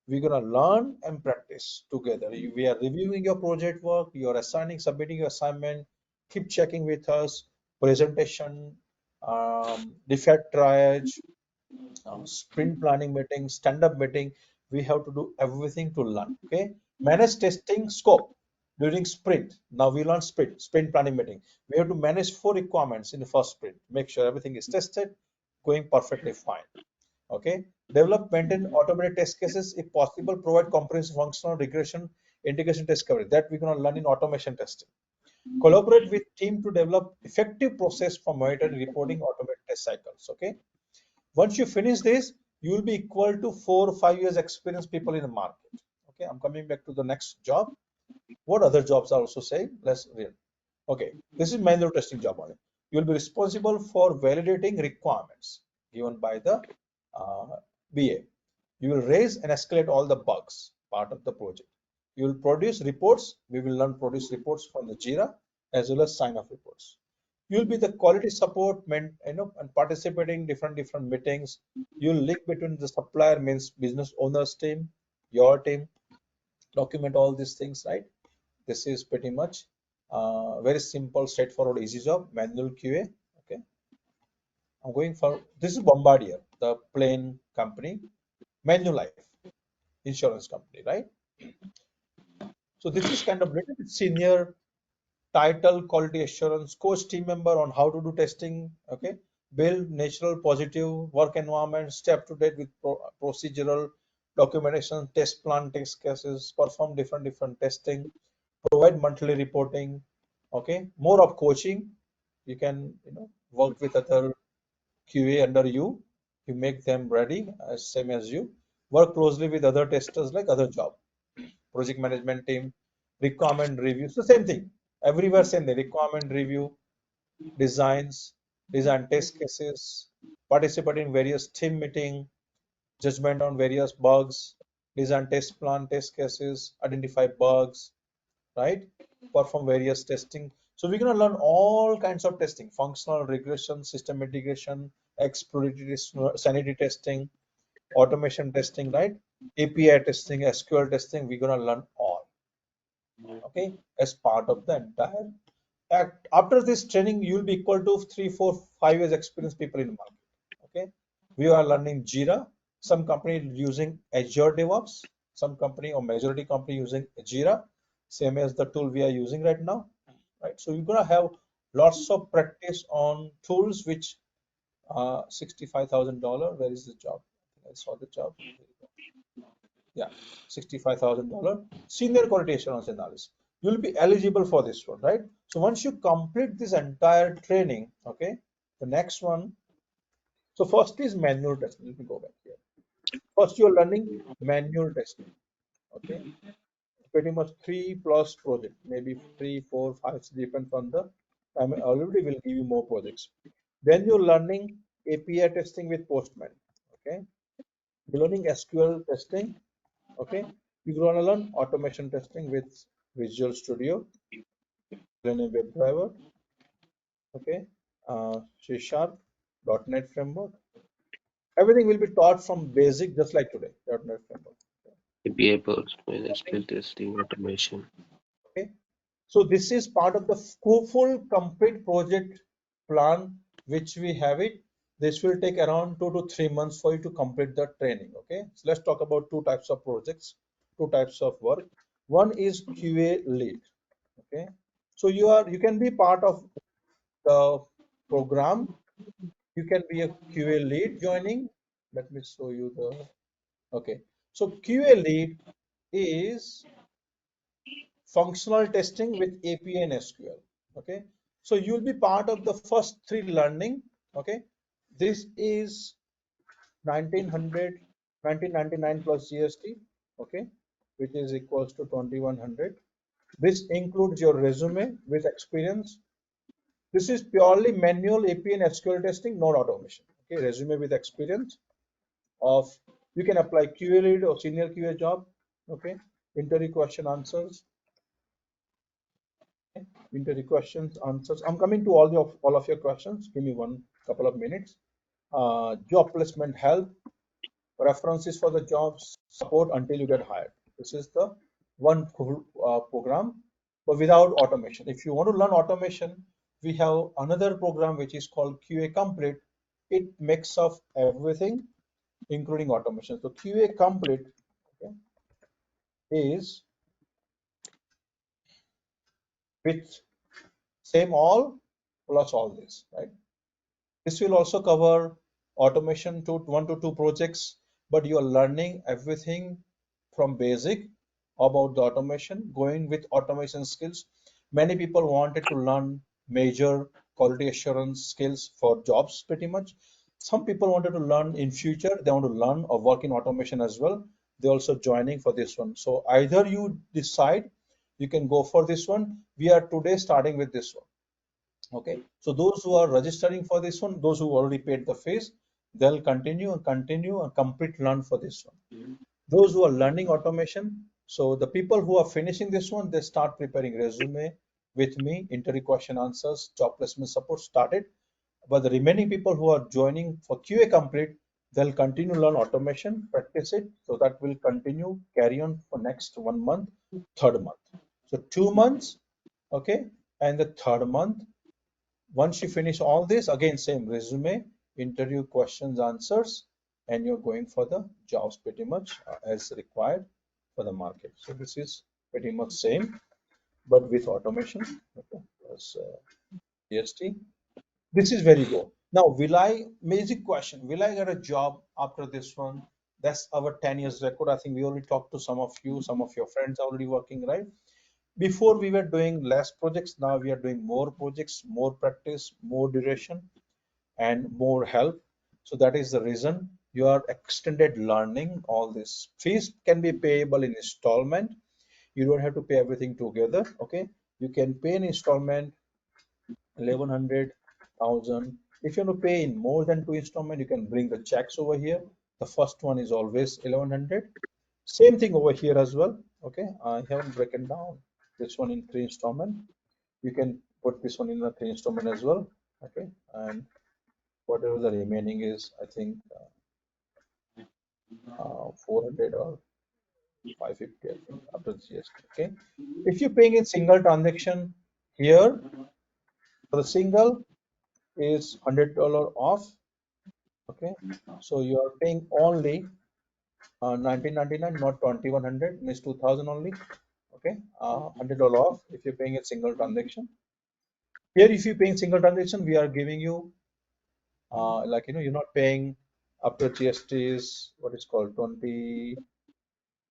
we're gonna learn and practice together. We are reviewing your project work, you're assigning, submitting your assignment, keep checking with us, presentation, defect triage, sprint planning meeting, stand-up meeting. We have to do everything to learn. Okay. Manage testing scope during sprint. Now we learn sprint planning meeting. We have to manage 4 requirements in the first sprint. Make sure everything is tested, going perfectly fine. Okay. Develop, maintain automated test cases. If possible, provide comprehensive functional regression, integration test coverage. That we're going to learn in automation testing. Collaborate with team to develop effective process for monitoring, reporting, automated test cycles. Okay. Once you finish this, you will be equal to 4 or 5 years experience people in the market. Okay, I'm coming back to the next job. What other jobs are also saying? Let's read. Okay, this is manual testing job only. You will be responsible for validating requirements given by the uh, BA. You will raise and escalate all the bugs part of the project. You will produce reports. We will learn produce reports from the Jira as well as sign off reports. You will be the quality support, and participating different meetings. You'll link between the supplier means business owners team, your team, document all these things, right? This is pretty much very simple, straightforward, easy job, manual QA. Okay, I'm going for this is Bombardier, the plane company, Manulife insurance company, right? So this is kind of little bit senior title, quality assurance, coach team member on how to do testing. Okay, build natural positive work environment, stay up to date with procedural documentation, test plan, test cases, perform different testing, provide monthly reporting. Okay, more of coaching. You can work with other QA under you. You make them ready as same as you. Work closely with other testers like other job. Project management team, requirement review. So same thing. Everywhere same thing. Requirement review, designs, design test cases, participate in various team meeting, judgment on various bugs, design test plan, test cases, identify bugs, right? Perform various testing. So we're gonna learn all kinds of testing, functional regression, system integration, exploratory sanity testing, automation testing, right? API testing, SQL testing, we're gonna learn all, okay, as part of the entire act. After this training, you'll be equal to 3, 4, 5 years experience people in the market. Okay, we are learning Jira. Some company using Azure DevOps, some company or majority company using Jira, same as the tool we are using right now, right? So you're gonna have lots of practice on tools which $65,000. Where is the job? I saw the job. Yeah, $65,000 senior quality assurance analyst. You'll be eligible for this one, right? So once you complete this entire training, okay, the next one. So first is manual testing. Let me go back here. First, you're learning manual testing. Okay, pretty much 3+ project, maybe 3, 4, 5, depends on the time. Already will give you more projects. Then you're learning API testing with Postman. Okay, you're learning SQL testing. Okay, you're gonna learn automation testing with Visual Studio, learn a WebDriver. Okay, C Sharp, .NET Framework. Everything will be taught from basic, just like today. .NET Framework. API Postman, skill testing, automation. Okay, so this is part of the full complete project plan which we have it. This will take around 2 to 3 months for you to complete the training. Okay, so let's talk about two types of projects, two types of work. One is QA lead. Okay, so you can be part of the program. You can be a QA lead joining. Let me show you the. Okay, so QA lead is functional testing with API and SQL. Okay, so you'll be part of the first three learning. Okay, this is 1900, 1999 plus GST. Okay, which is equals to 2100. This includes your resume with experience. This is purely manual API and SQL testing, not automation. Okay, resume with experience of, you can apply QA lead or senior QA job. Okay, interview question answers. Into the questions, answers. I'm coming to all of your questions. Give me one couple of minutes. Job placement help, references for the jobs, support until you get hired. This is the one program, but without automation. If you want to learn automation, we have another program which is called QA Complete. It makes of everything, including automation. So QA Complete, okay, is with same all plus all this, right? This will also cover automation to 1 to 2 projects, but you are learning everything from basic about the automation, going with automation skills. Many people wanted to learn major quality assurance skills for jobs pretty much. Some people wanted to learn in future, they want to learn or work in automation as well. They're also joining for this one. So either you decide, you can go for this one. We are today starting with this one. Okay, so those who are registering for this one, those who already paid the fees, they'll continue and complete learn for this one. Those who are learning automation, so the people who are finishing this one, they start preparing resume with me, interview question answers, job placement support started. But the remaining people who are joining for QA complete, they'll continue learn automation, practice it. So that will continue, carry on for next 1 month, third month. So 2 months, okay, and the third month. Once you finish all this, again, same resume, interview questions, answers, and you're going for the jobs pretty much as required for the market. So this is pretty much same, but with automation. Okay, plus GST. This is very good. Now, basic question, will I get a job after this one? That's our 10 years record. I think we already talked to some of you, some of your friends already working, right? Before we were doing less projects, now we are doing more projects, more practice, more duration, and more help. So that is the reason you are extended learning. All this fees can be payable in installment. You don't have to pay everything together. Okay, you can pay in installment 1100, 1000. If you want to pay in more than 2 installment, you can bring the checks over here. The first one is always 1100. Same thing over here as well. Okay, I haven't broken down this one in 3 installment. You can put this one in a 3 installment as well. Okay, and whatever the remaining is, I think 400 or 550, I think, after GST. Okay, if you're paying in single transaction here, for the single is $100 off. Okay, so you are paying only 1999, not 2100, means 2000 only. Okay, $100 off if you're paying a single transaction. Here, if you're paying single transaction, we are giving you like you're not paying after GST is what is called 20,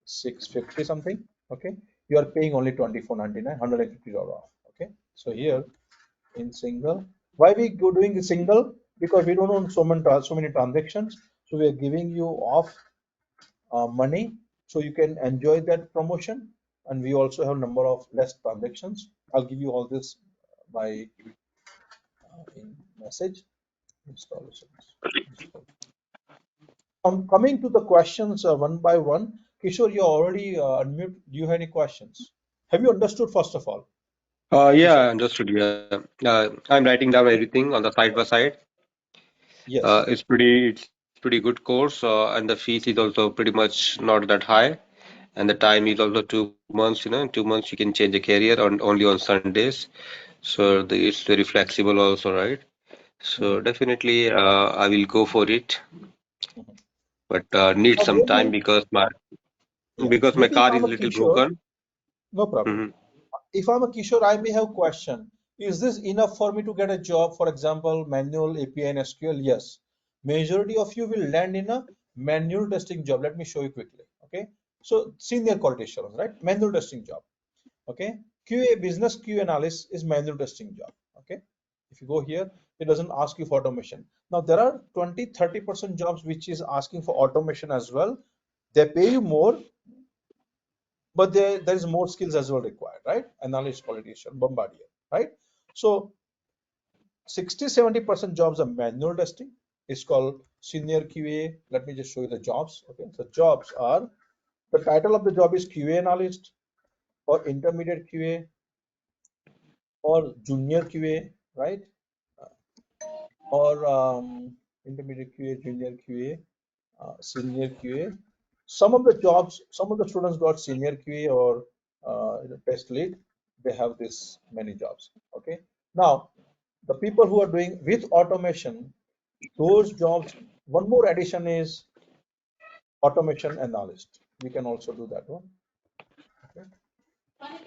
650 something. Okay, you are paying only $24.99, $150 off. Okay, so here in single, why we go doing the single? Because we don't own so many transactions, so we are giving you off money so you can enjoy that promotion, and we also have number of less transactions. I'll give you all this by in message installations. Coming to the questions one by one, Kishore, you already unmute. Do you have any questions? Have you understood first of all, Yeah, Kishore? I understood. Yeah. I'm writing down everything on the side by side. Yes. It's pretty good course, and the fees is also pretty much not that high, and the time is also 2 months. In 2 months you can change a career on only on Sundays, so it's very flexible also, right? So Mhm, definitely, I will go for it, mhm. but need Now, some here time my yeah. because my Maybe if car I'm is a a little Kishore, broken. no problem. Hmm. If I'm a Kishore, I may have question. Is this enough for me to get a job? For example, manual API and SQL? Yes. Majority of you will land in a manual testing job. Let me show you quickly. Okay. So senior quality assurance, right? Manual testing job. Okay. QA business QA analyst is manual testing job. Okay. If you go here, it doesn't ask you for automation. Now there are 20-30% jobs which is asking for automation as well. They pay you more, but there is more skills as well required, right? Analyst, politician, bombardier, right? So 60-70% jobs are manual testing. It's called senior QA. Let me just show you the jobs. Okay, so jobs are, the title of the job is QA analyst or intermediate QA or junior QA, right? Or intermediate QA, junior QA, senior QA. Some of the jobs, some of the students got senior QA or test lead. They have this many jobs. Okay. Now, the people who are doing with automation, those jobs. One more addition is automation analyst. We can also do that one. Okay.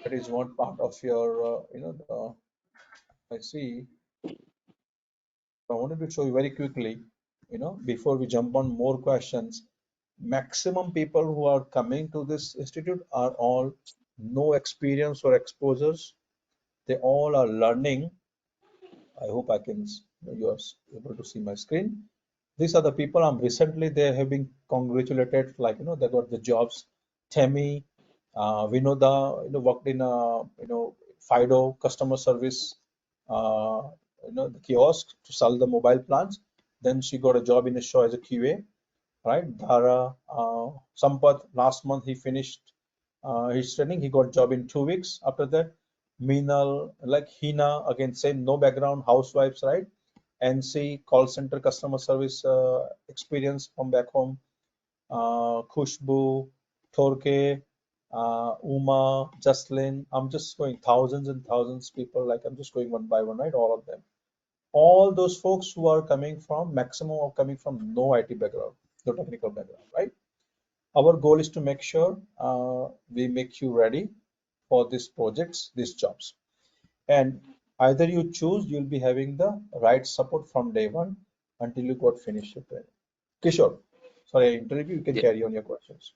That is one part of your, I see. I wanted to show you very quickly, before we jump on more questions. Maximum people who are coming to this institute are all no experience or exposures. They all are learning. I hope you are able to see my screen. These are the people I'm recently, they have been congratulated, like, they got the jobs. Temi, Vinoda, worked in, Fido customer service, uh, the kiosk to sell the mobile plans. Then she got a job in a show as a QA, right? Dhara, Sampath, last month he finished his training. He got job in 2 weeks. After that, Meenal, like Hina, again same, no background, housewives, right? NC, call center customer service experience from back home. Khushbu, Torke, Uma, Jaslin. I'm just going thousands and thousands people. Like I'm just going one by one, right? All of them. All those folks who are coming from, maximum are coming from no IT background, no technical background, right? Our goal is to make sure we make you ready for these projects, these jobs. And either you choose, you'll be having the right support from day one until you got finished your training. Kishore, sorry, I interrupt you. You can Yeah. carry on your questions.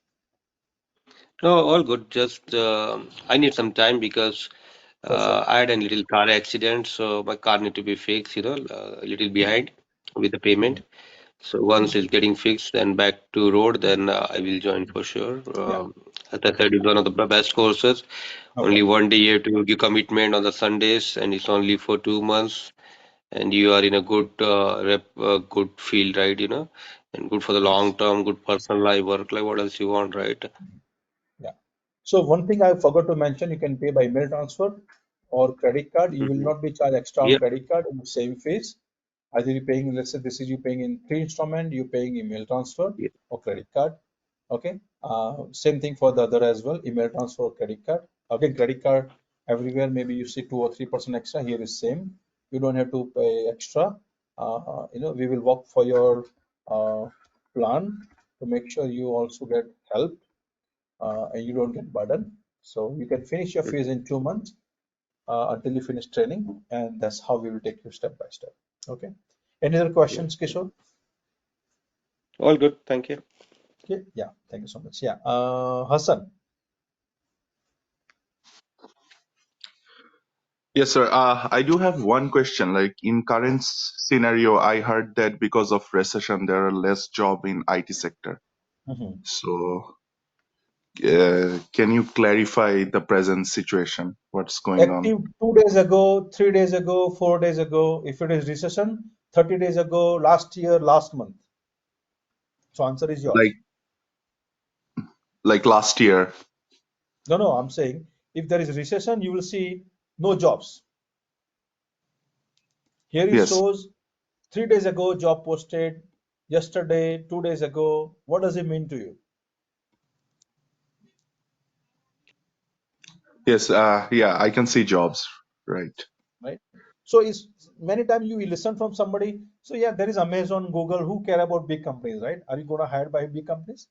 No, all good. Just I need some time because For sure. I had a little car accident, so my car need to be fixed. A little behind with the payment. Mhm. So once it's getting fixed and back to road, then I will join for sure. Yeah, As I said, it's one of the best courses. no Only problem. one day you have to give commitment on the Sundays, and it's only for 2 months. And you are in a good field, right? And good for the long Yes. term, good personal life, work life. What else you want, right? Yeah. So one thing I forgot to mention, you can pay by email transfer or credit card. You will Hmm. not be charged extra on Yeah, credit card in the same fees. Either you're paying, let's say this is you paying in 3 installment, you're paying email transfer yeah, or credit card. Okay. Same thing for the other as well, email transfer or credit card. Again, credit card everywhere, maybe you see 2 or 3% extra. Here is same. You don't have to pay extra. We will work for your uh, plan to make sure you also get help and you don't get burdened. So you can finish your fees mhm, in 2 months until you finish training, and that's how we will take you step by step. Okay. Any other yeah. questions, Kishore? All good. Thank you. Okay, yeah, thank you so much. Yeah, Hassan. Yes, sir. I do have one question. Like in current scenario, I heard that because of recession, there are less job in IT sector. Mhm. So, can you clarify the present situation? What's going on? Active 2 days ago, 3 days ago, 4 days ago. If it is recession, 30 days ago, last year, last month. So answer is yours. Like last year? No, no, I'm saying if there is recession, you will see no jobs. Here it Yes. shows 3 days ago job posted, yesterday, 2 days ago. What does it mean to you? Yes. Yeah, I can see jobs. Right. Right? So is many times you will listen from somebody. So yeah, there is Amazon, Google, who care about big companies, right? Are you gonna hire by big companies?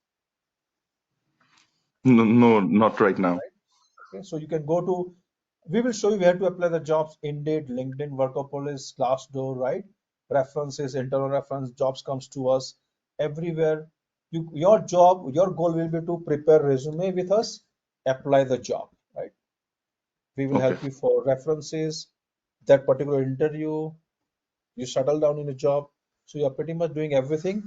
No, no, not right now. Okay, so you can go to, we will show you where to apply the jobs: Indeed, LinkedIn, Workopolis, Glassdoor, right? References, internal reference, jobs comes to us everywhere. Your job, your goal will be to prepare resume with us, apply the job, right? We will Okay. help you for references, that particular interview, you settle down in a job. So you're pretty much doing everything.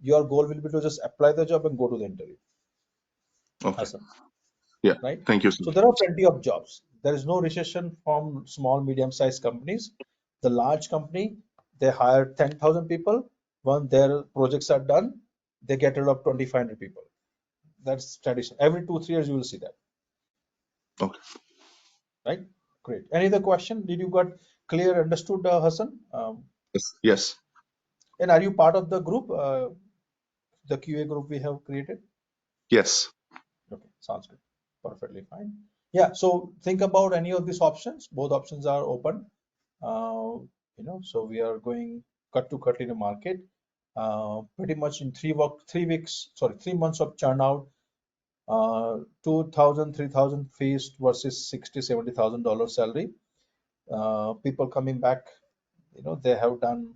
Your goal will be to just apply the job and go to the interview. Okay. Awesome. Yeah. Right? Thank you, sir. So there are plenty of jobs. There is no recession from small, medium-sized companies. The large company, they hire 10,000 people. When their projects are done, they get rid of 2,500 people. That's tradition. Every 2, 3 years, you will see that. Okay. Right? Great. Any other question? Did you got clear, understood, Hassan? Yes. Yes. And are you part of the group, the QA group we have created? Yes. Okay, sounds good. Perfectly fine. Yeah, so think about any of these options. Both options are open. So we are going cut to cut in the market. Pretty much in 3 weeks, sorry, 3 months of churn out, 2,000, 3,000 fees versus 60, $70,000 salary. People coming back, they have done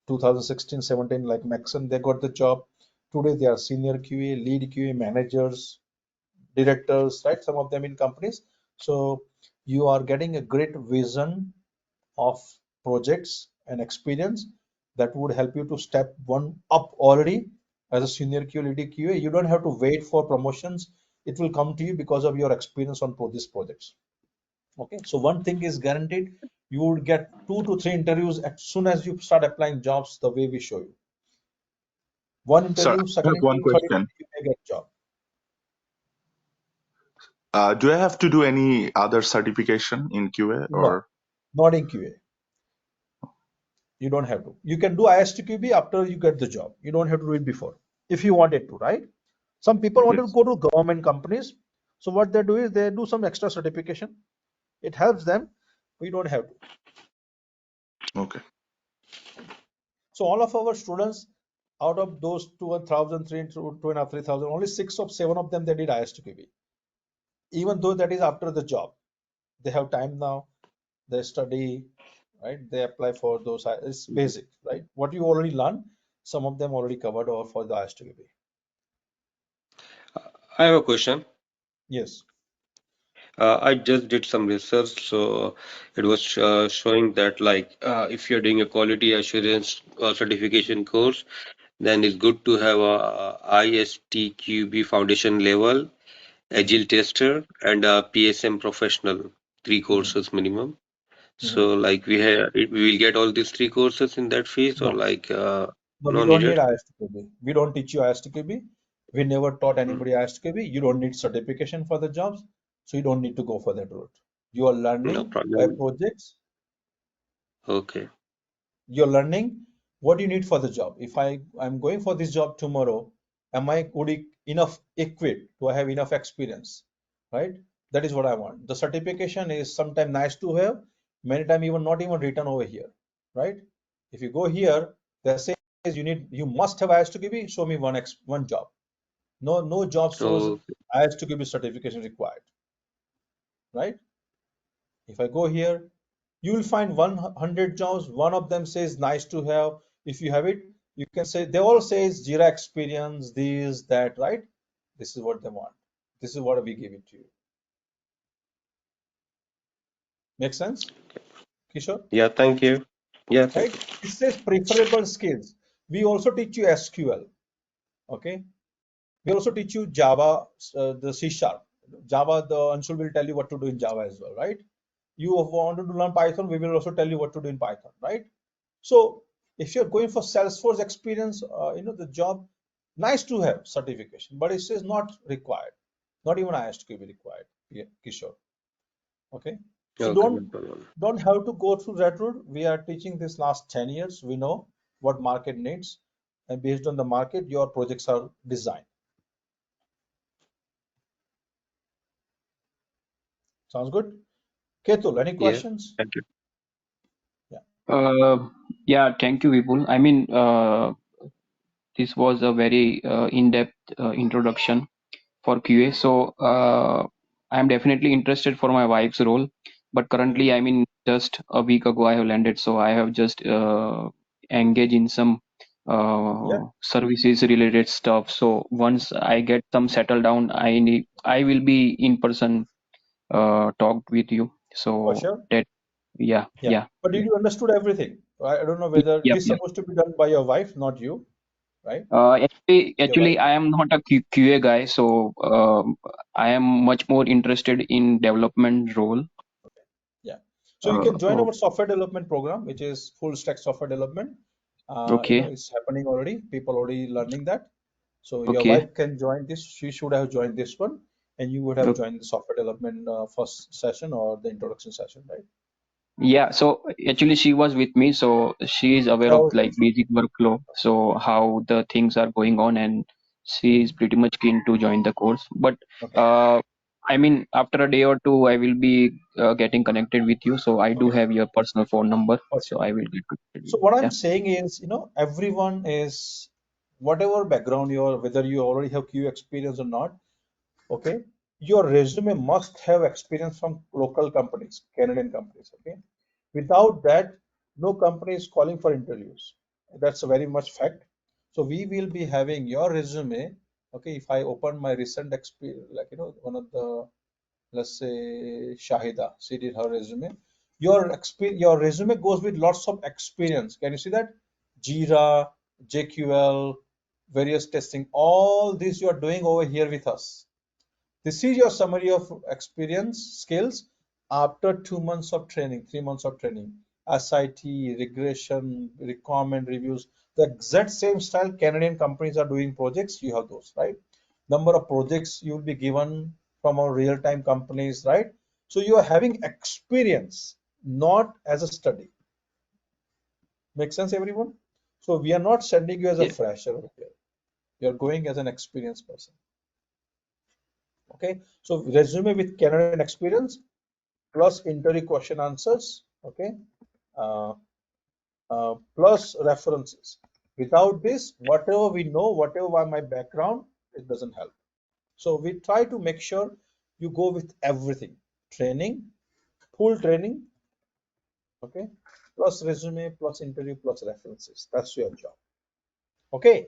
2016, 17, like Maxon, they got the job. Today they are senior QA, lead QA managers, directors, right? Some of them in companies. So you are getting a great vision of projects and experience that would help you to step one up already as a senior QA, lead QA. You don't have to wait for promotions. It will come to you because of your experience on these projects. Okay. So one thing is guaranteed. You would get 2 to 3 interviews as soon as you start applying jobs the way we show you. One Sir, interview, I second have one interview, third question. interview, you may get job. Do I have to do any other certification in QA No, or? not in QA. You don't have to. You can do ISTQB after you get the job. You don't have to do it before if you wanted to, right? Some people want to Yes. go to government companies. So what they do is they do some extra certification. It helps them. We don't have to. Okay. So all of our students, out of those 2,000, 2,500, 3,000, only 6 or 7 of them they did ISTQB. Even though that is after the job, they have time now. They study, right? They apply for those. It's basic, right? What you already learned, some of them already covered over for the ISTQB. I have a question. Yes. I just did some research, so it was showing that if you're doing a quality assurance certification course, then it's good to have a ISTQB foundation level, Mhm, Agile tester, and a PSM professional, three mhm, courses minimum. mhm. So we will get all these three courses in that phase, or No, no, we no don't need needed? ISTQB. We don't teach you ISTQB. We never taught Mm, anybody ISTQB. You don't need certification for the jobs, so you don't need to go for that route. You are no learning by problem. projects. Okay. You're learning what you need for the job. If I'm going for this job tomorrow, am I enough equipped? Do I have enough experience? Right? That is what I want. The certification is sometimes nice to have, many times even not even written over here. Right? If you go here, they say you must have ISTQB, show me one job. No job shows So, ISTQB certification required. Right? If I go here, you will find 100 jobs. One of them says nice to have. If you have it, You can say, they all say it's Jira experience, this, that, right? This is what they want. This is what we give it to you. Make sense, Kishore? Yeah, thank you. Yeah, thank Right? It says preferable skills. We also teach you SQL. Okay. We also teach you Java, the C Sharp. Java, the Anshul will tell you what to do in Java as well, right? You wanted to learn Python, we will also tell you what to do in Python, right? So if you're going for Salesforce experience, the job, nice to have certification, but it says not required. Not even ISTQB required, Kishore. Okay. you. So Okay, no problem. don't have to go through that route. We are teaching this last 10 years. We know what market needs, and based on the market, your projects are designed. Sounds good? Ketul, any Yeah, questions? thank you. Yeah, thank you, Vipul. I mean, this was a very in-depth introduction for QA. So I'm definitely interested for my wife's role, but currently, I mean, just a week ago I have landed, so I have just engaged in some Yeah, services related stuff. So once I get some settled down, I will be in person talked with you. for So sure. that yeah Yeah. yeah But did you understood everything? I don't know whether yep this is yep. supposed to be done by your wife, not you, right? Your Actually, wife? I am not a QA guy, so I am much more interested in development role. Yeah. So you can join Oh, our software development program, which is full stack software development. okay, It's happening already. People already learning that. So your okay. wife can join this. She should have joined this one, and you would have Okay. joined the software development first session or the introduction session, right? Yeah, so actually she was with me, so she is aware of Oh, like that's basic workflow, so how the things are going on, and she is mhm. pretty much keen to join the course. But Okay. uh, I mean, after a day or two, I will be getting connected with you. So I do Okay. have your personal phone number, For so sure. I will get connected with So you. what I'm Yeah. saying is, everyone is, whatever background you are, whether you already have Q experience or not, okay, your resume must have experience from local companies, Canadian companies, okay. Without that, no company is calling for interviews. That's a very much fact. So we will be having your resume. Okay, if I open my recent experience, like one of the, let's say Shahida, she did her resume. Your resume goes with lots of experience. Can you see that? Jira, JQL, various testing, all this you are doing over here with us. This is your summary of experience skills after 2 months of training, 3 months of training. SIT, regression, requirement reviews, the exact same style Canadian companies are doing projects, you have those, right? Number of projects you will be given from our real-time companies, right? So you are having experience, not as a study. Make sense, everyone? So we are not sending you as a Yeah. fresher over here. You're going as an experienced person. Okay, so resume with Canadian experience plus interview question answers, okay, uh, plus references. Without this, whatever we know, whatever my background, it doesn't help. So we try to make sure you go with everything, training, full training, okay, plus resume, plus interview, plus references. That's your job. Okay.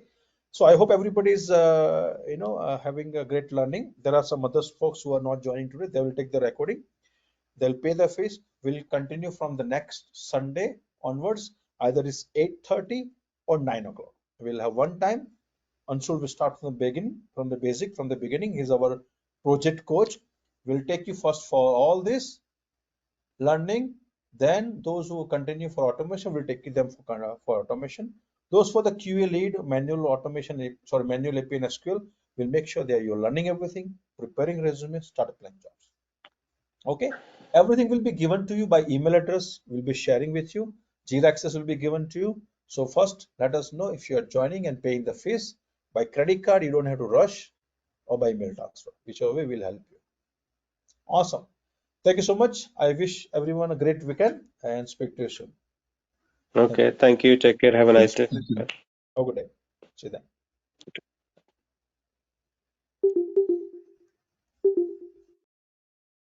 So I hope everybody is, having a great learning. There are some other folks who are not joining today. They will take the recording. They'll pay the fees. We'll continue from the next Sunday onwards. Either it's 8:30 or 9 o'clock. We'll have one time. Anshul will start from the beginning, from the basic, from the beginning. He's our project coach. We'll take you first for all this learning. Then those who continue for automation, will take them for automation. Those for the QA lead, manual automation, manual AP and SQL, will make sure that you're learning everything, preparing resumes, start applying jobs. Okay, everything will be given to you by email address. We'll be sharing with you. Jira access will be given to you. So first, let us know if you are joining and paying the fees. By credit card, you don't have to rush, or by mail transfer, whichever way will help you. Awesome. Thank you so much. I wish everyone a great weekend and speak to you soon. Thank Okay, you. thank you. Take care. Have a See you nice soon. day. Thank you. Bye. Have a good day. See you then.